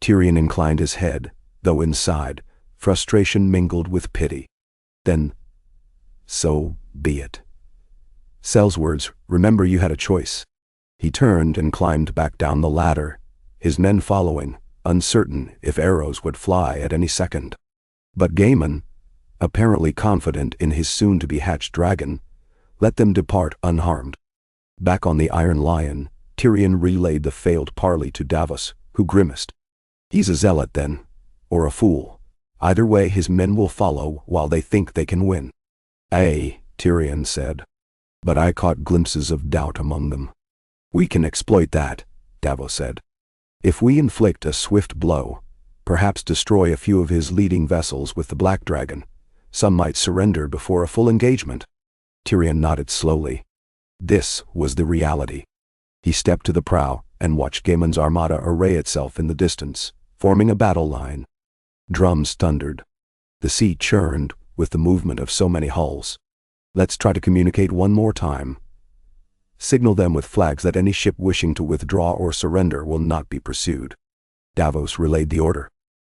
S1: Tyrion inclined his head, though inside, frustration mingled with pity. Then, so be it. Sellswords, remember you had a choice. He turned and climbed back down the ladder, his men following, uncertain if arrows would fly at any second. But Gaiman, apparently confident in his soon-to-be-hatched dragon, let them depart unharmed. Back on the Iron Lion, Tyrion relayed the failed parley to Davos, who grimaced. He's a zealot then, or a fool. Either way his men will follow while they think they can win. Aye, Tyrion said. But I caught glimpses of doubt among them. We can exploit that, Davos said. If we inflict a swift blow, perhaps destroy a few of his leading vessels with the Black Dragon, some might surrender before a full engagement. Tyrion nodded slowly. This was the reality. He stepped to the prow and watched Gaiman's armada array itself in the distance, forming a battle line. Drums thundered. The sea churned with the movement of so many hulls. Let's try to communicate one more time. Signal them with flags that any ship wishing to withdraw or surrender will not be pursued. Davos relayed the order.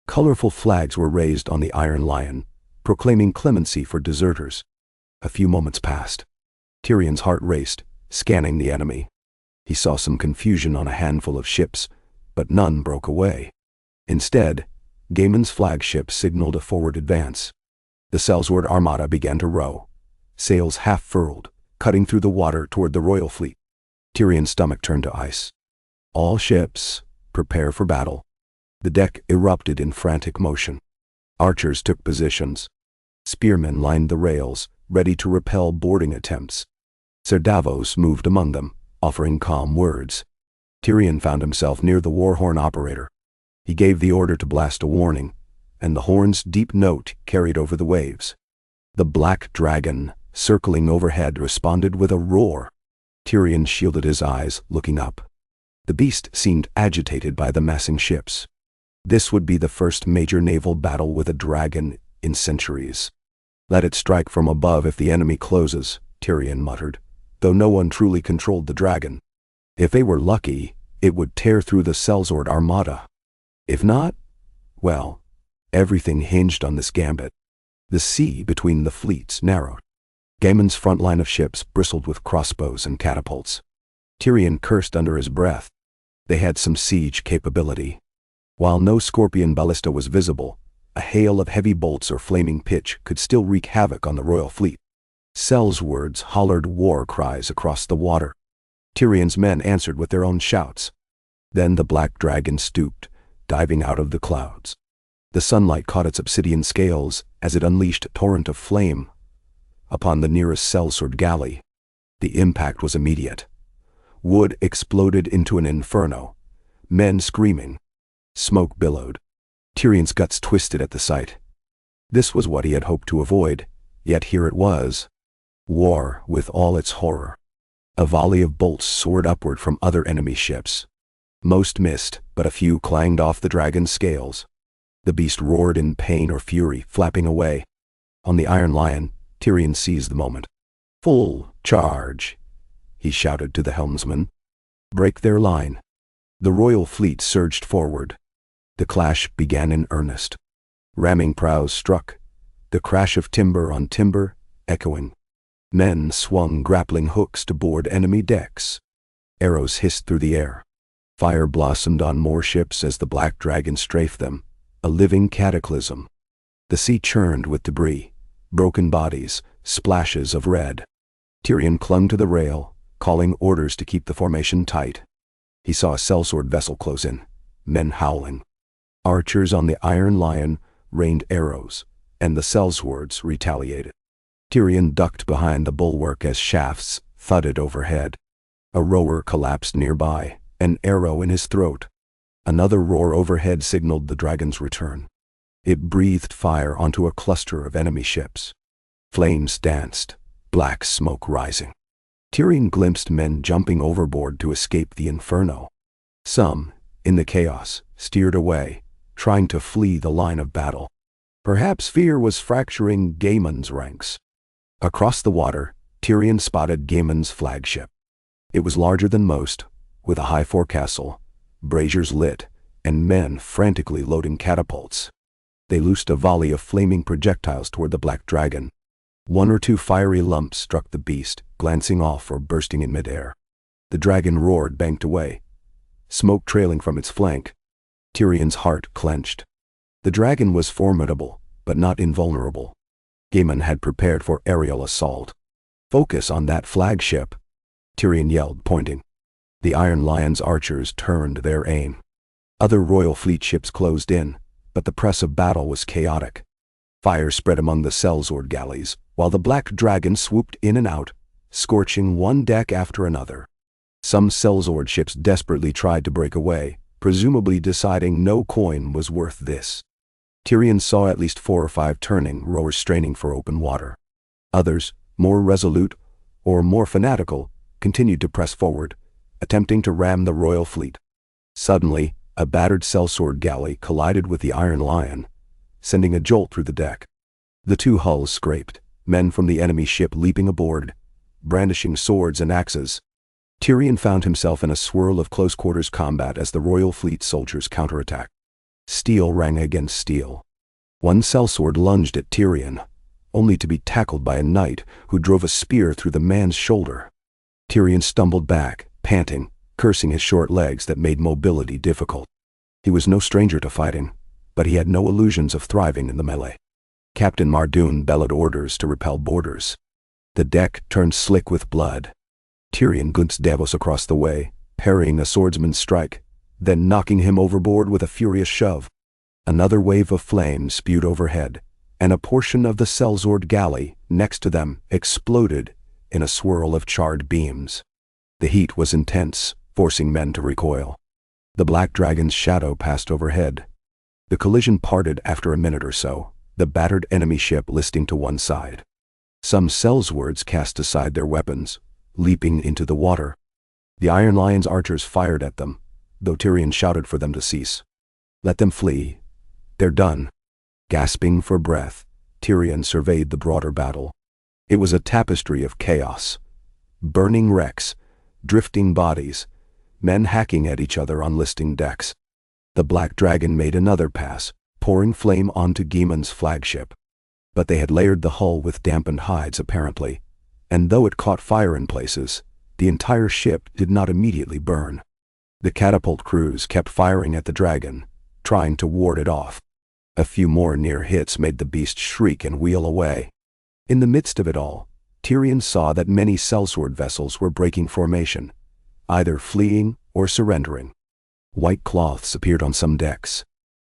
S1: Colorful flags were raised on the Iron Lion, proclaiming clemency for deserters. A few moments passed. Tyrion's heart raced, scanning the enemy. He saw some confusion on a handful of ships, but none broke away. Instead, Gaiman's flagship signaled a forward advance. The Sellsword armada began to row, sails half-furled, cutting through the water toward the royal fleet. Tyrion's stomach turned to ice. All ships, prepare for battle. The deck erupted in frantic motion. Archers took positions. Spearmen lined the rails, ready to repel boarding attempts. Ser Davos moved among them, offering calm words. Tyrion found himself near the warhorn operator. He gave the order to blast a warning, and the horn's deep note carried over the waves. The Black Dragon, circling overhead, responded with a roar. Tyrion shielded his eyes, looking up. The beast seemed agitated by the massing ships. This would be the first major naval battle with a dragon in centuries. Let it strike from above if the enemy closes, Tyrion muttered, though no one truly controlled the dragon. If they were lucky, it would tear through the Sellsword armada. If not, well, everything hinged on this gambit. The sea between the fleets narrowed. Gaiman's front line of ships bristled with crossbows and catapults. Tyrion cursed under his breath. They had some siege capability. While no scorpion ballista was visible, a hail of heavy bolts or flaming pitch could still wreak havoc on the royal fleet. Sellswords hollered war cries across the water. Tyrion's men answered with their own shouts. Then the Black Dragon stooped, diving out of the clouds. The sunlight caught its obsidian scales as it unleashed a torrent of flame upon the nearest sellsword galley. The impact was immediate. Wood exploded into an inferno, men screaming. Smoke billowed. Tyrion's guts twisted at the sight. This was what he had hoped to avoid, yet here it was. War with all its horror. A volley of bolts soared upward from other enemy ships. Most missed, but a few clanged off the dragon's scales. The beast roared in pain or fury, flapping away. On the Iron Lion, Tyrion seized the moment. "Full charge," he shouted to the helmsman. "Break their line." The royal fleet surged forward. The clash began in earnest. Ramming prows struck, the crash of timber on timber echoing. Men swung grappling hooks to board enemy decks. Arrows hissed through the air. Fire blossomed on more ships as the black dragon strafed them, a living cataclysm. The sea churned with debris, broken bodies, splashes of red. Tyrion clung to the rail, calling orders to keep the formation tight. He saw a sellsword vessel close in, men howling. Archers on the Iron Lion rained arrows, and the sellswords retaliated. Tyrion ducked behind the bulwark as shafts thudded overhead. A rower collapsed nearby, an arrow in his throat. Another roar overhead signaled the dragon's return. It breathed fire onto a cluster of enemy ships. Flames danced, black smoke rising. Tyrion glimpsed men jumping overboard to escape the inferno. Some, in the chaos, steered away, trying to flee the line of battle. Perhaps fear was fracturing Gaemon's ranks. Across the water, Tyrion spotted Gaemon's flagship. It was larger than most, with a high forecastle, braziers lit, and men frantically loading catapults. They loosed a volley of flaming projectiles toward the black dragon. One or two fiery lumps struck the beast, glancing off or bursting in midair. The dragon roared, banked away, smoke trailing from its flank. Tyrion's heart clenched. The dragon was formidable, but not invulnerable. Gaemon had prepared for aerial assault. "Focus on that flagship," Tyrion yelled, pointing. The Iron Lion's archers turned their aim. Other royal fleet ships closed in, but the press of battle was chaotic. Fire spread among the sellsword galleys, while the black dragon swooped in and out, scorching one deck after another. Some sellsword ships desperately tried to break away, presumably deciding no coin was worth this. Tyrion saw at least 4 or 5 turning, rowers straining for open water. Others, more resolute or more fanatical, continued to press forward, attempting to ram the royal fleet. Suddenly, a battered sellsword galley collided with the Iron Lion, sending a jolt through the deck. The two hulls scraped, men from the enemy ship leaping aboard, brandishing swords and axes. Tyrion found himself in a swirl of close-quarters combat as the royal fleet soldiers counterattacked. Steel rang against steel. One sellsword lunged at Tyrion, only to be tackled by a knight who drove a spear through the man's shoulder. Tyrion stumbled back, panting, cursing his short legs that made mobility difficult. He was no stranger to fighting, but he had no illusions of thriving in the melee. Captain Mardoon bellowed orders to repel boarders. The deck turned slick with blood. Tyrion glimpsed Davos across the way, parrying a swordsman's strike, then knocking him overboard with a furious shove. Another wave of flame spewed overhead, and a portion of the sellsword galley next to them exploded in a swirl of charred beams. The heat was intense, forcing men to recoil. The black dragon's shadow passed overhead. The collision parted after a minute or so, the battered enemy ship listing to one side. Some sellswords cast aside their weapons, leaping into the water. The Iron Lion's archers fired at them, though Tyrion shouted for them to cease. "Let them flee. They're done." Gasping for breath, Tyrion surveyed the broader battle. It was a tapestry of chaos. Burning wrecks, drifting bodies, men hacking at each other on listing decks. The black dragon made another pass, pouring flame onto Gaemon's flagship. But they had layered the hull with dampened hides apparently, and though it caught fire in places, the entire ship did not immediately burn. The catapult crews kept firing at the dragon, trying to ward it off. A few more near hits made the beast shriek and wheel away. In the midst of it all, Tyrion saw that many sellsword vessels were breaking formation, either fleeing or surrendering. White cloths appeared on some decks.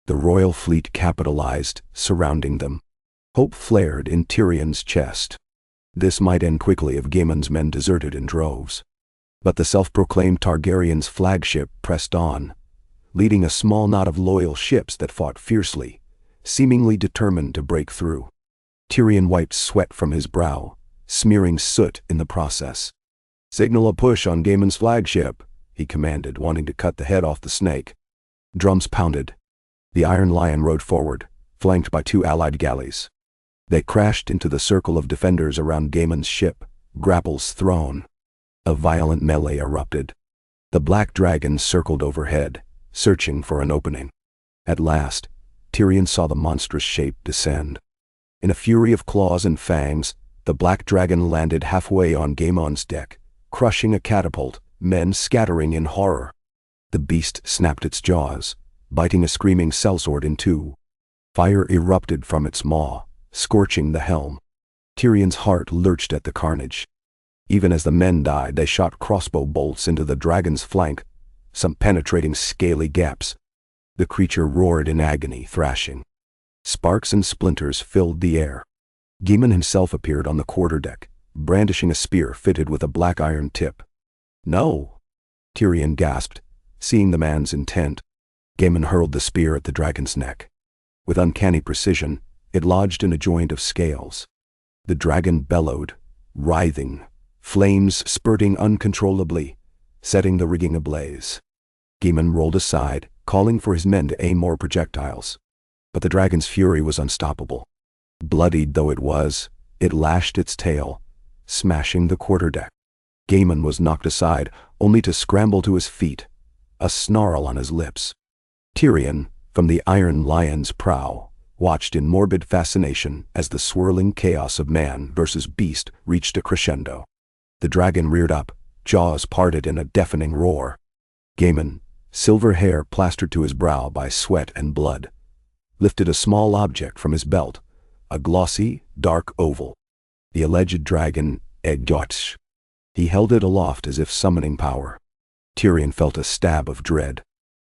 S1: The royal fleet capitalized, surrounding them. Hope flared in Tyrion's chest. This might end quickly if Gaemon's men deserted in droves. But the self-proclaimed Targaryen's flagship pressed on, leading a small knot of loyal ships that fought fiercely, seemingly determined to break through. Tyrion wiped sweat from his brow, smearing soot in the process. "Signal a push on Gaemon's flagship," he commanded, wanting to cut the head off the snake. Drums pounded. The Iron Lion rode forward, flanked by 2 allied galleys. They crashed into the circle of defenders around Gaiman's ship, grapples thrown. A violent melee erupted. The black dragon circled overhead, searching for an opening. At last, Tyrion saw the monstrous shape descend. In a fury of claws and fangs, the black dragon landed halfway on Gaiman's deck, crushing a catapult, men scattering in horror. The beast snapped its jaws, biting a screaming sellsword in two. Fire erupted from its maw, scorching the helm. Tyrion's heart lurched at the carnage. Even as the men died, they shot crossbow bolts into the dragon's flank, some penetrating scaly gaps. The creature roared in agony, thrashing. Sparks and splinters filled the air. Gaiman himself appeared on the quarterdeck, brandishing a spear fitted with a black iron tip. "No!" Tyrion gasped, seeing the man's intent. Gaiman hurled the spear at the dragon's neck. With uncanny precision, it lodged in a joint of scales. The dragon bellowed, writhing, flames spurting uncontrollably, setting the rigging ablaze. Gaiman rolled aside, calling for his men to aim more projectiles. But the dragon's fury was unstoppable. Bloodied though it was, it lashed its tail, smashing the quarterdeck. Gaiman was knocked aside, only to scramble to his feet, a snarl on his lips. Tyrion, from the Iron Lion's prow, watched in morbid fascination as the swirling chaos of man versus beast reached a crescendo. The dragon reared up, jaws parted in a deafening roar. Gaiman, silver hair plastered to his brow by sweat and blood, lifted a small object from his belt, a glossy, dark oval. The alleged dragon Eggjotch. He held it aloft as if summoning power. Tyrion felt a stab of dread.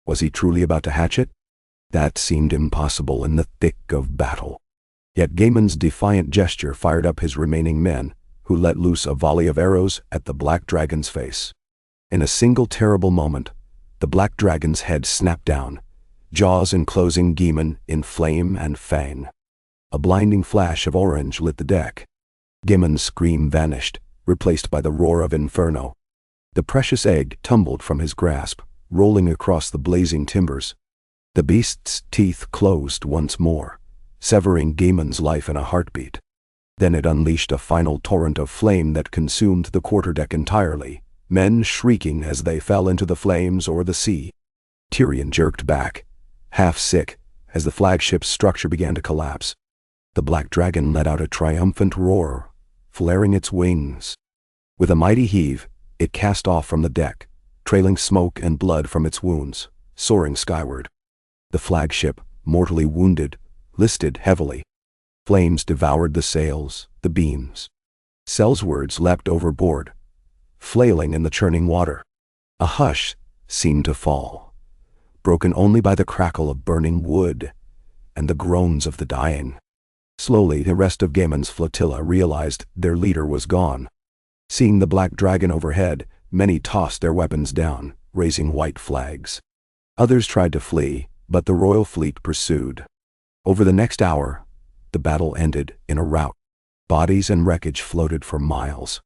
S1: Was he truly about to hatch it? That seemed impossible in the thick of battle. Yet Gaiman's defiant gesture fired up his remaining men, who let loose a volley of arrows at the black dragon's face. In a single terrible moment, the black dragon's head snapped down, jaws enclosing Gaiman in flame and fang. A blinding flash of orange lit the deck. Gaiman's scream vanished, replaced by the roar of inferno. The precious egg tumbled from his grasp, rolling across the blazing timbers. The beast's teeth closed once more, severing Gaiman's life in a heartbeat. Then it unleashed a final torrent of flame that consumed the quarterdeck entirely, men shrieking as they fell into the flames or the sea. Tyrion jerked back, half sick, as the flagship's structure began to collapse. The black dragon let out a triumphant roar, flaring its wings. With a mighty heave, it cast off from the deck, trailing smoke and blood from its wounds, soaring skyward. The flagship, mortally wounded, listed heavily. Flames devoured the sails, the beams. Sellswords leapt overboard, flailing in the churning water. A hush seemed to fall, broken only by the crackle of burning wood and the groans of the dying. Slowly, the rest of Gaiman's flotilla realized their leader was gone. Seeing the black dragon overhead, many tossed their weapons down, raising white flags. Others tried to flee, but the royal fleet pursued. Over the next hour, the battle ended in a rout. Bodies and wreckage floated for miles.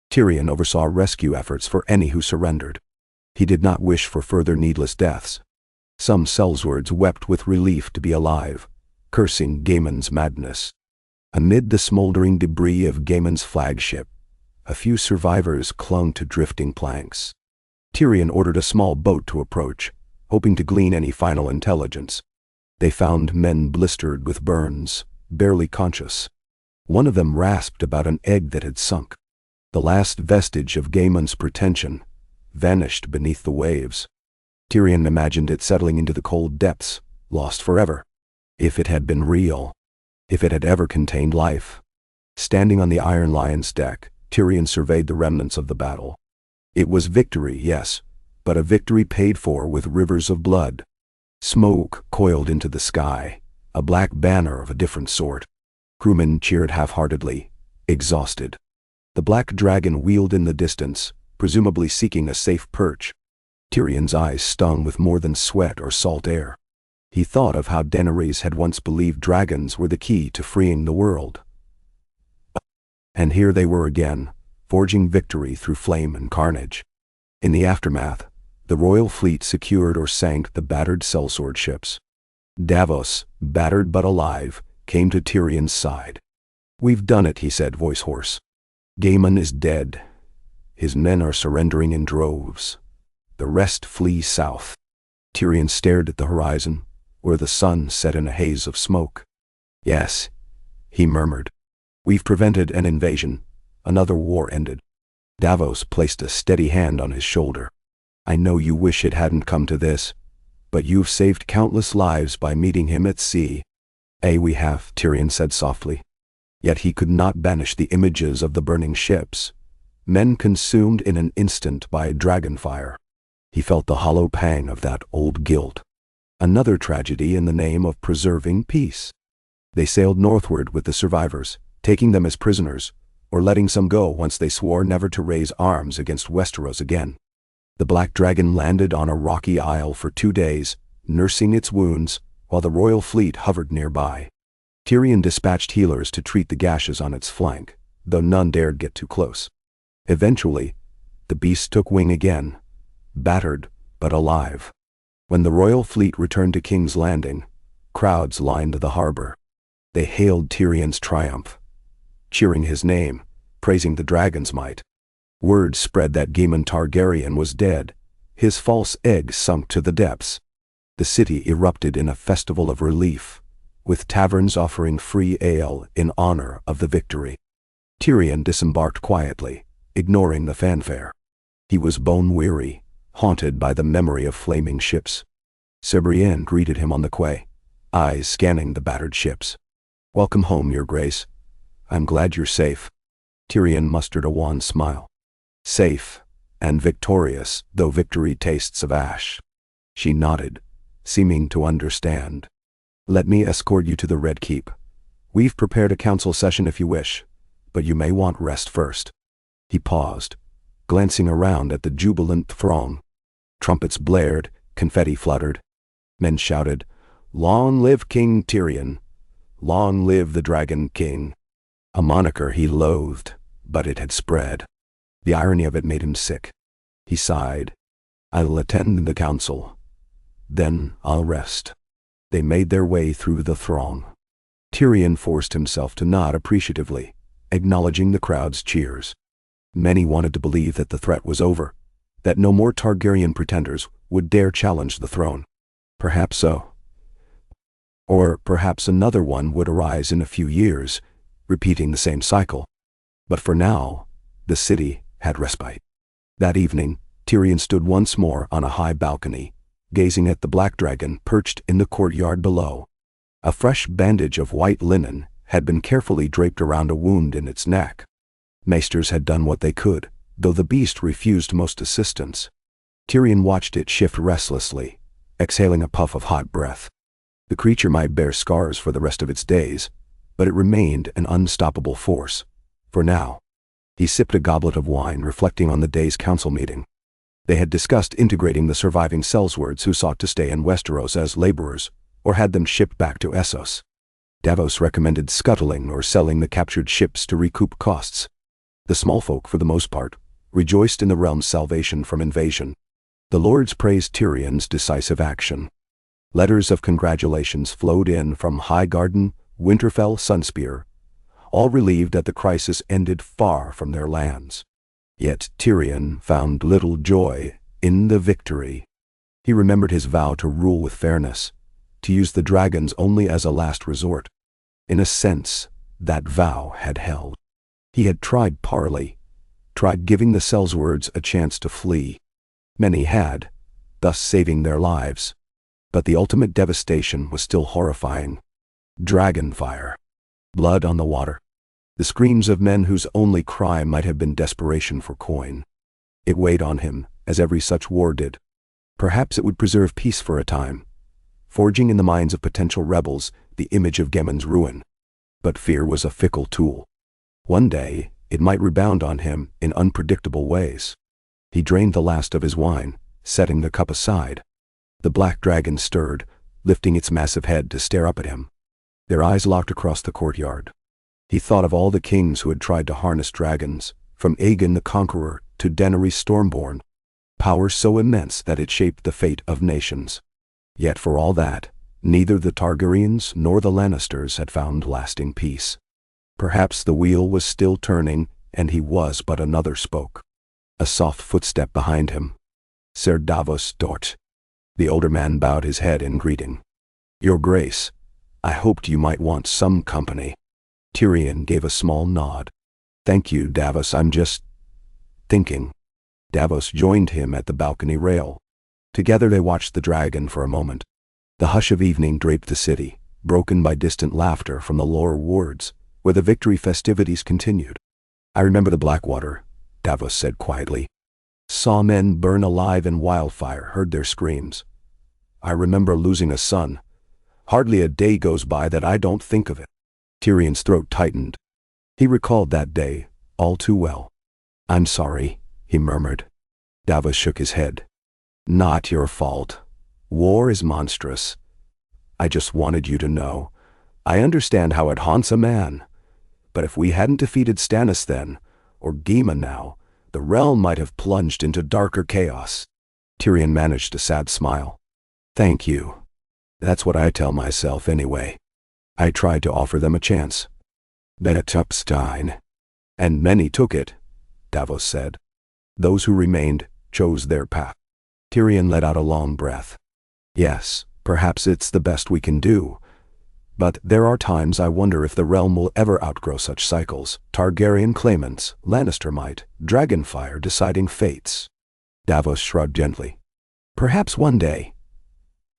S1: Tyrion oversaw rescue efforts for any who surrendered. He did not wish for further needless deaths. Some sellswords wept with relief to be alive, cursing Gaiman's madness. Amid the smoldering debris of Gaiman's flagship, a few survivors clung to drifting planks. Tyrion ordered a small boat to approach, hoping to glean any final intelligence. They found men blistered with burns, barely conscious. One of them rasped about an egg that had sunk. The last vestige of Gaiman's pretension vanished beneath the waves. Tyrion imagined it settling into the cold depths, lost forever. If it had been real, if it had ever contained life. Standing on the Iron Lion's deck, Tyrion surveyed the remnants of the battle. It was victory, yes, but a victory paid for with rivers of blood. Smoke coiled into the sky, a black banner of a different sort. Crewmen cheered half-heartedly, exhausted. The black dragon wheeled in the distance, presumably seeking a safe perch. Tyrion's eyes stung with more than sweat or salt air. He thought of how Daenerys had once believed dragons were the key to freeing the world. And here they were again, forging victory through flame and carnage. In the aftermath, the royal fleet secured or sank the battered sellsword ships. Davos, battered but alive, came to Tyrion's side. "We've done it," he said, voice hoarse. "Daemon is dead. His men are surrendering in droves. The rest flee south." Tyrion stared at the horizon, where the sun set in a haze of smoke. "Yes," he murmured. "We've prevented an invasion. Another war ended." Davos placed a steady hand on his shoulder. "I know you wish it hadn't come to this, but you've saved countless lives by meeting him at sea." "We have," Tyrion said softly. Yet he could not banish the images of the burning ships, men consumed in an instant by dragonfire. He felt the hollow pang of that old guilt. Another tragedy in the name of preserving peace. They sailed northward with the survivors, taking them as prisoners, or letting some go once they swore never to raise arms against Westeros again. The Black Dragon landed on a rocky isle for 2 days, nursing its wounds, while the royal fleet hovered nearby. Tyrion dispatched healers to treat the gashes on its flank, though none dared get too close. Eventually, the beast took wing again, battered but alive. When the royal fleet returned to King's Landing, crowds lined the harbor. They hailed Tyrion's triumph, cheering his name, praising the dragon's might. Word spread that Daemon Targaryen was dead, his false egg sunk to the depths. The city erupted in a festival of relief, with taverns offering free ale in honor of the victory. Tyrion disembarked quietly, ignoring the fanfare. He was bone-weary, haunted by the memory of flaming ships. Sir Brienne greeted him on the quay, eyes scanning the battered ships. "Welcome home, Your Grace. I'm glad you're safe." Tyrion mustered a wan smile. "Safe and victorious, though victory tastes of ash." She nodded, seeming to understand. "Let me escort you to the Red Keep. We've prepared a council session if you wish, but you may want rest first." He paused, glancing around at the jubilant throng. Trumpets blared, confetti fluttered. Men shouted, "Long live King Tyrion! Long live the Dragon King!" A moniker he loathed, but it had spread. The irony of it made him sick. He sighed. "I'll attend the council. Then I'll rest." They made their way through the throng. Tyrion forced himself to nod appreciatively, acknowledging the crowd's cheers. Many wanted to believe that the threat was over, that no more Targaryen pretenders would dare challenge the throne. Perhaps so. Or perhaps another one would arise in a few years, repeating the same cycle. But for now, the city had respite. That evening, Tyrion stood once more on a high balcony, gazing at the Black Dragon perched in the courtyard below. A fresh bandage of white linen had been carefully draped around a wound in its neck. Maesters had done what they could, though the beast refused most assistance. Tyrion watched it shift restlessly, exhaling a puff of hot breath. The creature might bear scars for the rest of its days, but it remained an unstoppable force. For now. He sipped a goblet of wine, reflecting on the day's council meeting. They had discussed integrating the surviving Sellswords who sought to stay in Westeros as laborers, or had them shipped back to Essos. Davos recommended scuttling or selling the captured ships to recoup costs. The small folk, for the most part, rejoiced in the realm's salvation from invasion. The lords praised Tyrion's decisive action. Letters of congratulations flowed in from Highgarden, Winterfell, Sunspear, all relieved that the crisis ended far from their lands. Yet Tyrion found little joy in the victory. He remembered his vow to rule with fairness, to use the dragons only as a last resort. In a sense, that vow had held. He had tried parley, tried giving the Sellswords a chance to flee. Many had, thus saving their lives. But the ultimate devastation was still horrifying. Dragonfire. Blood on the water. The screams of men whose only crime might have been desperation for coin. It weighed on him, as every such war did. Perhaps it would preserve peace for a time, forging in the minds of potential rebels the image of Gemmon's ruin. But fear was a fickle tool. One day, it might rebound on him in unpredictable ways. He drained the last of his wine, setting the cup aside. The Black Dragon stirred, lifting its massive head to stare up at him. Their eyes locked across the courtyard. He thought of all the kings who had tried to harness dragons, from Aegon the Conqueror to Daenerys Stormborn. Power so immense that it shaped the fate of nations. Yet for all that, neither the Targaryens nor the Lannisters had found lasting peace. Perhaps the wheel was still turning, and he was but another spoke. A soft footstep behind him. Sir Davos Dort. The older man bowed his head in greeting. Your Grace, I hoped you might want some company. Tyrion gave a small nod. Thank you, Davos, I'm just thinking. Davos joined him at the balcony rail. Together they watched the dragon for a moment. The hush of evening draped the city, broken by distant laughter from the lower wards, where the victory festivities continued. I remember the Blackwater, Davos said quietly. Saw men burn alive in wildfire, heard their screams. I remember losing a son. Hardly a day goes by that I don't think of it. Tyrion's throat tightened. He recalled that day all too well. I'm sorry, he murmured. Davos shook his head. Not your fault. War is monstrous. I just wanted you to know. I understand how it haunts a man. But if we hadn't defeated Stannis then, or Gyma now, the realm might have plunged into darker chaos. Tyrion managed a sad smile. Thank you. That's what I tell myself anyway. I tried to offer them a chance. Benetupstein. And many took it, Davos said. Those who remained chose their path. Tyrion let out a long breath. Yes, perhaps it's the best we can do. But there are times I wonder if the realm will ever outgrow such cycles. Targaryen claimants, Lannister might, Dragonfire deciding fates. Davos shrugged gently. Perhaps one day.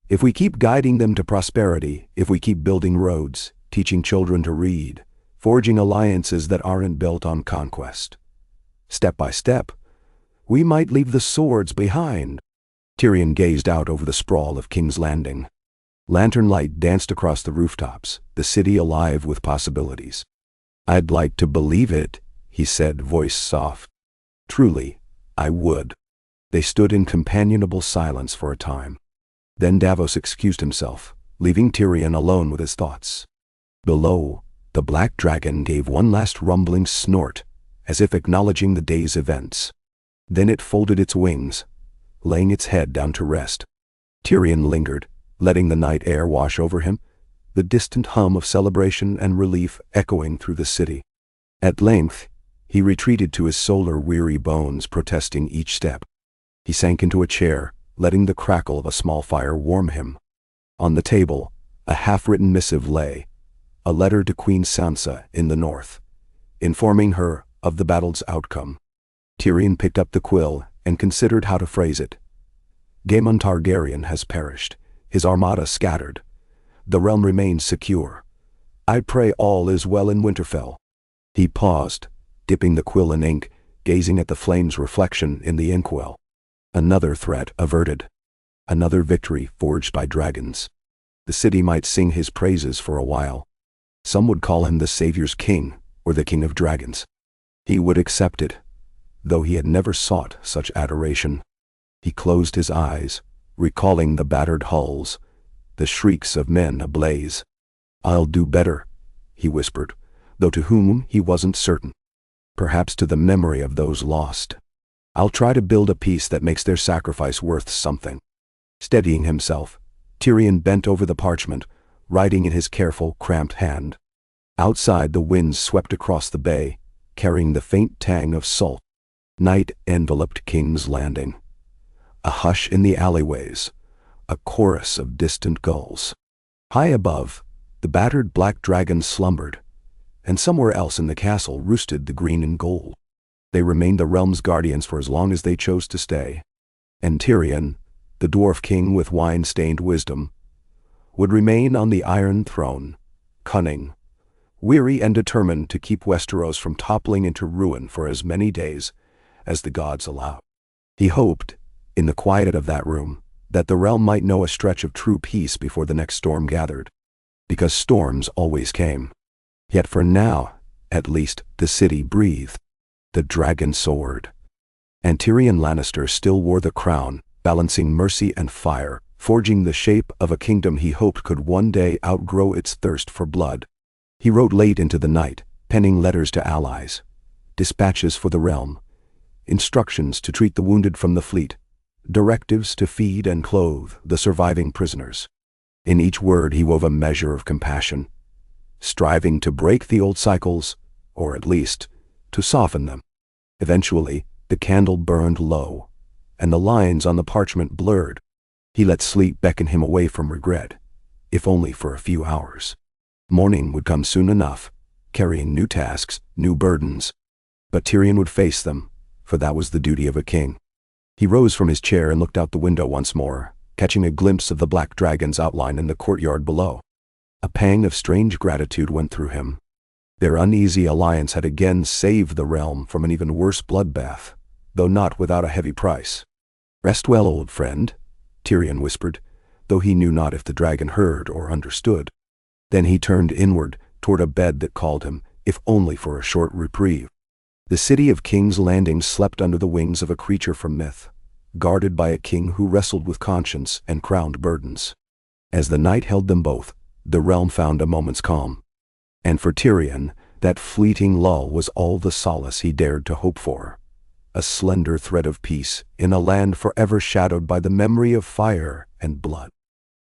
S1: If we keep guiding them to prosperity, if we keep building roads, teaching children to read, forging alliances that aren't built on conquest. Step by step, we might leave the swords behind. Tyrion gazed out over the sprawl of King's Landing. Lantern light danced across the rooftops, the city alive with possibilities. I'd like to believe it, he said, voice soft. Truly, I would. They stood in companionable silence for a time. Then Davos excused himself, leaving Tyrion alone with his thoughts. Below, the black dragon gave one last rumbling snort, as if acknowledging the day's events. Then it folded its wings, laying its head down to rest. Tyrion lingered, letting the night air wash over him, the distant hum of celebration and relief echoing through the city. At length, he retreated to his solar-weary bones, protesting each step. He sank into a chair, letting the crackle of a small fire warm him. On the table, a half-written missive lay, a letter to Queen Sansa in the north, informing her of the battle's outcome. Tyrion picked up the quill and considered how to phrase it. Daemon Targaryen has perished, his armada scattered. The realm remains secure. I pray all is well in Winterfell. He paused, dipping the quill in ink, gazing at the flame's reflection in the inkwell. Another threat averted. Another victory forged by dragons. The city might sing his praises for a while. Some would call him the Savior's King, or the King of Dragons. He would accept it, though he had never sought such adoration. He closed his eyes, recalling the battered hulls, the shrieks of men ablaze. I'll do better, he whispered, though to whom he wasn't certain. Perhaps to the memory of those lost. I'll try to build a peace that makes their sacrifice worth something. Steadying himself, Tyrion bent over the parchment, writing in his careful, cramped hand. Outside, the winds swept across the bay, carrying the faint tang of salt. Night enveloped King's Landing. A hush in the alleyways, a chorus of distant gulls. High above, the battered black dragon slumbered, and somewhere else in the castle roosted the green and gold. They remained the realm's guardians for as long as they chose to stay. And Tyrion, the dwarf king with wine-stained wisdom, would remain on the Iron Throne, cunning, weary and determined to keep Westeros from toppling into ruin for as many days as the gods allowed. He hoped, in the quiet of that room, that the realm might know a stretch of true peace before the next storm gathered, because storms always came. Yet for now, at least, the city breathed. The dragon soared. And Tyrion Lannister still wore the crown, balancing mercy and fire, forging the shape of a kingdom he hoped could one day outgrow its thirst for blood. He wrote late into the night, penning letters to allies, dispatches for the realm, instructions to treat the wounded from the fleet, directives to feed and clothe the surviving prisoners. In each word he wove a measure of compassion. striving to break the old cycles, or at least, to soften them. Eventually, the candle burned low, and the lines on the parchment blurred. He let sleep beckon him away from regret, if only for a few hours. Morning would come soon enough, carrying new tasks, new burdens. But Tyrion would face them, for that was the duty of a king. He rose from his chair and looked out the window once more, catching a glimpse of the black dragon's outline in the courtyard below. A pang of strange gratitude went through him. Their uneasy alliance had again saved the realm from an even worse bloodbath, though not without a heavy price. "Rest well, old friend," Tyrion whispered, though he knew not if the dragon heard or understood. Then he turned inward, toward a bed that called him, if only for a short reprieve. The city of King's Landing slept under the wings of a creature from myth, guarded by a king who wrestled with conscience and crowned burdens. As the night held them both, the realm found a moment's calm. And for Tyrion, that fleeting lull was all the solace he dared to hope for. A slender thread of peace in a land forever shadowed by the memory of fire and blood.